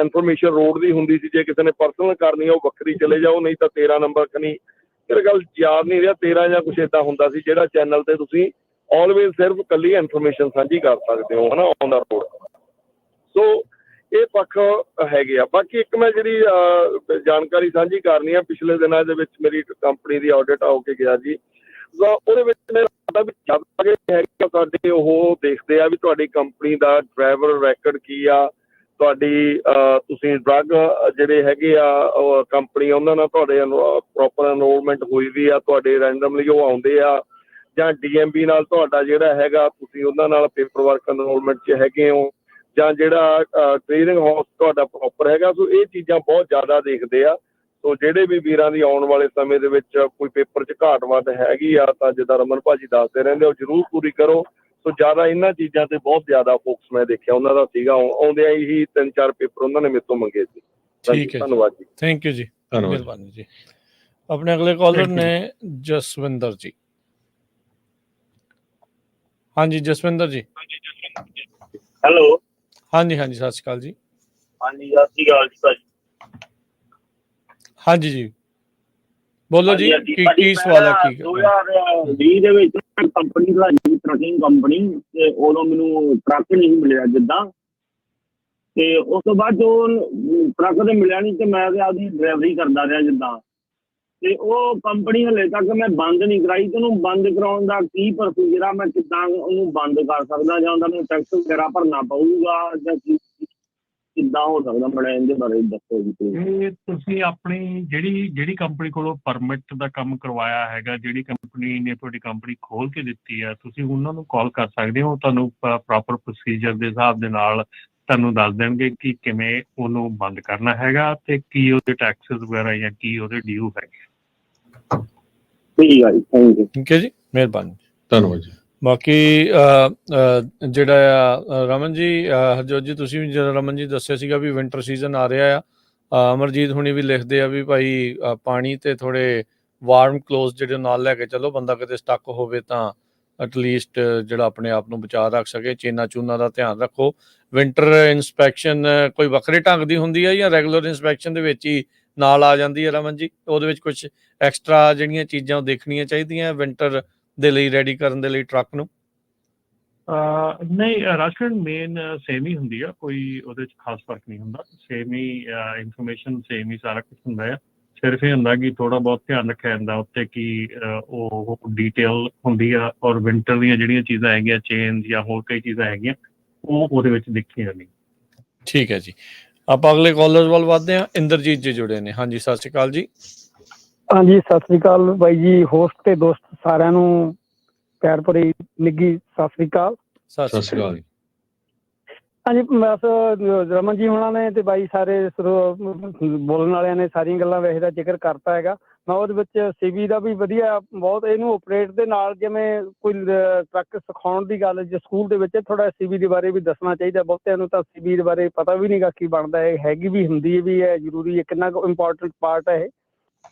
ਇਨਫੋਰਮੇਸ਼ਨ ਰੋਡ ਦੀ ਹੁੰਦੀ ਸੀ, ਜੇ ਕਿਸੇ ਨੇ ਪਰਸਨਲ ਕਰਨੀ ਉਹ ਵੱਖਰੀ ਚਲੇ ਜਾਓ, ਨਹੀਂ ਤਾਂ 13 ਨੰਬਰ ਖਣੀ ਮੇਰੇ ਗੱਲ ਯਾਦ ਨਹੀਂ ਰਿਹਾ 13 ਜਾਂ ਕੁਛ ਏਦਾਂ ਹੁੰਦਾ ਸੀ, ਜਿਹੜਾ ਚੈਨਲ ਤੇ ਤੁਸੀਂ ਆਲਵੇਜ਼ ਸਿਰਫ ਇਕੱਲੀ ਇਨਫੋਰਮੇਸ਼ਨ ਸਾਂਝੀ ਕਰ ਸਕਦੇ ਹੋ ਹਨਾ ਔਨ ਦਾ ਰੋਡ। ਸੋ ਇਹ ਪੱਖ ਹੈਗੇ ਆ। ਬਾਕੀ ਇੱਕ ਮੈਂ ਜਿਹੜੀ ਜਾਣਕਾਰੀ ਸਾਂਝੀ ਕਰਨੀ ਆ, ਪਿਛਲੇ ਦਿਨਾਂ ਦੇ ਵਿੱਚ ਮੇਰੀ ਕੰਪਨੀ ਦੀ ਆਡਿਟ ਹੋ ਕੇ ਗਿਆ ਜੀ, ਉਹਦੇ ਵਿੱਚ ਮੇਰਾ ਵੀ ਜਦ ਹੈਗੇ ਸਾਡੇ ਉਹ ਦੇਖਦੇ ਆ ਵੀ ਤੁਹਾਡੀ ਕੰਪਨੀ ਦਾ ਡਰਾਈਵਰ ਰੈਕਡ ਕੀ ਆ, ਤੁਹਾਡੀ ਤੁਸੀਂ ਡਰੱਗ ਜਿਹੜੇ ਹੈਗੇ ਆ ਕੰਪਨੀ ਉਹਨਾਂ ਨਾਲ ਤੁਹਾਡੇ ਪ੍ਰੋਪਰ ਐਨਰੋਲਮੈਂਟ ਹੋਈ ਵੀ ਆ, ਤੁਹਾਡੇ ਰੈਂਡਮਲੀ ਉਹ ਆਉਂਦੇ ਆ, ਜਾਂ DMB ਨਾਲ ਤੁਹਾਡਾ ਜਿਹੜਾ ਹੈਗਾ ਤੁਸੀਂ ਉਹਨਾਂ ਨਾਲ ਪੇਪਰ ਵਰਕ ਐਨਰੋਲਮੈਂਟ 'ਚ ਹੈਗੇ ਹੋ, ਜਾਂ ਜਿਹੜਾ ਟ੍ਰੇਨਿੰਗ ਹਾਊਸ ਤੁਹਾਡਾ ਪ੍ਰੋਪਰ ਹੈਗਾ। ਸੋ ਇਹ ਚੀਜ਼ਾਂ ਬਹੁਤ ਜ਼ਿਆਦਾ ਦੇਖਦੇ ਆ। ਸੋ ਜਿਹੜੇ ਵੀ ਵੀਰਾਂ ਦੀ ਆਉਣ ਵਾਲੇ ਸਮੇਂ ਦੇ ਵਿੱਚ ਕੋਈ ਪੇਪਰ 'ਚ ਘਾਟ ਵਾਧ ਹੈਗੀ ਆ ਤਾਂ ਜਿੱਦਾਂ ਰਮਨ ਭਾਜੀ ਦੱਸਦੇ ਰਹਿੰਦੇ ਉਹ ਜ਼ਰੂਰ ਪੂਰੀ ਕਰੋ। ਸੋ ਜ਼ਿਆਦਾ ਇਹਨਾਂ ਚੀਜ਼ਾਂ ਤੇ ਬਹੁਤ ਜ਼ਿਆਦਾ ਫੋਕਸ ਮੈਂ ਦੇਖਿਆ ਉਹਨਾਂ ਦਾ ਸੀਗਾ। ਆਉਂਦਿਆਂ ਹੀ 3-4 ਪੇਪਰ ਉਹਨਾਂ ਨੇ ਮੇਰੇ ਤੋਂ ਮੰਗੇ ਸੀ। ਠੀਕ ਹੈ, ਧੰਨਵਾਦ ਜੀ। ਥੈਂਕ ਯੂ ਜੀ, ਧੰਨਵਾਦ। ਮਿਹਰਬਾਨੀ ਜੀ। ਆਪਣੇ ਅਗਲੇ ਕਾਲਰ Thank you ਨੇ ਜਸਵਿੰਦਰ ਜੀ। ਹਾਂਜੀ ਜਸਵਿੰਦਰ ਜੀ। ਹੈਲੋ। ਹਾਂਜੀ ਹਾਂਜੀ, ਸਤਿ ਸ਼੍ਰੀ ਅਕਾਲ ਜੀ। ਹਾਂਜੀ ਸਤਿ ਸ਼੍ਰੀ ਅਕਾਲ ਜੀ ਭਾਜੀ। ਹਾਂਜੀ ਜੀ ਬੋਲੋ ਜੀ, ਹਾਂਜੀ, ਕੀ ਭਾਜੀ, ਕੀ ਸਵਾਲ ਹੈ? ਕੀ 2020 ਦੇ ਵਿੱਚ ਕੰਪਨੀ ਦਾ ਟਰੱਕਿੰਗ ਕੰਪਨੀ ਤੇ ਉਦੋਂ ਮੈਨੂੰ ਟਰੱਕ ਨਹੀਂ ਮਿਲਿਆ ਜਿੱਦਾਂ, ਤੇ ਉਸ ਤੋਂ ਬਾਅਦ ਜੋ ਟਰੱਕ ਤੇ ਮਿਲਿਆ ਨਹੀਂ ਤੇ ਮੈਂ ਤੇ ਆਪਦੀ ਡਰਾਈਵਰੀ ਕਰਦਾ ਰਿਹਾ ਜਿੱਦਾਂ, ਤੇ ਉਹ ਕੰਪਨੀ ਹਲੇ ਤੱਕ ਮੈਂ ਬੰਦ ਨਹੀਂ ਕਰਾਈ। ਤੇ ਉਹਨੂੰ ਬੰਦ ਕਰਾਉਣ ਦਾ ਕੀ ਪ੍ਰੋਸੀਜਰ ਆ, ਮੈਂ ਕਿੱਦਾਂ ਉਹਨੂੰ ਬੰਦ ਕਰ ਸਕਦਾ, ਜਾਂ ਉਹਦਾ ਮੈਨੂੰ ਟੈਕਸ ਵਗੈਰਾ ਭਰਨਾ ਪਊਗਾ, ਜਾਂ ਕਿੱਦਾਂ ਹੋ ਸਕਦਾ? ਬੜਾ ਇਹਦੇ ਬਾਰੇ ਦੱਸੋ ਜੀ please। ਇਹ ਤੁਸੀਂ ਆਪਣੀ ਜਿਹੜੀ ਕੰਪਨੀ ਕੋਲੋਂ ਪਰਮਿਟ ਦਾ ਕੰਮ ਕਰਵਾਇਆ ਹੈਗਾ, ਜਿਹੜੀ ਕੰਪਨੀ ਨੇ ਤੁਹਾਡੀ ਕੰਪਨੀ ਖੋਲ ਕੇ ਦਿੱਤੀ ਹੈ, ਤੁਸੀਂ ਉਹਨਾਂ ਨੂੰ ਕਾਲ ਕਰ ਸਕਦੇ ਹੋ। ਤੁਹਾਨੂੰ ਪ੍ਰੋਪਰ ਪ੍ਰੋਸੀਜਰ ਦੇ ਹਿਸਾਬ ਦੇ ਨਾਲ ਤੁਹਾਨੂੰ ਦੱਸ ਦੇਣਗੇ ਕਿ ਕਿਵੇਂ ਉਹਨੂੰ ਬੰਦ ਕਰਨਾ ਹੈਗਾ ਤੇ ਕੀ ਉਹਦੇ ਟੈਕਸਿਸ ਵਗੈਰਾ ਜਾਂ ਕੀ ਉਹਦੇ ਡਿਊ ਹੈਗੇ। ਠੀਕ ਆ ਜੀ, ਥੈਂਕ ਯੂ। ਠੀਕ ਹੈ ਜੀ, ਮਿਹਰਬਾਨੀ। ਧੰਨਵਾਦ ਜੀ। ਬਾਕੀ ਜਿਹੜਾ ਆ ਰਮਨ ਜੀ, ਹਰਜੋਤ ਜੀ, ਤੁਸੀਂ ਵੀ ਜਦੋਂ ਰਮਨ ਜੀ ਦੱਸਿਆ ਸੀਗਾ ਵੀ ਵਿੰਟਰ ਸੀਜ਼ਨ ਆ ਰਿਹਾ ਆ, ਅਮਰਜੀਤ ਹੁਣੀ ਵੀ ਲਿਖਦੇ ਆ ਵੀ ਭਾਈ ਪਾਣੀ ਤੇ ਥੋੜੇ ਵਾਰਮ ਕਲੋਥ ਜਿਹੜੇ ਨਾਲ ਲੈ ਕੇ ਚਲੋ, ਬੰਦਾ ਕਿਤੇ ਸਟਕ ਹੋਵੇ ਤਾਂ ਐਟਲੀਸਟ ਜਿਹੜਾ ਆਪਣੇ ਆਪ ਨੂੰ ਬਚਾ ਰੱਖ ਸਕੇ। ਚੇਨਾ ਚੂਨਾ ਦਾ ਧਿਆਨ ਰੱਖੋ। ਵਿੰਟਰ ਇਨਸਪੈਕਸ਼ਨ ਕੋਈ ਵੱਖਰੇ ਢੰਗ ਦੀ ਹੁੰਦੀ ਹੈ ਜਾਂ ਰੈਗੂਲਰ ਇਨਸਪੈਕਸ਼ਨ ਦੇ ਵਿੱਚ ਹੀ ਨਾਲ ਆ ਜਾਂਦੀ ਹੈ ਰਮਨ ਜੀ? ਉਹਦੇ ਵਿੱਚ ਕੁਝ ਐਕਸਟਰਾ ਜਿਹੜੀਆਂ ਚੀਜ਼ਾਂ ਉਹ ਦੇਖਣੀਆਂ ਚਾਹੀਦੀਆਂ ਵਿੰਟਰ ਦੇ ਲਈ ਰੈਡੀ ਕਰਨ ਦੇ ਲਈ ਟਰੱਕ ਨੂੰ? ਨਹੀਂ, ਰਾਜਕਰਨ ਮੇਨ ਸੇਮ ਹੀ ਹੁੰਦੀ ਆ, ਕੋਈ ਉਹਦੇ 'ਚ ਖਾਸ ਫਰਕ ਨਹੀਂ ਹੁੰਦਾ। ਸੇਮ ਹੀ ਇਨਫੋਰਮੇਸ਼ਨ, ਸੇਮ ਹੀ ਸਾਰਾ ਕੁਛ ਹੁੰਦਾ ਆ। ਸਿਰਫ ਇਹ ਹੁੰਦਾ ਕਿ ਥੋੜ੍ਹਾ ਬਹੁਤ ਧਿਆਨ ਰੱਖਿਆ ਜਾਂਦਾ ਉੱਤੇ ਕਿ ਉਹ ਡੀਟੇਲ ਹੁੰਦੀ ਆ, ਔਰ ਵਿੰਟਰ ਦੀਆਂ ਜਿਹੜੀਆਂ ਚੀਜ਼ਾਂ ਹੈਗੀਆਂ, ਚੇਨ ਜਾਂ ਹੋਰ ਕਈ ਚੀਜ਼ਾਂ ਹੈਗੀਆਂ, ਉਹ ਉਹਦੇ ਵਿੱਚ ਦੇਖੀਆਂ ਜਾਂਦੀਆਂ। ਠੀਕ ਹੈ ਜੀ, ਆਪਾਂ ਅਗਲੇ ਕਾਲਰ ਵੱਲ ਵੱਧਦੇ ਹਾਂ। ਇੰਦਰਜੀਤ ਜੀ ਜੁੜੇ ਨੇ। ਹਾਂਜੀ ਸਤਿ ਸ਼੍ਰੀ ਅਕਾਲ ਜੀ। ਹਾਂਜੀ ਸਤਿ ਸ੍ਰੀ ਅਕਾਲ ਬਾਈ ਜੀ, ਹੋਸਟ ਤੇ ਦੋਸਤ ਸਾਰਿਆਂ ਨੂੰ ਪਿਆਰ ਭਰੀ ਨਿੱਘੀ ਸਤਿ ਸ੍ਰੀ ਅਕਾਲ। ਸਤਿ ਸ਼੍ਰੀ ਅਕਾਲ ਜੀ। ਹਾਂਜੀ ਬਸ ਰਮਨ ਜੀ ਹੋਣਾ ਨੇ ਤੇ ਬਾਈ ਸਾਰੇ ਬੋਲਣ ਵਾਲਿਆਂ ਨੇ ਸਾਰੀਆਂ ਗੱਲਾਂ ਵੈਸੇ ਦਾ ਜ਼ਿਕਰ ਕਰਤਾ ਹੈਗਾ। ਮੈਂ ਉਹਦੇ ਵਿੱਚ ਸੀਵੀ ਦਾ ਵੀ ਵਧੀਆ ਬਹੁਤ, ਇਹਨੂੰ ਆਪਰੇਟ ਦੇ ਨਾਲ ਜਿਵੇਂ ਕੋਈ ਟਰੱਕ ਸਿਖਾਉਣ ਦੀ ਗੱਲ ਜੇ ਸਕੂਲ ਦੇ ਵਿੱਚ ਥੋੜਾ ਸੀਵੀ ਦੇ ਬਾਰੇ ਵੀ ਦੱਸਣਾ ਚਾਹੀਦਾ। ਬਹੁਤਿਆਂ ਨੂੰ ਤਾਂ ਸੀਵੀ ਦੇ ਬਾਰੇ ਪਤਾ ਵੀ ਨਹੀਂ ਗਾ ਕੀ ਬਣਦਾ ਹੈ, ਹੈਗੀ ਵੀ ਹੁੰਦੀ ਵੀ ਹੈ, ਜ਼ਰੂਰੀ ਹੈ, ਕਿੰਨਾ ਕੁ ਇੰਪੋਰਟੈਂਟ ਪਾਰਟ ਹੈ ਇਹ।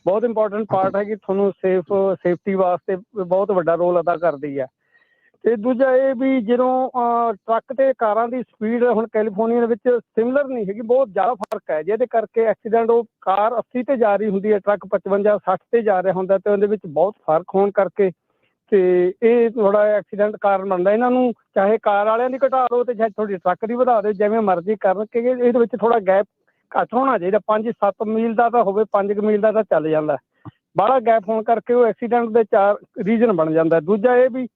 ਬਹੁਤ ਇੰਪੋਰਟੈਂਟ ਪਾਰਟ ਹੈ ਕਿ ਤੁਹਾਨੂੰ ਸੇਫਟੀ ਵਾਸਤੇ ਬਹੁਤ ਵੱਡਾ ਰੋਲ ਅਦਾ ਕਰਦੀ ਹੈ। ਤੇ ਦੂਜਾ ਇਹ ਵੀ ਜਦੋਂ ਟਰੱਕ ਤੇ ਕਾਰਾਂ ਦੀ ਸਪੀਡ ਹੁਣ ਕੈਲੀਫੋਰਨੀਆ ਦੇ ਵਿੱਚ ਸਿਮਿਲਰ ਨਹੀਂ ਹੈਗੀ, ਬਹੁਤ ਜ਼ਿਆਦਾ ਫਰਕ ਹੈ, ਜਿਹਦੇ ਕਰਕੇ ਐਕਸੀਡੈਂਟ ਉਹ ਕਾਰ 80 ਤੇ ਜਾ ਰਹੀ ਹੁੰਦੀ ਹੈ, ਟਰੱਕ 55-60 ਤੇ ਜਾ ਰਿਹਾ ਹੁੰਦਾ, ਤੇ ਉਹਦੇ ਵਿੱਚ ਬਹੁਤ ਫਰਕ ਹੋਣ ਕਰਕੇ ਤੇ ਇਹ ਥੋੜਾ ਐਕਸੀਡੈਂਟ ਕਾਰਨ ਬਣਦਾ। ਇਹਨਾਂ ਨੂੰ ਚਾਹੇ ਕਾਰ ਵਾਲਿਆਂ ਦੀ ਘਟਾ ਦਿਓ ਤੇ ਚਾਹੇ ਤੁਹਾਡੀ ਟਰੱਕ ਦੀ ਵਧਾ ਦਿਓ, ਜਿਵੇਂ ਮਰਜ਼ੀ ਕਰਨ ਕਿ ਇਹਦੇ ਵਿੱਚ ਥੋੜਾ ਗੈਪ ਘੱਟ ਹੋਣਾ ਚਾਹੀਦਾ। 5-7 ਮੀਲ ਦਾ ਤਾਂ ਹੋਵੇ, 5 ਮੀਲ ਦਾ ਤਾਂ ਚੱਲ ਜਾਂਦਾ, ਬਾਹਲਾ ਗੈਪ ਹੋਣ ਕਰਕੇ ਉਹ ਐਕਸੀਡੈਂਟ ਦੇ 4 ਰੀਜ਼ਨ ਬਣ ਜਾਂਦਾ। ਦੂਜਾ ਇਹ ਵੀ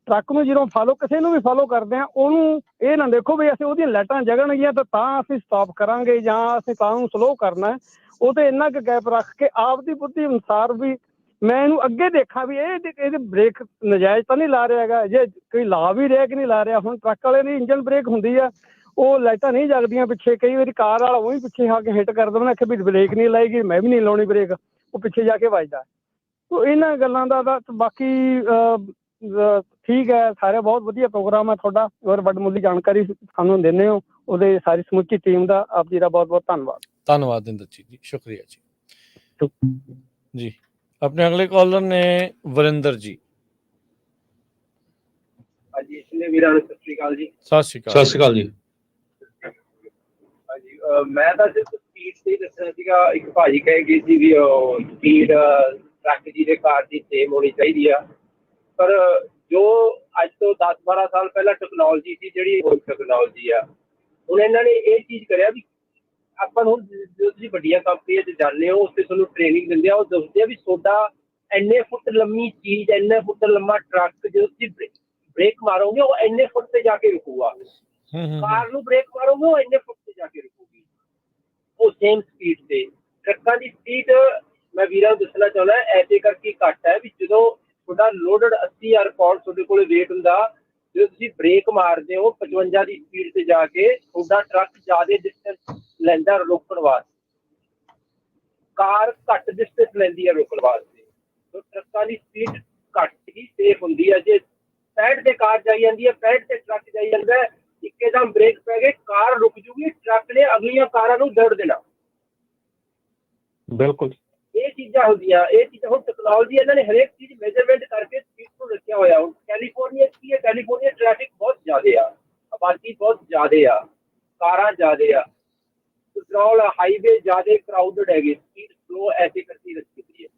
ਟਰੱਕ ਨੂੰ ਜਦੋਂ ਫਾਲੋ, ਕਿਸੇ ਨੂੰ ਵੀ ਫਾਲੋ ਕਰਦੇ ਹਾਂ, ਉਹਨੂੰ ਇਹ ਨਾ ਦੇਖੋ ਵੀ ਅਸੀਂ ਉਹਦੀਆਂ ਲਾਈਟਾਂ ਜਗਣਗੀਆਂ ਤਾਂ ਅਸੀਂ ਸਟਾਪ ਕਰਾਂਗੇ ਜਾਂ ਅਸੀਂ ਤਾਂ ਉਹਨੂੰ ਸਲੋ ਕਰਨਾ। ਉਹ ਤੇ ਇੰਨਾ ਕੁ ਗੈਪ ਰੱਖ ਕੇ ਆਪਦੀ ਬੁੱਧੀ ਅਨੁਸਾਰ ਵੀ ਮੈਂ ਇਹਨੂੰ ਅੱਗੇ ਦੇਖਾਂ ਵੀ ਇਹਦੇ ਬ੍ਰੇਕ ਨਜਾਇਜ਼ ਤਾਂ ਨਹੀਂ ਲਾ ਰਿਹਾ ਹੈਗਾ, ਜੇ ਕੋਈ ਲਾ ਵੀ ਰਿਹਾ ਕਿ ਨਹੀਂ ਲਾ ਰਿਹਾ। ਹੁਣ ਟਰੱਕ ਵਾਲੇ ਦੀ ਇੰਜਨ ਬ੍ਰੇਕ ਹੁੰਦੀ ਆ, ਉਹ ਲਾਈਟਾਂ ਨਹੀਂ ਜਗਦੀਆਂ ਪਿੱਛੇ, ਕਈ ਵਾਰੀ ਕਾਰ ਵਾਲਾ ਉਹੀ ਪਿੱਛੇ ਆ ਕੇ ਹਿੱਟ ਕਰ ਦੇਣਾ ਕਿ ਵੀ ਬ੍ਰੇਕ ਨਹੀਂ ਲਾਏਗੀ, ਮੈਂ ਵੀ ਨਹੀਂ ਲਾਉਣੀ ਬ੍ਰੇਕ, ਉਹ ਪਿੱਛੇ ਜਾ ਕੇ ਵੱਜਦਾ। ਸੋ ਇਹਨਾਂ ਗੱਲਾਂ ਦਾ ਤਾਂ ਬਾਕੀ ਠੀਕ ਹੈ, ਸਾਰੇ ਬਹੁਤ ਵਧੀਆ ਪ੍ਰੋਗਰਾਮ ਹੈ ਤੁਹਾਡਾ, ਔਰ ਵੱਡਮੁੱਲੀ ਜਾਣਕਾਰੀ ਸਾਨੂੰ ਦਿੰਦੇ ਹੋ, ਉਹਦੇ ਸਾਰੀ ਸਮੁੱਚੀ ਟੀਮ ਦਾ ਆਪ ਜੀ ਦਾ ਬਹੁਤ ਬਹੁਤ ਧੰਨਵਾਦ। ਧੰਨਵਾਦ ਇੰਦਰਜੀਤ ਜੀ, ਸ਼ੁਕਰੀਆ ਜੀ। ਜੀ ਆਪਣੇ ਅਗਲੇ ਕਾਲਰ ਨੇ ਵਰਿੰਦਰ ਜੀ। ਹਾਂਜੀ ਇਸਲੇ ਵੀਰਾਂ ਨੂੰ ਸਤਿ ਸ਼੍ਰੀ ਅਕਾਲ ਜੀ। ਸਤਿ ਸ਼੍ਰੀ ਅਕਾਲ। ਸਤਿ ਸ਼੍ਰੀ ਅਕਾਲ ਜੀ। ਹਾਂਜੀ ਮੈਂ ਤਾਂ ਸਿਰਫ ਸਪੀਡ ਤੇ ਹੀ ਦੱਸਣਾ ਸੀਗਾ। ਇੱਕ ਭਾਜੀ ਕਹੇ ਗਏ ਸੀ ਵੀ ਸਪੀਡ ਟਰੱਕ ਜੀ ਦੇ ਕਾਰ ਦੀ ਸੇਮ ਹੋਣੀ ਚਾਹੀਦੀ ਆ, ਪਰ ਜੋ ਅੱਜ ਤੋਂ 10-12 ਸਾਲ ਪਹਿਲਾਂ ਟੈਕਨੋਲੋਜੀ ਸੀ, ਜਿਹੜੀ ਹੁਣ ਟੈਕਨੋਲੋਜੀ ਆ, ਹੁਣ ਇਹਨਾਂ ਨੇ ਇਹ ਚੀਜ਼ ਕਰਿਆ ਵੀ ਆਪਾਂ ਨੂੰ ਜਦੋਂ ਤੁਸੀਂ ਵੱਡੀਆਂ ਕੰਪਨੀਆਂ 'ਚ ਜਾਂਦੇ ਹੋ, ਉੱਥੇ ਤੁਹਾਨੂੰ ਟ੍ਰੇਨਿੰਗ ਦਿੰਦੇ ਆ, ਉਹ ਦੱਸਦੇ ਆ ਵੀ ਤੁਹਾਡਾ ਇੰਨੇ ਫੁੱਟ ਲੰਮੀ ਚੀਜ਼, ਇੰਨੇ ਫੁੱਟ ਲੰਮਾ ਟਰੱਕ ਜਦੋਂ ਤੁਸੀਂ ਬ੍ਰੇਕ ਮਾਰੋਗੇ ਉਹ ਇੰਨੇ ਫੁੱਟ ਤੇ ਜਾ ਕੇ ਰੁਕੂਗਾ। ਕਾਰ ਨੂੰ ਬ੍ਰੇਕ ਮਾਰੋਗੇ ਉਹ ਇੰਨੇ ਫੁੱਟ ਤੇ ਜਾ ਕੇ ਰੁਕੂਗੀ, ਉਹ ਸੇਮ ਸਪੀਡ ਤੇ। ਟਰੱਕਾਂ ਦੀ ਸਪੀਡ ਮੈਂ ਵੀਰਾਂ ਨੂੰ ਦੱਸਣਾ ਚਾਹੁੰਦਾ ਐਸੇ ਕਰਕੇ ਘੱਟ ਹੈ ਵੀ ਜਦੋਂ ਤੁਹਾਡਾ ਲੋਡਡ 80,000 ਪਾਉਂਡ ਤੁਹਾਡੇ ਕੋਲ ਵੇਟ ਹੁੰਦਾ, ਜਦੋਂ ਤੁਸੀਂ ਬ੍ਰੇਕ ਮਾਰਦੇ ਹੋ 55 ਦੀ ਸਪੀਡ ਤੇ ਜਾ ਕੇ, ਤੁਹਾਡਾ ਟਰੱਕ ਜ਼ਿਆਦਾ ਡਿਸਟੈਂਸ ਲੈਂਦਾ ਰੋਕਣ ਵਾਸਤੇ, ਕਾਰ ਘੱਟ ਡਿਸਟੈਂਸ ਲੈਂਦੀ ਹੈ ਰੋਕਣ ਵਾਸਤੇ। ਸੋ ਟਰੱਕਾਂ ਦੀ ਸਪੀਡ ਘੱਟ ਹੀ ਸੇਫ ਹੁੰਦੀ ਹੈ। ਜੇ 65 ਤੇ ਕਾਰ ਜਾਈ ਜਾਂਦੀ ਹੈ, 65 ਤੇ ਟਰੱਕ ਜਾਈ ਜਾਂਦਾ ਹੈ, ਇੱਕਦਮ ਬ੍ਰੇਕ ਪੈ ਗਏ, ਕਾਰ ਰੁਕ ਜੂਗੀ, ਟਰੱਕ ਨੇ ਅਗਲੀਆਂ ਕਾਰਾਂ ਨੂੰ ਦੜ ਦੇਣਾ। ਬਿਲਕੁਲ ਇਹ ਚੀਜ਼ਾਂ ਹੁੰਦੀਆਂ, ਇਹ ਚੀਜ਼ਾਂ ਹੁਣ ਟੈਕਨੋਲੋਜੀ ਇਹਨਾਂ ਨੇ ਹਰੇਕ ਚੀਜ਼ ਮੈਜ਼ਰਮੈਂਟ ਕਰਕੇ ਸਪੀਡ ਨੂੰ ਰੱਖਿਆ ਹੋਇਆ। ਹੁਣ ਕੈਲੀਫੋਰਨੀਆ ਕੀ ਹੈ, ਕੈਲੀਫੋਰਨੀਆ ਟ੍ਰੈਫਿਕ ਬਹੁਤ ਜ਼ਿਆਦਾ ਆ, ਆਬਾਦੀ ਬਹੁਤ ਜ਼ਿਆਦਾ ਆ, ਕਾਰਾਂ ਜ਼ਿਆਦਾ ਆ, ਪੈਟਰੋਲ ਹਾਈਵੇ ਜ਼ਿਆਦਾ ਕਰਾਊਡਡ ਹੈਗੇ, ਸਪੀਡ ਸਲੋ ਐਸੇ ਕਰਕੇ ਰੱਖੀ ਹੋਈ ਹੈ।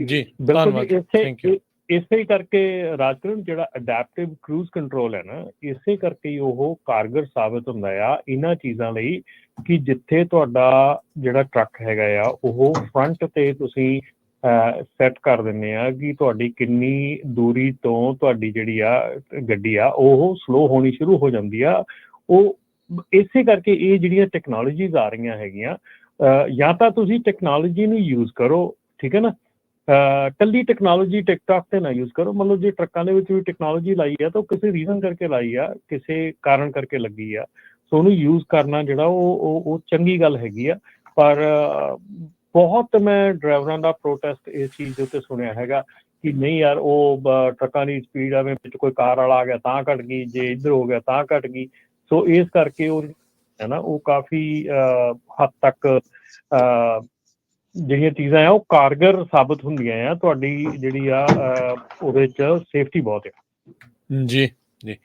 ਜੀ ਬਿਲਕੁਲ ਧੰਨਵਾਦ, ਥੈਂਕ ਯੂ। ਇਸੇ ਕਰਕੇ ਰਾਜਕਰਨ ਜਿਹੜਾ ਅਡੈਪਟਿਵ ਕਰੂਜ਼ ਕੰਟਰੋਲ ਹੈ ਨਾ, ਇਸੇ ਕਰਕੇ ਹੀ ਉਹ ਕਾਰਗਰ ਸਾਬਤ ਹੁੰਦਾ ਆ ਇਹਨਾਂ ਚੀਜ਼ਾਂ ਲਈ ਕਿ ਜਿੱਥੇ ਤੁਹਾਡਾ ਜਿਹੜਾ ਟਰੱਕ ਹੈਗਾ ਆ ਉਹ ਫਰੰਟ ਤੇ ਤੁਸੀਂ ਸੈੱਟ ਕਰ ਦਿੰਦੇ ਆ ਕਿ ਤੁਹਾਡੀ ਕਿੰਨੀ ਦੂਰੀ ਤੋਂ ਤੁਹਾਡੀ ਜਿਹੜੀ ਆ ਗੱਡੀ ਆ ਉਹ ਸਲੋ ਹੋਣੀ ਸ਼ੁਰੂ ਹੋ ਜਾਂਦੀ ਆ। ਉਹ ਇਸੇ ਕਰਕੇ ਇਹ ਜਿਹੜੀਆਂ ਟੈਕਨੋਲੋਜੀਜ਼ ਆ ਰਹੀਆਂ ਹੈਗੀਆਂ, ਜਾਂ ਤਾਂ ਤੁਸੀਂ ਟੈਕਨੋਲੋਜੀ ਨੂੰ ਯੂਜ਼ ਕਰੋ, ਠੀਕ ਹੈ ਨਾ, ਕੱਲੀ ਟੈਕਨੋਲੋਜੀ ਟਿਕਟੌਕ ਤੇ ਨਾ ਯੂਜ਼ ਕਰੋ। ਮਤਲਬ ਜੇ ਟਰੱਕਾਂ ਦੇ ਵਿੱਚ ਵੀ ਟੈਕਨੋਲੋਜੀ ਲਾਈ ਆ ਤਾਂ ਉਹ ਕਿਸੇ ਰੀਜ਼ਨ ਕਰਕੇ ਲਾਈ ਆ, ਕਿਸੇ ਕਾਰਨ ਕਰਕੇ ਲੱਗੀ ਆ। ਸੋ ਉਹਨੂੰ ਯੂਜ਼ ਕਰਨਾ ਜਿਹੜਾ ਉਹ ਚੰਗੀ ਗੱਲ ਹੈਗੀ ਆ। ਪਰ ਬਹੁਤ ਮੈਂ ਡਰਾਈਵਰਾਂ ਦਾ ਪ੍ਰੋਟੈਸਟ ਇਸ ਚੀਜ਼ ਦੇ ਉੱਤੇ ਸੁਣਿਆ ਹੈਗਾ ਕਿ ਨਹੀਂ ਯਾਰ ਉਹ ਟਰੱਕਾਂ ਦੀ ਸਪੀਡ ਆਵੇਂ ਵਿੱਚ ਕੋਈ ਕਾਰ ਵਾਲਾ ਆ ਗਿਆ ਤਾਂ ਘਟ ਗਈ, ਜੇ ਇੱਧਰ ਹੋ ਗਿਆ ਤਾਂ ਘਟ ਗਈ। ਸੋ ਇਸ ਕਰਕੇ ਉਹ ਹੈ ਨਾ ਉਹ ਕਾਫੀ ਹੱਦ ਤੱਕ ਜਿਹੜੀਆਂ ਚੀਜ਼ਾਂ ਆ ਉਹ ਕਾਰਗਰ ਸਾਬਤ ਹੁੰਦੀਆਂ ਆ। ਤੁਹਾਡੀ ਜਿਹੜੀ ਆ ਉਹਦੇ 'ਚ ਸੇਫਟੀ ਬਹੁਤ ਆ। ਜੀ ਜੀ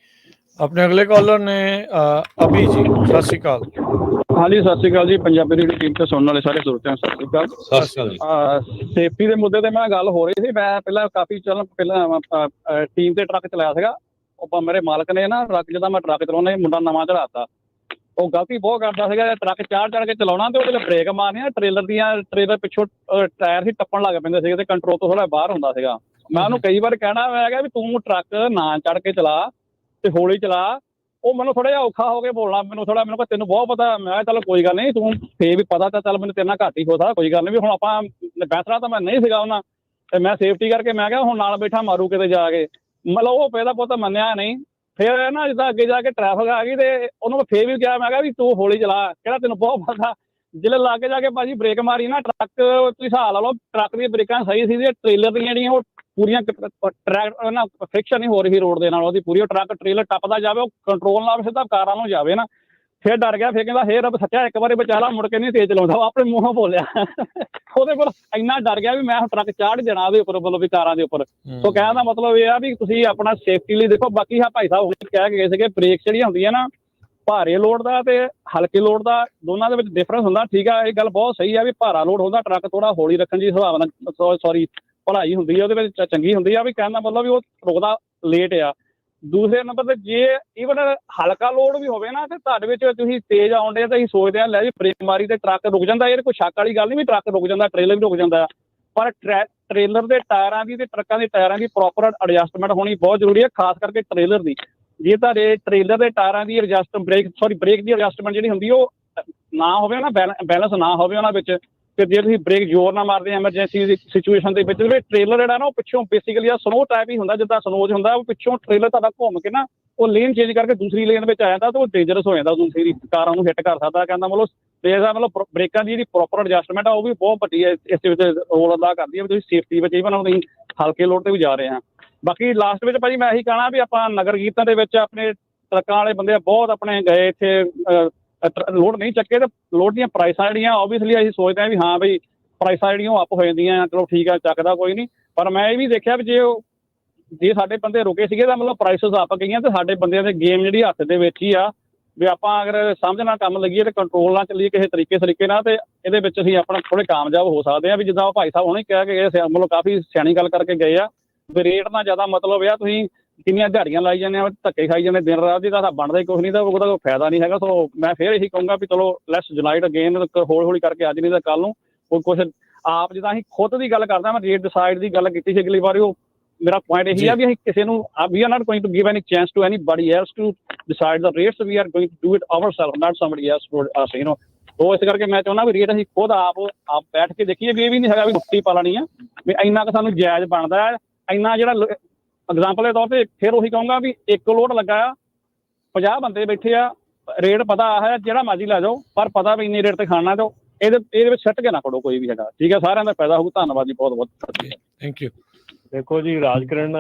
ਆਪਣੇ ਅਗਲੇ ਕਾਲਰ ਨੇ ਅਭੀ ਜੀ, ਸਤਿ ਸ਼੍ਰੀ ਅਕਾਲ। ਹਾਂਜੀ ਸਤਿ ਸ਼੍ਰੀ ਅਕਾਲ ਜੀ, ਪੰਜਾਬੀ ਰੇਡੀਓ ਟੀਮ ਤੇ ਸੁਣਨ ਵਾਲੇ ਸਾਰੇ ਸਰੋਤਿਆਂ ਸਤਿ ਸ਼੍ਰੀ ਅਕਾਲ। ਸਤਿ ਸ਼੍ਰੀ ਅਕਾਲ ਜੀ। ਸੇਫਟੀ ਦੇ ਮੁੱਦੇ ਤੇ ਮੈਂ ਗੱਲ ਹੋ ਰਹੀ ਸੀ। ਮੈਂ ਪਹਿਲਾਂ ਕਾਫੀ ਪਹਿਲਾਂ ਟੀਮ ਤੇ ਟਰੱਕ ਚਲਾਇਆ ਸੀਗਾ। ਉਹ ਮੇਰੇ ਮਾਲਕ ਨੇ ਨਾ ਟਰੱਕ, ਜਦੋਂ ਮੈਂ ਟਰੱਕ ਚਲਾਉਣਾ ਮੁੰਡਾ ਨਵਾਂ ਚੜਾਤਾ, ਉਹ ਗਲਤੀ ਬਹੁਤ ਕਰਦਾ ਸੀਗਾ। ਟਰੱਕ ਚੜ ਕੇ ਚਲਾਉਣਾ ਤੇ ਉਹਦੇ ਬ੍ਰੇਕ ਮਾਰਨੀ, ਟ੍ਰੇਲਰ ਪਿੱਛੋਂ ਟਾਇਰ ਹੀ ਟੱਪਣ ਲੱਗ ਪੈਂਦੇ ਸੀਗੇ ਤੇ ਕੰਟਰੋਲ ਤੋਂ ਥੋੜਾ ਬਾਹਰ ਹੁੰਦਾ ਸੀਗਾ। ਮੈਂ ਉਹਨੂੰ ਕਈ ਵਾਰ ਕਹਿਣਾ, ਮੈਂ ਕਿਹਾ ਵੀ ਤੂੰ ਟਰੱਕ ਨਾ ਚੜ ਕੇ ਚਲਾ ਤੇ ਹੌਲੀ ਚਲਾ। ਉਹ ਮੈਨੂੰ ਥੋੜਾ ਜਿਹਾ ਔਖਾ ਹੋ ਕੇ ਬੋਲਣਾ, ਮੈਨੂੰ ਕਿਹਾ ਤੈਨੂੰ ਬਹੁਤ ਪਤਾ। ਮੈਂ ਕਿਹਾ ਚੱਲ ਕੋਈ ਗੱਲ ਨਹੀਂ, ਤੂੰ ਫੇਰ ਵੀ ਪਤਾ ਤਾਂ ਚੱਲ ਮੈਨੂੰ ਤੇਰੇ ਨਾਲ ਘੱਟ ਹੀ ਹੋ ਸਕਦਾ, ਕੋਈ ਗੱਲ ਨਹੀਂ। ਵੀ ਹੁਣ ਆਪਾਂ ਬੈਠਣਾ ਤਾਂ ਮੈਂ ਨਹੀਂ ਸੀਗਾ ਉਹਨਾਂ, ਤੇ ਮੈਂ ਸੇਫਟੀ ਕਰਕੇ ਮੈਂ ਕਿਹਾ ਹੁਣ ਨਾਲ ਬੈਠਾ ਮਾਰੂ ਕਿਤੇ ਜਾ ਕੇ। ਮਤਲਬ ਉਹ ਪਹਿਲਾਂ ਪੁੱਤ ਮੰਨਿਆ ਨਹੀਂ। ਫਿਰ ਨਾ ਜਿੱਦਾਂ ਅੱਗੇ ਜਾ ਕੇ ਟ੍ਰੈਫਿਕ ਆ ਗਈ ਤੇ ਉਹਨੂੰ ਫੇਰ ਵੀ ਕਿਹਾ, ਮੈਂ ਕਿਹਾ ਵੀ ਤੂੰ ਹੌਲੀ ਚਲਾ, ਕਹਿੰਦਾ ਤੈਨੂੰ ਬਹੁਤ ਪਤਾ। ਜਿਹੜੇ ਲਾਗੇ ਜਾ ਕੇ ਭਾਜੀ ਬ੍ਰੇਕ ਮਾਰੀ ਨਾ, ਟਰੱਕ ਤੁਸੀਂ ਹਿਸਾਬ ਲਾ ਲਓ, ਟਰੱਕ ਦੀਆਂ ਬ੍ਰੇਕਾਂ ਸਹੀ ਸੀ, ਟ੍ਰੇਲਰ ਦੀਆਂ ਜਿਹੜੀਆਂ ਉਹ ਪੂਰੀਆਂ ਨਾ ਫ੍ਰਿਕਸ਼ਨ ਨਹੀਂ ਹੋ ਰਹੀ ਰੋਡ ਦੇ ਨਾਲ, ਉਹਦੀ ਪੂਰੀ ਟਰੱਕ ਟ੍ਰੇਲਰ ਟੱਪਦਾ ਜਾਵੇ, ਉਹ ਕੰਟਰੋਲ ਨਾਲ ਸਿੱਧਾ ਕਾਰਾਂ ਨੂੰ ਜਾਵੇ ਨਾ। ਫਿਰ ਡਰ ਗਿਆ, ਫਿਰ ਕਹਿੰਦਾ ਹੇ ਰੱਬ ਸੱਚਾ ਇੱਕ ਵਾਰੀ ਬਚਾ ਲਾ, ਮੁੜ ਕੇ ਨਹੀਂ ਤੇਜ਼ ਚਲਾਉਂਦਾ। ਉਹ ਆਪਣੇ ਮੂੰਹੋਂ ਬੋਲਿਆ। ਉਹਦੇ ਕੋਲ ਇੰਨਾ ਡਰ ਗਿਆ ਵੀ ਮੈਂ ਹੁਣ ਟਰੱਕ ਚਾੜ ਜਾਣਾ ਉਹਦੇ ਉੱਪਰ, ਮਤਲਬ ਵੀ ਕਾਰਾਂ ਦੇ ਉੱਪਰ। ਸੋ ਕਹਿਣ ਦਾ ਮਤਲਬ ਇਹ ਆ ਵੀ ਤੁਸੀਂ ਆਪਣਾ ਸੇਫਟੀ ਲਈ ਦੇਖੋ। ਬਾਕੀ ਭਾਈ ਸਾਹਿਬ ਕਹਿ ਕੇ ਗਏ ਸੀਗੇ ਬ੍ਰੇਕ ਜਿਹੜੀਆਂ ਹੁੰਦੀਆਂ ਨਾ, ਭਾਰੇ ਲੋਡ ਦਾ ਤੇ ਹਲਕੇ ਲੋਡ ਦਾ ਦੋਨਾਂ ਦੇ ਵਿੱਚ ਡਿਫਰੈਂਸ ਹੁੰਦਾ, ਠੀਕ ਆ। ਇਹ ਗੱਲ ਬਹੁਤ ਸਹੀ ਆ ਵੀ ਭਾਰਾ ਲੋਡ ਹੁੰਦਾ ਟਰੱਕ ਥੋੜਾ ਹੌਲੀ ਰੱਖਣ ਦੀ ਸੰਭਾਵਨਾ ਭਲਾਈ ਹੁੰਦੀ ਆ, ਉਹਦੇ ਵਿੱਚ ਚੰਗੀ ਹੁੰਦੀ ਆ। ਵੀ ਕਹਿਣ ਦਾ ਮਤਲਬ ਵੀ ਉਹ ਰੁਕਦਾ ਲੇਟ ਆ। ਦੂਸਰੇ ਨੰਬਰ ਤੇ ਜੇ ਈਵਨ ਹਲਕਾ ਲੋਡ ਵੀ ਹੋਵੇ ਨਾ ਤੇ ਤੁਹਾਡੇ ਵਿੱਚ ਤੁਸੀਂ ਤੇਜ਼ ਆਉਂਦੇ ਤਾਂ ਅਸੀਂ ਸੋਚਦੇ ਹਾਂ ਲੈ ਜੀ ਬ੍ਰੇਕ ਮਾਰੀ ਤੇ ਟਰੱਕ ਰੁਕ ਜਾਂਦਾ। ਇਹ ਕੋਈ ਸ਼ੱਕ ਵਾਲੀ ਗੱਲ ਨਹੀਂ ਵੀ ਟਰੱਕ ਰੁਕ ਜਾਂਦਾ, ਟ੍ਰੇਲਰ ਵੀ ਰੁਕ ਜਾਂਦਾ। ਪਰ ਟ੍ਰੇਲਰ ਦੇ ਟਾਇਰਾਂ ਦੀ ਤੇ ਟਰੱਕਾਂ ਦੇ ਟਾਇਰਾਂ ਦੀ ਪ੍ਰੋਪਰ ਐਡਜਸਟਮੈਂਟ ਹੋਣੀ ਬਹੁਤ ਜ਼ਰੂਰੀ ਹੈ, ਖਾਸ ਕਰਕੇ ਟ੍ਰੇਲਰ ਦੀ। ਜੇ ਤੁਹਾਡੇ ਟ੍ਰੇਲਰ ਦੇ ਟਾਇਰਾਂ ਦੀ ਬ੍ਰੇਕ ਦੀ ਐਡਜਸਟਮੈਂਟ ਜਿਹੜੀ ਹੁੰਦੀ ਉਹ ਨਾ ਹੋਵੇ ਨਾ, ਬੈਲੈਂਸ ਨਾ ਹੋਵੇ ਉਹਨਾਂ ਵਿੱਚ, ਤੇ ਜੇ ਤੁਸੀਂ ਬ੍ਰੇਕ ਜ਼ੋਰ ਨਾਲ ਮਾਰਦੇ ਐਮਰਜੈਂਸੀ ਸਿਚੁਏਸ਼ਨ ਦੇ ਵਿੱਚ, ਟ੍ਰੇਲਰ ਜਿਹੜਾ ਨਾ ਉਹ ਪਿੱਛੋਂ ਬੇਸਿਕਲੀ ਸਨੋ ਟਾਈਪ ਹੀ ਹੁੰਦਾ, ਜਿੱਦਾਂ ਸਨੋਜ ਹੁੰਦਾ, ਉਹ ਪਿੱਛੋਂ ਟ੍ਰੇਲਰ ਤੁਹਾਡਾ ਘੁੰਮ ਕੇ ਨਾ ਉਹ ਲੇਨ ਚੇਂਜ ਕਰਕੇ ਦੂਸਰੀ ਲੇਨ ਵਿੱਚ ਆ ਜਾਂਦਾ, ਤਾਂ ਉਹ ਡੇਂਜਰਸ ਹੋ ਜਾਂਦਾ, ਦੂਸਰੀ ਕਾਰਾਂ ਨੂੰ ਹਿੱਟ ਕਰ ਸਕਦਾ। ਕਹਿੰਦਾ ਮਤਲਬ ਬ੍ਰੇਕਾਂ ਦੀ ਜਿਹੜੀ ਪ੍ਰੋਪਰ ਐਡਜਸਟਮੈਂਟ ਆ ਉਹ ਵੀ ਬਹੁਤ ਵੱਡੀ ਹੈ, ਇਸ ਵਿੱਚ ਰੋਲ ਅਦਾ ਕਰਦੀ ਹੈ ਵੀ ਤੁਸੀਂ ਸੇਫਟੀ ਵਿੱਚ ਈਵਨ ਤੁਸੀਂ ਹਲਕੇ ਲੋਡ ਤੇ ਵੀ ਜਾ ਰਹੇ ਹਾਂ। ਬਾਕੀ ਲਾਸਟ ਵਿੱਚ ਭਾਜੀ ਮੈਂ ਇਹੀ ਕਹਿਣਾ ਵੀ ਆਪਾਂ ਨਗਰ ਕੀਰਤਨ ਦੇ ਵਿੱਚ ਆਪਣੇ ਟਰੱਕਾਂ ਵਾਲੇ ਬੰਦੇ ਬਹੁਤ ਆਪਣੇ ਗਏ ਇੱਥੇ ਲੋਡ ਨਹੀਂ ਚੱਕੇ ਤਾਂ ਲੋਡ ਦੀਆਂ ਪ੍ਰਾਈਸਾਂ ਜਿਹੜੀਆਂ ਓਬਵੀਅਸਲੀ ਅਸੀਂ ਸੋਚਦੇ ਹਾਂ ਵੀ ਹਾਂ ਬਈ ਪ੍ਰਾਈਸਾਂ ਜਿਹੜੀਆਂ ਉਹ ਅਪ ਹੋ ਜਾਂਦੀਆਂ, ਚਲੋ ਠੀਕ ਆ ਚੱਕਦਾ ਕੋਈ ਨਹੀਂ। ਪਰ ਮੈਂ ਇਹ ਵੀ ਦੇਖਿਆ ਵੀ ਜੇ ਸਾਡੇ ਬੰਦੇ ਰੁਕੇ ਸੀਗੇ ਤਾਂ ਮਤਲਬ ਪ੍ਰਾਈਸਿਸ ਅਪ ਗਈਆਂ ਤੇ ਸਾਡੇ ਬੰਦਿਆਂ ਦੇ ਗੇਮ ਜਿਹੜੀ ਹੱਥ ਦੇ ਵਿੱਚ ਹੀ ਆ ਵੀ ਆਪਾਂ ਅਗਰ ਸਮਝ ਨਾਲ ਕੰਮ ਲੱਗੀਏ ਤੇ ਕੰਟਰੋਲ ਨਾਲ ਚੱਲੀਏ ਕਿਸੇ ਤਰੀਕੇ ਨਾਲ ਤੇ ਇਹਦੇ ਵਿੱਚ ਅਸੀਂ ਆਪਣਾ ਥੋੜੇ ਕਾਮਯਾਬ ਹੋ ਸਕਦੇ ਆ। ਵੀ ਜਿੱਦਾਂ ਉਹ ਭਾਈ ਸਾਹਿਬ ਹੁਣੇ ਕਹਿ ਕੇ ਗਏ ਮਤਲਬ ਕਾਫੀ ਸਿਆਣੀ ਗੱਲ ਕਰਕੇ ਗਏ ਆ ਵੀ ਰੇਟ ਨਾਲ ਜ਼ਿਆਦਾ ਮਤਲਬ ਆ ਤੁਸੀਂ ਕਿੰਨੀਆਂ ਦਿਹਾੜੀਆਂ ਲਾਈ ਜਾਂਦੇ ਆ, ਧੱਕੇ ਖਾਈ ਜਾਂਦੇ ਦਿਨ ਰਾਤ ਦੀ, ਤਾਂ ਬਣਦਾ ਹੀ ਕੁਛ ਨਹੀਂ, ਤਾਂ ਉਹਦਾ ਕੋਈ ਫਾਇਦਾ ਨਹੀਂ ਹੈਗਾ। ਸੋ ਮੈਂ ਫਿਰ ਇਹੀ ਕਹੂੰਗਾ ਵੀ ਚਲੋ ਲੈਟਸ ਯੂਨਾਈਟ ਅਗੇਨ, ਹੌਲੀ ਕਰਕੇ ਅੱਜ ਨਹੀਂ ਤਾਂ ਕੱਲ ਨੂੰ ਉਹ ਕੁਛ ਆਪ ਜਿੱਦਾਂ ਅਸੀਂ ਖੁਦ ਦੀ ਗੱਲ ਕਰਦਾ, ਮੈਂ ਰੇਟ ਡਿਸਾਈਡ ਦੀ ਗੱਲ ਕੀਤੀ ਸੀ ਅਗਲੀ ਵਾਰੀ। ਉਹ ਮੇਰਾ ਪੁਆਇੰਟ ਇਹੀ ਆ ਵੀ ਅਸੀਂ ਕਿਸੇ ਨੂੰ we are not going to give any chance to anybody else to decide the rates, we are going to do it ourselves, not somebody else for us, you know. ਉਹ ਇਸ ਕਰਕੇ ਮੈਂ ਚਾਹੁੰਦਾ ਵੀ ਰੇਟ ਅਸੀਂ ਖੁਦ ਆਪ ਬੈਠ ਕੇ ਦੇਖੀਏ ਵੀ ਇਹ ਵੀ ਨਹੀਂ ਹੈਗਾ ਵੀ ਮੁੱਠੀ ਪਾ ਲੈਣੀ ਆ, ਵੀ ਇੰਨਾ ਕੁ ਸਾਨੂੰ ਜਾਇਜ਼ ਬਣਦਾ ਹੈ ਇੰਨਾ। ਜਿਹੜਾ ਐਗਜ਼ਾਮਪਲ ਦੇ ਤੌਰ ਤੇ ਫਿਰ ਉਹੀ ਕਹੂੰਗਾ ਵੀ ਇੱਕ ਲੋਡ ਲੱਗਾ ਆ 50 ਬੰਦੇ ਬੈਠੇ ਆ, ਰੇਟ ਪਤਾ ਹੈ ਜਿਹੜਾ ਮਰਜ਼ੀ ਲੈ ਜਾਓ, ਪਰ ਪਤਾ ਵੀ ਇੰਨੇ ਰੇਟ ਤੇ ਖਾਣਾ ਤੇ ਇਹਦੇ ਵਿੱਚ ਸੱਟ ਕੇ ਨਾ ਖੜੋ ਕੋਈ ਵੀ ਹੈਗਾ। ਠੀਕ ਹੈ, ਸਾਰਿਆਂ ਦਾ ਫਾਇਦਾ ਹੋਊ। ਧੰਨਵਾਦ ਜੀ, ਬਹੁਤ ਬਹੁਤ ਥੈਂਕ ਯੂ। ਦੇਖੋ ਜੀ ਰਾਜਕਰਨ,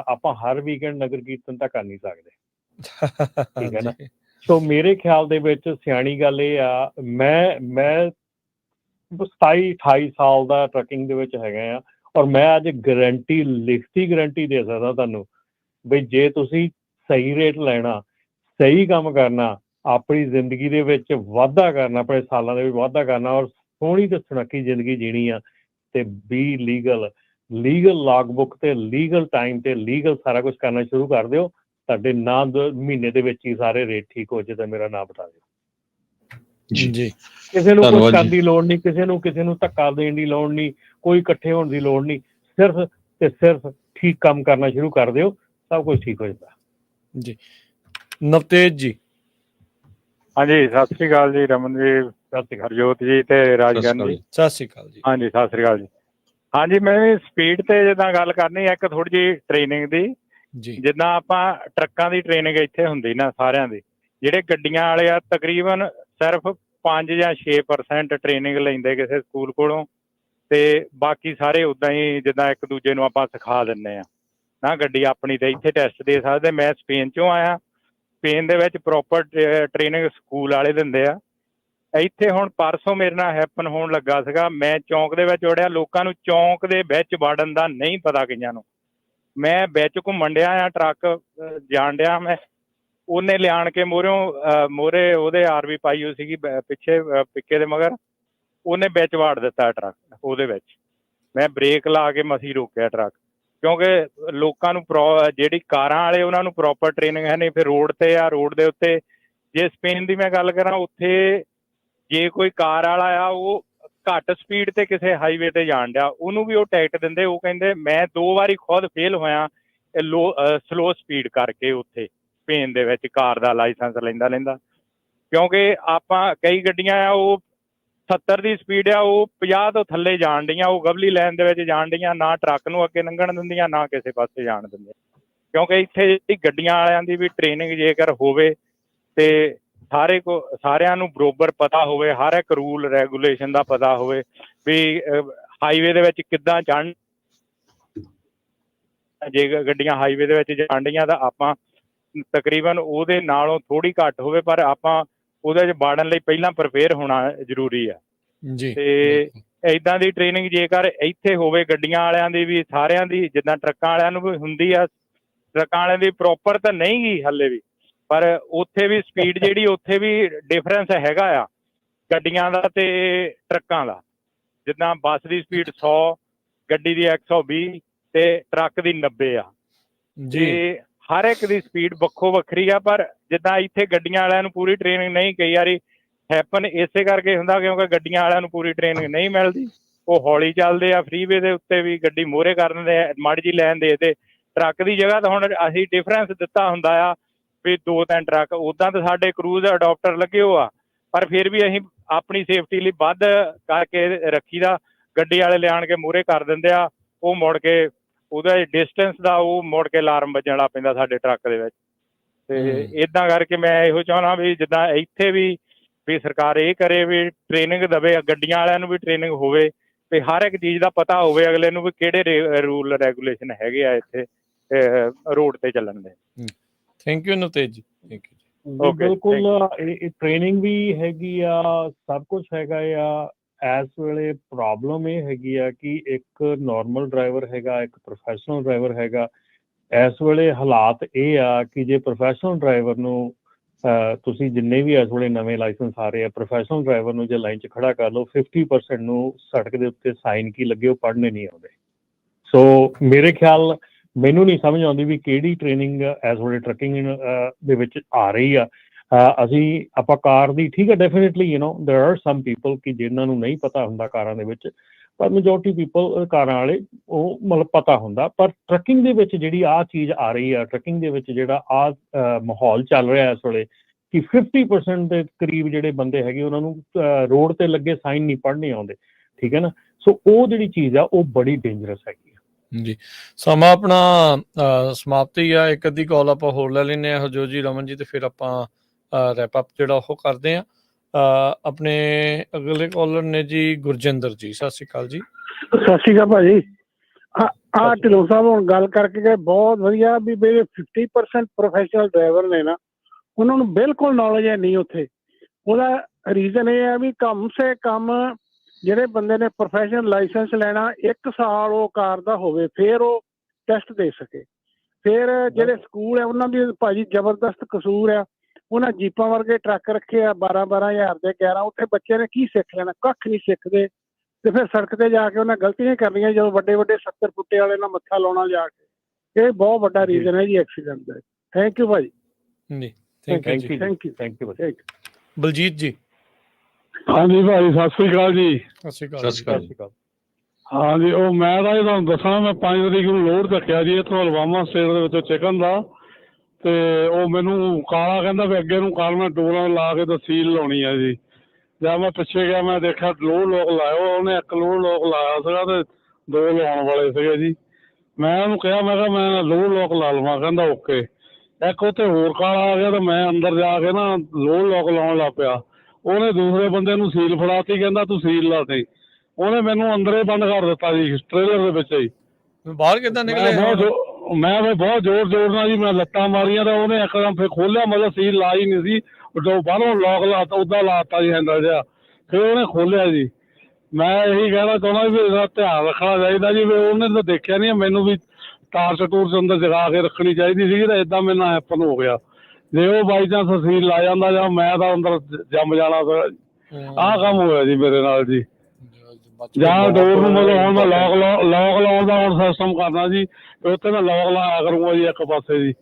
ਆਪਾਂ ਹਰ ਵੀਕਐਂਡ ਨਗਰ ਕੀਰਤਨ ਤਾਂ ਕਰ ਨਹੀਂ ਸਕਦੇ, ਠੀਕ ਹੈ ਨਾ। ਸੋ ਮੇਰੇ ਖਿਆਲ ਦੇ ਵਿੱਚ ਸਿਆਣੀ ਗੱਲ ਇਹ ਆ, ਮੈਂ 27-28 ਸਾਲ ਦਾ ਟਰੱਕਿੰਗ ਦੇ ਵਿੱਚ ਹੈਗਾ ਆ, ਔਰ ਮੈਂ ਅੱਜ ਗਰੰਟੀ, ਲਿਖਤੀ ਗਰੰਟੀ ਦੇ ਸਕਦਾ ਤੁਹਾਨੂੰ ਬਈ ਜੇ ਤੁਸੀਂ ਸਹੀ ਰੇਟ ਲੈਣਾ, ਸਹੀ ਕੰਮ ਕਰਨਾ, ਆਪਣੀ ਜ਼ਿੰਦਗੀ ਦੇ ਵਿੱਚ ਵਾਧਾ ਕਰਨਾ, ਆਪਣੇ ਸਾਲਾਂ ਦੇ ਵਿੱਚ ਵਾਧਾ ਕਰਨਾ, ਔਰ ਸੋਹਣੀ ਤੇ ਸੁਨੱਖੀ ਜ਼ਿੰਦਗੀ ਜੀਣੀ ਆ, ਤੇ ਬੀ ਲੀਗਲ ਲੌਗ ਬੁੱਕ ਤੇ ਲੀਗਲ ਟਾਈਮ ਤੇ ਲੀਗਲ ਸਾਰਾ ਕੁਝ ਕਰਨਾ ਸ਼ੁਰੂ ਕਰ ਦਿਓ। ਤੁਹਾਡੇ ਨਾ ਮਹੀਨੇ ਦੇ ਵਿੱਚ ਹੀ ਸਾਰੇ ਰੇਟ ਠੀਕ ਹੋ ਜਾਏ ਤਾਂ ਮੇਰਾ ਨਾਮ ਬਤਾ ਦਿਓ ਜੀ। ਕਿਸੇ ਨੂੰ ਕੁਝ ਕਰਨ ਦੀ ਲੋੜ ਨਹੀਂ, ਕਿਸੇ ਨੂੰ ਧੱਕਾ ਦੇਣ ਦੀ ਲੋੜ ਨਹੀਂ, ਕੋਈ ਇਕੱਠੇ ਹੋਣ ਦੀ ਲੋੜ ਨਹੀਂ, ਸਿਰਫ ਤੇ ਸਿਰਫ ਠੀਕ ਕੰਮ ਕਰਨਾ ਸ਼ੁਰੂ ਕਰ ਦਿਓ, ਸਭ ਕੁਝ ਠੀਕ ਹੋ ਜਾਂਦਾ ਜੀ। ਨਵਤੇਜ ਜੀ। ਹਾਂਜੀ, ਸਤਿ ਸ੍ਰੀ ਅਕਾਲ ਜੀ ਰਮਨ ਜੀ, ਸਤਿ ਸ੍ਰੀ ਅਕਾਲ ਹਰਜੋਤ ਜੀ ਤੇ ਰਾਜਗਨ ਜੀ। ਸਤਿ ਸ੍ਰੀ ਅਕਾਲ ਜੀ। ਹਾਂਜੀ, ਸਤਿ ਸ੍ਰੀ ਅਕਾਲ ਜੀ। ਹਾਂਜੀ, ਮੈਂ ਵੀ ਸਪੀਡ ਤੇ ਜਿੱਦਾਂ ਗੱਲ ਕਰਨੀ ਹੈ, ਇੱਕ ਥੋੜੀ ਜਿਹੀ ਟ੍ਰੇਨਿੰਗ ਦੀ। ਜਿੱਦਾਂ ਆਪਾਂ ਟਰੱਕਾਂ ਦੀ ਟ੍ਰੇਨਿੰਗ ਇੱਥੇ ਹੁੰਦੀ ਨਾ ਸਾਰਿਆਂ ਦੀ, ਜਿਹੜੇ ਗੱਡੀਆਂ ਵਾਲੇ ਆ ਤਕਰੀਬਨ ਸਿਰਫ 5 ਜਾਂ 6% ਟ੍ਰੇਨਿੰਗ ਲੈਂਦੇ ਕਿਸੇ ਸਕੂਲ ਕੋਲੋਂ, ਤੇ ਬਾਕੀ ਸਾਰੇ ਉੱਦਾਂ ਹੀ ਜਿੱਦਾਂ ਇੱਕ ਦੂਜੇ ਨੂੰ ਆਪਾਂ ਸਿਖਾ ਦਿੰਦੇ ਆ ਨਾ। ਗੱਡੀ ਆਪਣੀ ਤੇ ਇੱਥੇ ਟੈਸਟ ਦੇ ਸਕਦੇ। ਮੈਂ ਸਪੇਨ ਚੋਂ ਆਇਆ, ਸਪੇਨ ਦੇ ਵਿੱਚ ਪ੍ਰੋਪਰ ਟ੍ਰੇਨਿੰਗ ਸਕੂਲ ਵਾਲੇ ਦਿੰਦੇ ਆ। ਇੱਥੇ ਹੁਣ ਪਰਸੋਂ ਮੇਰੇ ਨਾਲ ਹੈਪਨ ਹੋਣ ਲੱਗਾ ਸੀਗਾ, ਮੈਂ ਚੌਂਕ ਦੇ ਵਿੱਚ ਵੜਿਆ, ਲੋਕਾਂ ਨੂੰ ਚੌਂਕ ਦੇ ਵਿੱਚ ਵੜਨ ਦਾ ਨਹੀਂ ਪਤਾ ਕਈਆਂ ਨੂੰ। ਮੈਂ ਵਿੱਚ ਘੁੰਮਣ ਡਿਆ ਆ, ਟਰੱਕ ਜਾਣ ਡਿਆ ਮੈਂ, ਉਹਨੇ ਲਿਆਣ ਕੇ ਮੋਹਰੇ ਉਹਦੇ ਆਰਵੀ ਪਾਈ ਹੋਈ ਸੀਗੀ ਪਿੱਛੇ ਪਿੱਕੇ ਦੇ ਮਗਰ, ਉਹਨੇ ਵਿੱਚ ਵਾੜ ਦਿੱਤਾ ਟਰੱਕ ਉਹਦੇ ਵਿੱਚ। ਮੈਂ ਬ੍ਰੇਕ ਲਾ ਕੇ ਮਸੀਂ ਰੋਕਿਆ ਟਰੱਕ, ਕਿਉਂਕਿ ਲੋਕਾਂ ਨੂੰ ਜਿਹੜੀ ਕਾਰਾਂ ਵਾਲੇ ਉਹਨਾਂ ਨੂੰ ਪ੍ਰੋਪਰ ਟ੍ਰੇਨਿੰਗ ਹੈ ਨਹੀਂ। ਫਿਰ ਰੋਡ ਤੇ ਆ, ਰੋਡ ਦੇ ਉੱਤੇ ਜੇ ਸਪੇਨ ਦੀ ਮੈਂ ਗੱਲ ਕਰਾਂ, ਉੱਥੇ ਜੇ ਕੋਈ ਕਾਰ ਵਾਲਾ ਆ ਉਹ ਘੱਟ ਸਪੀਡ ਤੇ ਕਿਸੇ ਹਾਈਵੇ ਤੇ ਜਾਣ ਡਿਆ, ਉਹਨੂੰ ਵੀ ਉਹ ਟਿਕਟ ਦਿੰਦੇ। ਉਹ ਕਹਿੰਦੇ ਮੈਂ 2 ਵਾਰੀ ਖੁਦ ਫੇਲ ਹੋਇਆ ਸਲੋ ਸਪੀਡ ਕਰਕੇ ਉੱਥੇ ਸਪੇਨ ਦੇ ਵਿੱਚ ਕਾਰ ਦਾ ਲਾਇਸੈਂਸ ਲੈਂਦਾ, ਕਿਉਂਕਿ ਆਪਾਂ ਕਈ ਗੱਡੀਆਂ ਆ ਉਹ 70 ਦੀ ਸਪੀਡ ਆ, ਉਹ 50 ਤੋਂ ਥੱਲੇ ਜਾਣ ਡੀਆਂ, ਉਹ ਗਵਲੀ ਲਾਈਨ ਦੇ ਵਿੱਚ ਜਾਣ ਡੀਆਂ, ਨਾ ਟਰੱਕ ਨੂੰ ਅੱਗੇ ਲੰਘਣ ਦਿੰਦੀਆਂ ਨਾ ਕਿਸੇ ਪਾਸੇ ਜਾਣ ਦਿੰਦੇ। ਕਿਉਂਕਿ ਇੱਥੇ ਜਿਹੜੀ ਗੱਡੀਆਂ ਵਾਲਿਆਂ ਦੀ ਵੀ ਟ੍ਰੇਨਿੰਗ ਜੇਕਰ ਹੋਵੇ ਤੇ ਸਾਰਿਆਂ ਨੂੰ ਬਰੋਬਰ ਪਤਾ ਹੋਵੇ, ਹਰ ਇੱਕ ਰੂਲ ਰੈਗੂਲੇਸ਼ਨ ਦਾ ਪਤਾ ਹੋਵੇ ਵੀ ਹਾਈਵੇ ਦੇ ਵਿੱਚ ਕਿੱਦਾਂ ਚੜ੍ਹਨ। ਜੇ ਗੱਡੀਆਂ ਹਾਈਵੇ ਦੇ ਵਿੱਚ ਜਾਣ ਡੀਆਂ ਤਾਂ ਆਪਾਂ ਤਕਰੀਬਨ ਉਹਦੇ ਨਾਲੋਂ ਥੋੜੀ ਘੱਟ ਹੋਵੇ, ਪਰ ਆਪਾਂ ਉਹਦੇ 'ਚ ਵਾੜਨ ਲਈ ਪਹਿਲਾਂ ਪ੍ਰਪੇਅਰ ਹੋਣਾ ਜ਼ਰੂਰੀ ਆ ਜੀ। ਤੇ ਏਦਾਂ ਦੀ ਟ੍ਰੇਨਿੰਗ ਜੇਕਰ ਇੱਥੇ ਹੋਵੇ ਗੱਡੀਆਂ ਵਾਲਿਆਂ ਦੀ ਵੀ, ਸਾਰਿਆਂ ਦੀ, ਜਿੱਦਾਂ ਟਰੱਕਾਂ ਵਾਲਿਆਂ ਨੂੰ ਵੀ ਹੁੰਦੀ ਆ, ਟਰੱਕਾਂ ਵਾਲਿਆਂ ਦੀ ਪ੍ਰੋਪਰ ਤਾਂ ਨਹੀਂ ਗੀ ਹਾਲੇ ਵੀ, ਪਰ ਉੱਥੇ ਵੀ ਸਪੀਡ ਜਿਹੜੀ ਉੱਥੇ ਵੀ ਡਿਫਰੈਂਸ ਹੈਗਾ ਆ ਗੱਡੀਆਂ ਦਾ ਤੇ ਟਰੱਕਾਂ ਦਾ। ਜਿੱਦਾਂ ਬੱਸ ਦੀ ਸਪੀਡ 100, ਗੱਡੀ ਦੀ 120 ਤੇ ਟਰੱਕ ਦੀ 90 ਆ ਜੀ। ਹਰ ਇੱਕ ਦੀ ਸਪੀਡ ਵੱਖੋ ਵੱਖਰੀ ਆ, ਪਰ ਜਿੱਦਾਂ ਇੱਥੇ ਗੱਡੀਆਂ ਵਾਲਿਆਂ ਨੂੰ ਪੂਰੀ ਟ੍ਰੇਨਿੰਗ ਨਹੀਂ, ਕਈ ਵਾਰੀ ਹੈਪਨ ਇਸੇ ਕਰਕੇ ਹੁੰਦਾ ਕਿਉਂਕਿ ਗੱਡੀਆਂ ਵਾਲਿਆਂ ਨੂੰ ਪੂਰੀ ਟ੍ਰੇਨਿੰਗ ਨਹੀਂ ਮਿਲਦੀ, ਉਹ ਹੌਲੀ ਚੱਲਦੇ ਆ, ਫਰੀਵੇ ਦੇ ਉੱਤੇ ਵੀ ਗੱਡੀ ਮੋਹਰੇ ਕਰ ਦਿੰਦੇ ਆ, ਮਾੜੀ ਜੀ ਲੈਣ ਦੇ ਤੇ ਟਰੱਕ ਦੀ ਜਗ੍ਹਾ ਤਾਂ ਹੁਣ ਅਸੀਂ ਡਿਫਰੈਂਸ ਦਿੱਤਾ ਹੁੰਦਾ ਆ ਵੀ 2-3 ਟਰੱਕ। ਉੱਦਾਂ ਤਾਂ ਸਾਡੇ ਕਰੂਜ਼ ਅਡਾਪਟਰ ਲੱਗੇ ਹੋ ਆ, ਪਰ ਫਿਰ ਵੀ ਅਸੀਂ ਆਪਣੀ ਸੇਫਟੀ ਲਈ ਵੱਧ ਕਰਕੇ ਰੱਖੀ ਦਾ। ਗੱਡੀ ਵਾਲੇ ਲਿਆਣ ਕੇ ਮੂਹਰੇ ਕਰ ਦਿੰਦੇ ਆ, ਉਹ ਮੁੜ ਕੇ ਉਹਦਾ ਡਿਸਟੈਂਸ ਦਾ ਉਹ ਮੁੜ ਕੇ ਅਲਾਰਮ ਵੱਜਣ ਲੱਗ ਪੈਂਦਾ ਸਾਡੇ ਟਰੱਕ ਦੇ ਵਿੱਚ। ਤੇ ਇੱਦਾਂ ਕਰਕੇ ਮੈਂ ਇਹੋ ਚਾਹੁੰਦਾ ਵੀ ਜਿੱਦਾਂ ਇੱਥੇ ਵੀ ਸਰਕਾਰ ਇਹ ਕਰੇ ਵੀ ਟ੍ਰੇਨਿੰਗ ਦੇਵੇ, ਗੱਡੀਆਂ ਵਾਲਿਆਂ ਨੂੰ ਵੀ ਟ੍ਰੇਨਿੰਗ ਹੋਵੇ ਤੇ ਹਰ ਇੱਕ ਚੀਜ਼ ਦਾ ਪਤਾ ਹੋਵੇ ਅਗਲੇ ਨੂੰ ਵੀ ਕਿਹੜੇ ਰੂਲ ਰੈਗੂਲੇਸ਼ਨ ਹੈਗੇ ਆ ਇੱਥੇ ਰੋਡ ਤੇ ਚੱਲਣ ਦੇ। ਥੈਂਕ ਯੂ ਨਤੇਜ ਜੀ, ਥੈਂਕ ਯੂ। ਬਿਲਕੁਲ ਇਹ ਟ੍ਰੇਨਿੰਗ ਵੀ ਹੈਗੀ ਆ, ਸਭ ਕੁਝ ਹੈਗਾ ਆ। ਇਸ ਵੇਲੇ ਪ੍ਰੋਬਲਮ ਇਹ ਹੈਗੀ ਆ ਕਿ ਇੱਕ ਨਾਰਮਲ ਡਰਾਈਵਰ ਹੈਗਾ, ਇੱਕ ਪ੍ਰੋਫੈਸ਼ਨਲ ਡਰਾਈਵਰ ਹੈਗਾ। ਇਸ ਵੇਲੇ ਹਾਲਾਤ ਇਹ ਆ ਕਿ ਜੇ ਪ੍ਰੋਫੈਸ਼ਨਲ ਡਰਾਈਵਰ ਨੂੰ ਤੁਸੀਂ ਜਿੰਨੇ ਵੀ ਇਸ ਵੇਲੇ ਨਵੇਂ ਲਾਇਸੈਂਸ ਆ ਰਹੇ ਆ, ਪ੍ਰੋਫੈਸ਼ਨਲ ਡਰਾਈਵਰ ਨੂੰ ਜੇ ਲਾਈਨ 'ਚ ਖੜਾ ਕਰ ਲਓ, 50% ਨੂੰ ਸੜਕ ਦੇ ਉੱਤੇ ਸਾਈਨ ਕੀ ਲੱਗੇ ਉਹ ਪੜ੍ਹਨੇ ਨਹੀਂ ਆਉਂਦੇ। ਸੋ ਮੇਰੇ ਖਿਆਲ ਮੈਨੂੰ ਨਹੀਂ ਸਮਝ ਆਉਂਦੀ ਵੀ ਕਿਹੜੀ ਟ੍ਰੇਨਿੰਗ ਇਸ ਵੇਲੇ ਟਰੱਕਿੰਗ ਦੇ ਵਿੱਚ ਆ ਰਹੀ ਆ। ਆਪਾਂ ਕਾਰ ਦੀ ਠੀਕ ਹੈ, ਡੈਫੀਨੇਟਲੀ ਦੇਰ ਆਰ ਸਮ ਪੀਪਲ ਕਿ ਜਿਨ੍ਹਾਂ ਨੂੰ ਨਹੀਂ ਪਤਾ ਹੁੰਦਾ ਕਾਰਾਂ ਦੇ ਵਿੱਚ, ਪਰ ਮੈਜੋਰਟੀ ਪੀਪਲ ਕਾਰਾਂ ਵਾਲੇ ਉਹ ਮਤਲਬ ਪਤਾ ਹੁੰਦਾ। ਪਰ ਟਰੱਕਿੰਗ ਦੇ ਵਿੱਚ ਜਿਹੜੀ ਆਹ ਚੀਜ਼ ਆ ਰਹੀ ਆ, ਟਰੱਕਿੰਗ ਦੇ ਵਿੱਚ ਜਿਹੜਾ ਆਹ ਮਾਹੌਲ ਚੱਲ ਰਿਹਾ ਇਸ ਵੇਲੇ ਕਿ 50% ਦੇ ਕਰੀਬ ਜਿਹੜੇ ਬੰਦੇ ਹੈਗੇ ਉਹਨਾਂ ਨੂੰ ਰੋਡ ਤੇ ਲੱਗੇ ਸਾਈਨ ਨਹੀਂ ਪੜ੍ਹਨੇ ਆਉਂਦੇ, ਠੀਕ ਹੈ ਨਾ। ਸੋ ਉਹ ਜਿਹੜੀ ਚੀਜ਼ ਆ ਉਹ ਬੜੀ ਡੇਂਜਰਸ ਹੈਗੀ ਆ। ਜੀ ਸਮਾਂ ਆਪਣਾ ਸਮਾਪਤੀ ਆ। ਇੱਕ ਅੱਧੀ ਕਾਲ ਆਪਾਂ ਹੋਰ ਲੈ ਲੈਂਦੇ ਹਾਂ ਹਰਜੋਤ ਜੀ, ਰਮਨ ਜੀ, ਤੇ ਫਿਰ ਆਪਾਂ ਰੈਪ ਅਪ ਜਿਹੜਾ ਉਹ ਕਰਦੇ ਹਾਂ। ਆਪਣੇ ਅਗਲੇ ਕਾਲਰ ਨੇ ਜੀ ਗੁਰਜਿੰਦਰ ਜੀ। ਸਤਿ ਸ਼੍ਰੀ ਅਕਾਲ ਜੀ। ਸਤਿ ਸ਼੍ਰੀ ਅਕਾਲ ਭਾਜੀ। ਢਿੱਲੋਂ ਸਾਹਿਬ ਹੁਣ ਗੱਲ ਕਰਕੇ ਗਏ, ਬਹੁਤ ਵਧੀਆ ਵੀ ਮੇਰੇ 50% ਪ੍ਰੋਫੈਸ਼ਨਲ ਡਰਾਈਵਰ ਨੇ ਨਾ, ਉਹਨਾਂ ਨੂੰ ਬਿਲਕੁਲ ਨੌਲੇਜ ਹੈ ਨਹੀਂ ਉੱਥੇ। ਉਹਦਾ ਰੀਜ਼ਨ ਇਹ ਹੈ ਵੀ ਕਮ ਸੇ ਕਮ ਜਿਹੜੇ ਬੰਦੇ ਨੇ ਪ੍ਰੋਫੈਸ਼ਨਲ ਲਾਇਸੈਂਸ ਲੈਣਾ 1 ਸਾਲ ਉਹ ਕਾਰ ਦਾ ਹੋਵੇ, ਫਿਰ ਉਹ ਟੈਸਟ ਦੇ ਸਕੇ। ਫਿਰ ਜਿਹੜੇ ਸਕੂਲ ਆ ਉਹਨਾਂ ਦੀ ਭਾਜੀ ਜ਼ਬਰਦਸਤ ਕਸੂਰ ਆ। ਉਹਨਾਂ ਜੀਪਾਂ ਵਰਗੇ ਟਰੱਕ ਰੱਖੇ ਆ 12-12 ਹਜ਼ਾਰ ਦੇ 11, ਉੱਥੇ ਬੱਚੇ ਨੇ ਕੀ ਸਿੱਖ ਲੈਣਾ, ਕੱਖ ਨਹੀਂ ਸਿੱਖਦੇ। ਤੇ ਫਿਰ ਸੜਕ ਤੇ ਜਾ ਕੇ ਉਹਨਾਂ ਗਲਤੀਆਂ ਕਰਨੀਆਂ ਜਦੋਂ ਵੱਡੇ 70 ਫੁੱਟੇ ਵਾਲੇ ਨਾਲ ਮੱਥਾ ਲਾਉਣਾ ਜਾ ਕੇ। ਇਹ ਬਹੁਤ ਵੱਡਾ ਰੀਜ਼ਨ ਹੈ ਜੀ ਐਕਸੀਡੈਂਟ ਦਾ। ਥੈਂਕ ਯੂ ਭਾਜੀ। ਜੀ ਥੈਂਕ ਯੂ। ਬਲਜੀਤ ਜੀ। ਹਾਂਜੀ ਭਾਜੀ, ਸਤਿ ਸ੍ਰੀ ਅਕਾਲ ਜੀ। ਸਤਿ ਸ਼੍ਰੀ ਅਕਾਲ। ਹਾਂਜੀ, ਉਹ ਮੈਂ ਤਾਂ ਇਹ ਤੁਹਾਨੂੰ ਦੱਸਣਾ, ਮੈਂ 5 ਤਰੀਕ ਨੂੰ ਲੋਡ ਚੱਕਿਆ ਜੀ ਇੱਥੋਂ ਅਲਵਾਮਾ ਸਟੇਟ ਦੇ ਵਿੱਚੋਂ ਚਿਕਨ ਦਾ, ਤੇ ਉਹ ਮੈਨੂੰ ਕਾਲਾ ਕਹਿੰਦਾ ਵੀ ਅੱਗੇ ਨੂੰ ਕੱਲ੍ਹ ਮੈਂ ਡੋਰਾਂ ਲਾ ਕੇ ਤਾਂ ਸੀਲ ਲਾਉਣੀ ਆ ਜੀ। ਜਦ ਮੈਂ ਪਿੱਛੇ ਗਿਆ ਮੈਂ ਦੇਖਿਆ ਲੋਡ ਲੋਕ ਲਾਇਓ, ਉਹਨੇ 1 ਲੋਡ ਲੋਕ ਲਾਇਆ ਸੀਗਾ ਤੇ 2 ਲਾਉਣ ਵਾਲੇ ਸੀਗੇ ਜੀ। ਮੈਂ ਉਹਨੂੰ ਕਿਹਾ, ਮੈਂ ਕਿਹਾ ਮੈਂ ਲੋਡ ਲੋਕ ਲਾ ਲਵਾਂ, ਕਹਿੰਦਾ ਓਕੇ। ਇੱਕ ਉੱਥੇ ਹੋਰ ਕਾਲਾ ਆ ਗਿਆ ਤੇ ਮੈਂ ਅੰਦਰ ਜਾ ਕੇ ਨਾ ਲੋਡ ਲੋਕ ਲਾਉਣ ਲੱਗ ਪਿਆ। ਉਹਨੇ ਦੂਸਰੇ ਬੰਦੇ ਨੂੰ ਸੀਲ ਫੜਾਤੀ, ਕਹਿੰਦਾ ਤੂੰ ਸੀਲ ਲਾ ਤੀ। ਉਹਨੇ ਮੈਨੂੰ ਅੰਦਰੇ ਬੰਦ ਕਰ ਦਿੱਤਾ ਜੀ, ਟ੍ਰੇਲਰ ਦੇ ਵਿੱਚ ਹੀ। ਬਾਹਰ ਕਿੱਦਾਂ ਨਿਕਲੇ? ਮੈਂ ਫਿਰ ਬਹੁਤ ਜ਼ੋਰ ਨਾਲ ਜੀ ਮੈਂ ਲੱਤਾਂ ਮਾਰੀਆਂ ਤਾਂ ਉਹਨੇ ਇੱਕਦਮ ਫਿਰ ਖੋਲਿਆ, ਮਤਲਬ ਸੀਲ ਲਾਈ ਨਹੀਂ ਸੀ, ਜੋ ਬਾਹਰੋਂ ਲੋਕ ਲਾਤਾ ਉੱਦਾਂ ਲਾਤਾ ਜੀ ਹੈਂਡਲ ਜਿਹਾ, ਫਿਰ ਉਹਨੇ ਖੋਲਿਆ ਜੀ। ਮੈਂ ਇਹੀ ਕਹਿਣਾ ਚਾਹੁੰਦਾ ਵੀ ਇਹਦਾ ਧਿਆਨ ਰੱਖਣਾ ਚਾਹੀਦਾ ਜੀ। ਵੀ ਉਹਨੇ ਤਾਂ ਦੇਖਿਆ ਨਹੀਂ, ਮੈਨੂੰ ਵੀ ਟਾਰਚ ਟੂਰਚ ਅੰਦਰ ਜਗਾ ਕੇ ਰੱਖਣੀ ਚਾਹੀਦੀ ਸੀਗੀ, ਤਾਂ ਏਦਾਂ ਮੇਰੇ ਨਾਲ ਹੈਪਨ ਹੋ ਗਿਆ। ਜੇ ਉਹ ਬਾਈ ਚਾਂਸ ਸੀਲ ਲਾ ਜਾਂਦਾ ਜਾਂ ਮੈਂ ਤਾਂ ਅੰਦਰ ਜੰਮ ਜਾਣਾ ਸੀ। ਆਹ ਕੰਮ ਹੋਇਆ ਜੀ ਮੇਰੇ ਨਾਲ ਜੀ। ਜਾਂ ਡੋਰ ਨੂੰ ਮਤਲਬ ਹੁਣ ਮੈਂ ਲੋਕ ਲਾਉਣ ਦਾ ਹੁਣ ਸਿਸਟਮ ਕਰਨਾ ਜੀ, ਉੱਥੇ ਮੈਂ ਲੋਕ ਲਾਇਆ ਕਰੂੰਗਾ ਜੀ ਇੱਕ ਪਾਸੇ ਜੀ।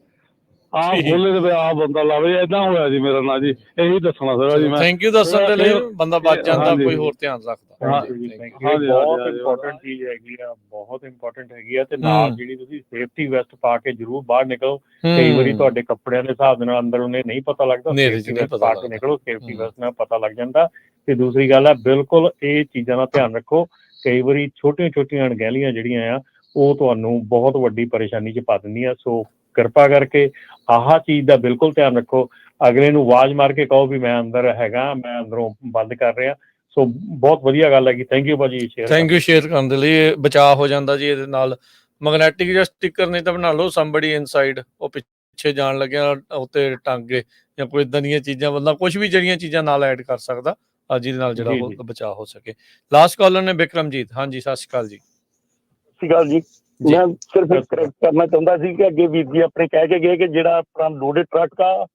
ਆਹ ਖੋਲੇ ਤੇ ਆਹ ਬੰਦਾ ਲਾਵੇ, ਏਦਾਂ ਹੋਇਆ ਜੀ ਮੇਰੇ ਨਾਲ ਜੀ। ਇਹੀ ਦੱਸਣਾ ਸੀਗਾ ਜੀ ਮੈਂ। ਥੈਂਕ ਯੂ ਦੱਸਣ ਦੇ ਲਈ। ਬੰਦਾ ਬਚ ਜਾਂਦਾ, ਕੋਈ ਹੋਰ ਧਿਆਨ ਰੱਖਦਾ। ਬਹੁਤ ਇੰਪੋਰਟੈਂਟ ਚੀਜ਼ ਹੈਗੀ ਆ, ਬਹੁਤ ਇੰਪੋਰਟੈਂਟ ਹੈਗੀ ਆ। ਤੇ ਨਾਲ ਜਿਹੜੀ ਤੁਸੀਂ ਸੇਫਟੀ ਵੈਸਟ ਪਾ ਕੇ ਜ਼ਰੂਰ ਬਾਹਰ ਨਿਕਲੋ। ਕਈ ਵਾਰੀ ਤੁਹਾਡੇ ਕੱਪੜਿਆਂ ਦੇ ਹਿਸਾਬ ਦੇ ਨਾਲ ਅੰਦਰ ਉਹਨੇ ਨਹੀਂ ਪਤਾ ਲੱਗਦਾ, ਸੇਫਟੀ ਵੈਸਟ ਪਾ ਕੇ ਨਿਕਲੋ, ਸੇਫਟੀ ਵੈਸਟ ਨਾਲ ਪਤਾ ਲੱਗ ਜਾਂਦਾ। ਤੇ ਦੂਸਰੀ ਗੱਲ ਹੈ, ਬਿਲਕੁਲ ਇਹ ਚੀਜ਼ਾਂ ਦਾ ਧਿਆਨ ਰੱਖੋ। ਕਈ ਵਾਰੀ ਛੋਟੀਆਂ ਅਣਗਹਿਲੀਆਂ ਜਿਹੜੀਆਂ ਆ ਉਹ ਤੁਹਾਨੂੰ ਬਹੁਤ ਵੱਡੀ ਪਰੇਸ਼ਾਨੀ 'ਚ ਪਾ ਦਿੰਦੀਆਂ। ਸੋ ਕਿਰਪਾ ਕਰਕੇ ਆਹ ਚੀਜ਼ ਦਾ ਬਿਲਕੁਲ ਧਿਆਨ ਰੱਖੋ। ਅਗਲੇ ਨੂੰ ਆਵਾਜ਼ ਮਾਰ ਕੇ ਕਹੋ ਵੀ ਮੈਂ ਅੰਦਰ ਹੈਗਾ, ਮੈਂ ਅੰਦਰੋਂ ਬੰਦ ਕਰ ਰਿਹਾ। ਸੋ ਬਹੁਤ ਵਧੀਆ ਗੱਲ ਹੈਗੀ। ਥੈਂਕ ਯੂ ਭਾਜੀ। ਥੈਂਕ ਯੂ ਸ਼ੇਅਰ ਕਰਨ ਦੇ ਲਈ। ਬਚਾਅ ਹੋ ਜਾਂਦਾ ਜੀ ਇਹਦੇ ਨਾਲ। ਮੈਗਨੈਟਿਕ ਜਾਂ ਸਟਿੱਕਰ ਨਹੀਂ ਤਾਂ ਬਣਾ ਲਓ, ਸਮਬਡੀ ਇਨਸਾਈਡ, ਉਹ ਪਿੱਛੇ ਜਾਣ ਲੱਗਿਆ ਉੱਤੇ ਟੰਗੇ ਜਾਂ ਕੋਈ ਇੱਦਾਂ ਦੀਆਂ ਚੀਜ਼ਾਂ, ਬੰਦਾ ਕੁਝ ਵੀ ਜਿਹੜੀਆਂ ਚੀਜ਼ਾਂ ਨਾਲ ਐਡ ਕਰ ਸਕਦਾ ਜਿਹਦੇ ਨਾਲ ਜਿਹੜਾ ਉਹ ਬਚਾਅ ਹੋ ਸਕੇ। ਲਾਸਟ ਕਾਲਰ ਨੇ ਬਿਕਰਮਜੀਤ। ਹਾਂਜੀ, ਸਤਿ ਸ਼੍ਰੀ ਅਕਾਲ ਜੀ। ਸਤਿ ਸ਼੍ਰੀ ਅਕਾਲ ਜੀ। ਮੈਂ ਸਿਰਫ ਕਰੈਕਟ ਕਰਨਾ ਚਾਹੁੰਦਾ ਸੀ ਕਿ ਅੱਗੇ ਵੀਰ ਜੀ ਆਪਣੇ ਕਹਿ ਕੇ ਗਏ ਕਿ ਜਿਹੜਾ ਆਪਣਾ ਲੋਡਡ ਟਰੱਕ ਆ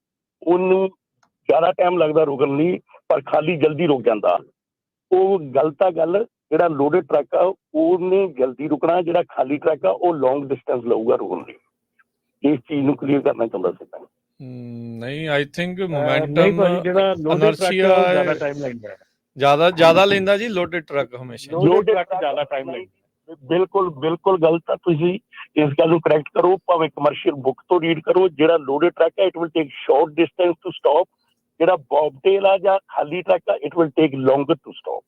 ਉਹਨੂੰ ਜ਼ਿਆਦਾ ਟਾਈਮ ਲੱਗਦਾ ਰੁਕਣ ਲਈ, ਪਰ ਖਾਲੀ ਜਲਦੀ ਰੁਕ ਜਾਂਦਾ। ਉਹ ਗਲਤ ਆ ਗੱਲ। ਜਿਹੜਾ ਲੋਡਡ ਟਰੱਕ ਆ ਉਹਨੇ ਜਲਦੀ ਰੁਕਣਾ, ਜਿਹੜਾ ਖਾਲੀ ਟਰੱਕ ਆ ਉਹ ਲੌਂਗ ਡਿਸਟੈਂਸ ਲਊਗਾ ਰੁਕਣ ਲਈ। ਇਸ ਚੀਜ਼ ਨੂੰ ਕਲੀਅਰ ਕਰਨਾ ਚਾਹੁੰਦਾ ਸੀ ਮੈਂ। ਨਹੀਂ, ਆਈ ਥਿੰਕ ਮੋਮੈਂਟਮ ਜਿਹੜਾ ਲੋਡਡ ਟਰੱਕ ਜ਼ਿਆਦਾ ਟਾਈਮ ਲੈਂਦਾ, ਜ਼ਿਆਦਾ ਲੈਂਦਾ ਜੀ। ਲੋਡਡ ਟਰੱਕ ਹਮੇਸ਼ਾ ਲੋਡਡ ਟਰੱਕ ਜ਼ਿਆਦਾ ਟਾਈਮ ਲੈਂਦਾ। ਬਿਲਕੁਲ ਗਲਤ ਆ। ਤੁਸੀਂ ਇਸ ਗੱਲ ਨੂੰ ਕਰੈਕਟ ਕਰੋ, ਭਾਵੇਂ ਕਮਰਸ਼ੀਅਲ ਬੁੱਕ ਤੋਂ ਰੀਡ ਕਰੋ। ਜਿਹੜਾ ਲੋਡਡ ਟਰੱਕ ਆ it will take short distance to stop. ਜਿਹੜਾ ਬੌਬਟੇਲ ਆ ਜਾਂ ਖਾਲੀ ਟਰੱਕ ਆ it will take longer to stop.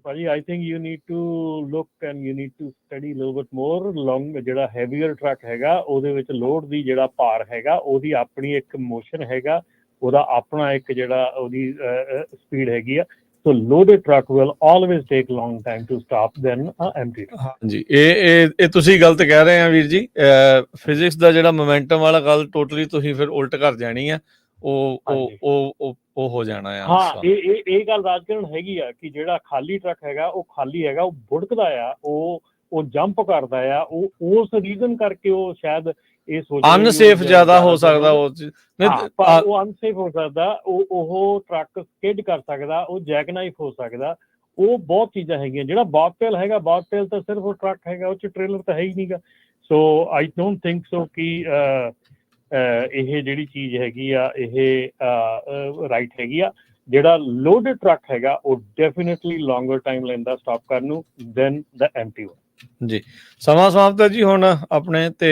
ਭਾਜੀ I think you need to look and you need to study little bit more. Long ਜਿਹੜਾ heavier truck ਹੈਗਾ ਉਹਦੇ ਵਿੱਚ ਲੋਡ ਦੀ ਜਿਹੜਾ ਭਾਰ ਹੈਗਾ ਉਹਦੀ ਆਪਣੀ ਇੱਕ ਮੋਸ਼ਨ ਹੈਗਾ, ਉਹਦਾ ਆਪਣਾ ਇੱਕ ਜਿਹੜਾ ਉਹਦੀ ਸਪੀਡ ਹੈਗੀ ਆ। So loaded truck will always take long time to stop than empty truck. ਹਾਂਜੀ, ਇਹ ਤੁਸੀਂ ਗਲਤ ਕਹਿ ਰਹੇ ਆ ਵੀਰ ਜੀ। ਫਿਜ਼ਿਕਸ ਦਾ ਜਿਹੜਾ ਮੋਮੈਂਟਮ ਵਾਲਾ ਗੱਲ ਟੋਟਲੀ ਤੁਸੀਂ ਫਿਰ ਉਲਟ ਕਰ ਜਾਣੀ ਆ। ਉਹ ਹੋ ਜਾਣਾ ਆ ਹਾਂ, ਇਹ ਗੱਲ ਰਾਜਕਰਨ ਹੈਗੀ ਆ ਕਿ ਜਿਹੜਾ ਖਾਲੀ ਟਰੱਕ ਹੈਗਾ ਉਹ ਖਾਲੀ ਹੈਗਾ, ਉਹ ਬੁੜਕਦਾ ਆ, ਉਹ ਜੰਪ ਕਰਦਾ ਆ, ਉਹ ਉਸ ਰੀਜ਼ਨ ਕਰਕੇ ਉਹ ਸ਼ਾਇਦ ਇਹ ਸੋਚ ਅਨਸੇਫ ਜ਼ਿਆਦਾ ਹੋ ਸਕਦਾ, ਉਹ ਅਨਸੇਫ ਹੋ ਸਕਦਾ, ਉਹ ਟਰੱਕ ਸਕਿਡ ਕਰ ਸਕਦਾ, ਉਹ ਜੈਕਨਾਈਫ ਹੋ ਸਕਦਾ, ਉਹ ਬਹੁਤ ਚੀਜ਼ਾਂ ਹੈਗੀਆਂ। ਜਿਹੜਾ ਬੌਬਟੇਲ ਹੈਗਾ, ਬੌਬਟੇਲ ਤਾਂ ਸਿਰਫ ਉਹ ਟਰੱਕ ਹੈਗਾ, ਉਹ 'ਚ ਟ੍ਰੇਲਰ ਤਾਂ ਹੈ ਹੀ ਨਹੀਂਗਾ। ਸੋ ਆਈ ਡੋਂਟ ਥਿੰਕ ਸੋ ਕਿ ਇਹ ਜਿਹੜੀ ਚੀਜ਼ ਹੈਗੀ ਆ ਇਹ ਰਾਈਟ ਹੈਗੀ ਆ। ਜਿਹੜਾ ਲੋਡਡ ਟਰੱਕ ਹੈਗਾ ਉਹ ਡੈਫੀਨਿਟਲੀ ਲੌਂਗਰ ਟਾਈਮ ਲੈਂਦਾ ਸਟਾਪ ਕਰਨ ਨੂੰ ਦੈਨ ਦ ਐਮਟੀ ਵਨ। ਜੀ, ਸਮਾਂ ਸਮਾਪਤ ਹੈ ਜੀ ਹੁਣ ਆਪਣੇ ਤੇ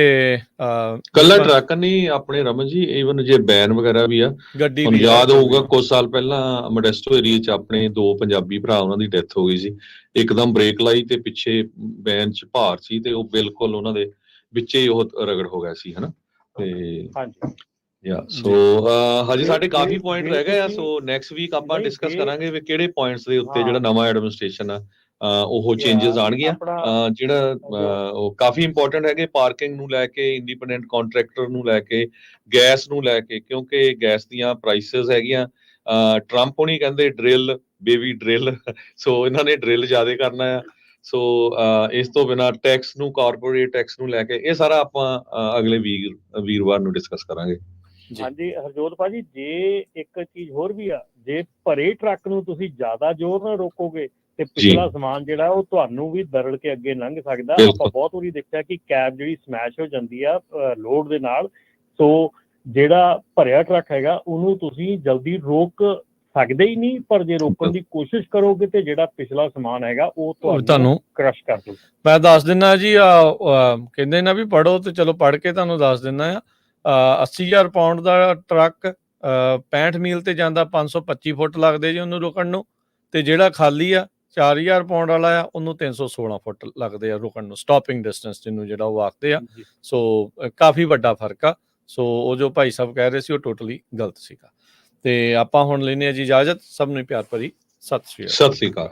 ਕੱਲਾ ਟਰੱਕ ਨਹੀਂ ਆਪਣੇ ਰਮਨ ਜੀ, ਈਵਨ ਜੇ ਬੈਨ ਵਗੈਰਾ ਵੀ ਆ, ਗੱਡੀ ਤੁਹਾਨੂੰ ਯਾਦ ਹੋਊਗਾ ਕੁਝ ਸਾਲ ਪਹਿਲਾਂ ਮੋਡੈਸਟੋ ਏਰੀਆ 'ਚ ਆਪਣੇ 2 ਪੰਜਾਬੀ ਭਰਾ ਉਹਨਾਂ ਦੀ ਡੈਥ ਹੋ ਗਈ ਸੀ। ਇੱਕਦਮ ਬ੍ਰੇਕ ਲਾਈ ਤੇ ਪਿੱਛੇ ਬੈਨ 'ਚ ਭਾਰ ਸੀ ਤੇ ਉਹ ਬਿਲਕੁਲ ਉਹਨਾਂ ਦੇ ਵਿੱਚੇ ਹੀ ਉਹ ਰਗੜ ਹੋ ਗਿਆ ਸੀ, ਹਨਾ। ਤੇ ਸੋ ਹਜੇ ਸਾਡੇ ਕਾਫੀ ਪੁਆਇੰਟ ਰਹਿ ਗਏ ਆ। ਸੋ ਨੈਕਸਟ ਵੀਕ ਆਪਾਂ ਡਿਸਕਸ ਕਰਾਂਗੇ ਵੀ ਕਿਹੜੇ ਪੁਆਇੰਟਸ ਦੇ ਉੱਤੇ ਜਿਹੜਾ ਨਵਾਂ ਐਡਮਿਨਿਸਟ੍ਰੇਸ਼ਨ ਆ ਉਹ ਚੇਂਜਸ ਆਉਣਗੀਆਂ। ਜਿਹੜਾ ਉਹ ਕਾਫੀ ਇੰਪੋਰਟੈਂਟ ਹੈਗੇ, ਪਾਰਕਿੰਗ ਨੂੰ ਲੈ ਕੇ, ਇੰਡੀਪੈਂਡੈਂਟ ਕੰਟਰੈਕਟਰ ਨੂੰ ਲੈ ਕੇ, ਗੈਸ ਨੂੰ ਲੈ ਕੇ, ਕਿਉਂਕਿ ਗੈਸ ਦੀਆਂ ਪ੍ਰਾਈਸਿਸ ਹੈਗੀਆਂ। ਟਰੰਪ ਹੋਣੀ ਕਹਿੰਦੇ ਡਰਿਲ ਬੇਬੀ ਡਰਿਲ, ਸੋ ਇਹਨਾਂ ਨੇ ਡਰਿਲ ਜ਼ਿਆਦਾ ਕਰਨਾ ਆ। ਸੋ ਇਸ ਤੋਂ ਬਿਨਾਂ ਟੈਕਸ ਨੂੰ, ਕਾਰਪੋਰੇਟ ਟੈਕਸ ਨੂੰ ਲੈ ਕੇ ਇਹ ਸਾਰਾ ਆਪਾਂ ਅਗਲੇ ਵੀਰਵਾਰ ਨੂੰ ਡਿਸਕਸ ਕਰਾਂਗੇ। ਹਾਂਜੀ ਹਰਜੋਤ ਭਾਜੀ, ਜੇ ਇੱਕ ਚੀਜ਼ ਹੋਰ ਵੀ ਆ, ਜੇ ਭਰੇ ਟਰੱਕ ਨੂੰ ਤੁਸੀਂ ਜ਼ਿਆਦਾ ਜ਼ੋਰ ਨਾਲ ਰੋਕੋਗੇ ਤੇ ਪਿਛਲਾ ਸਮਾਨ ਜਿਹੜਾ ਉਹ ਤੁਹਾਨੂੰ ਵੀ ਦਰੜ ਕੇ ਅੱਗੇ ਲੰਘ ਸਕਦਾ। ਆਪਾਂ ਬਹੁਤ ਵਾਰੀ ਦੇਖਿਆ ਕਿ ਕੈਬ ਜਿਹੜੀ ਸਮੈਸ਼ ਹੋ ਜਾਂਦੀ ਆ ਲੋਡ ਦੇ ਨਾਲ। ਸੋ ਜਿਹੜਾ ਭਰਿਆ ਟਰੱਕ ਹੈਗਾ ਉਹਨੂੰ ਤੁਸੀਂ ਜਲਦੀ ਰੋਕ ਸਕਦੇ ਹੀ ਨਹੀਂ, ਪਰ ਜੇ ਰੋਕਣ ਦੀ ਕੋਸ਼ਿਸ਼ ਕਰੋਗੇ ਤੇ ਜਿਹੜਾ ਪਿਛਲਾ ਸਮਾਨ ਹੈਗਾ ਉਹ ਤੁਹਾਨੂੰ ਕ੍ਰਸ਼ ਕਰ ਦੂ। ਮੈਂ ਦੱਸ ਦਿੰਦਾ ਜੀ, ਕਹਿੰਦੇ ਨਾ ਵੀ ਪੜ੍ਹੋ, ਤੇ ਚਲੋ ਪੜ੍ਹ ਕੇ ਤੁਹਾਨੂੰ ਦੱਸ ਦਿੰਦਾ ਆ। 80,000 ਪਾਉਂਡ ਦਾ ਟਰੱਕ 65 ਮੀਲ ਤੇ ਜਾਂਦਾ, 525 ਫੁੱਟ ਲੱਗਦੇ ਜੀ ਉਹਨੂੰ ਰੁਕਣ ਨੂੰ। ਤੇ ਜਿਹੜਾ ਖਾਲੀ ਆ 4,000 ਪਾਉਂਡ ਵਾਲਾ ਆ, ਉਹਨੂੰ 316 ਫੁੱਟ ਲੱਗਦੇ ਆ ਰੁਕਣ ਨੂੰ, ਸਟਾਪਿੰਗ ਡਿਸਟੈਂਸ ਜਿਹਨੂੰ ਜਿਹੜਾ ਉਹ ਆਖਦੇ ਆ। ਸੋ ਕਾਫੀ ਵੱਡਾ ਫਰਕ ਆ। ਸੋ ਉਹ ਜੋ ਭਾਈ ਸਾਹਿਬ ਕਹਿ ਰਹੇ ਸੀ ਉਹ ਟੋਟਲੀ ਗਲਤ ਸੀਗਾ। ਤੇ ਆਪਾਂ ਹੁਣ ਲੈਂਦੇ ਹਾਂ ਜੀ ਇਜਾਜ਼ਤ। ਸਭ ਨੂੰ ਪਿਆਰ ਭਰੀ ਸਤਿ ਸ਼੍ਰੀ ਅਕਾਲ।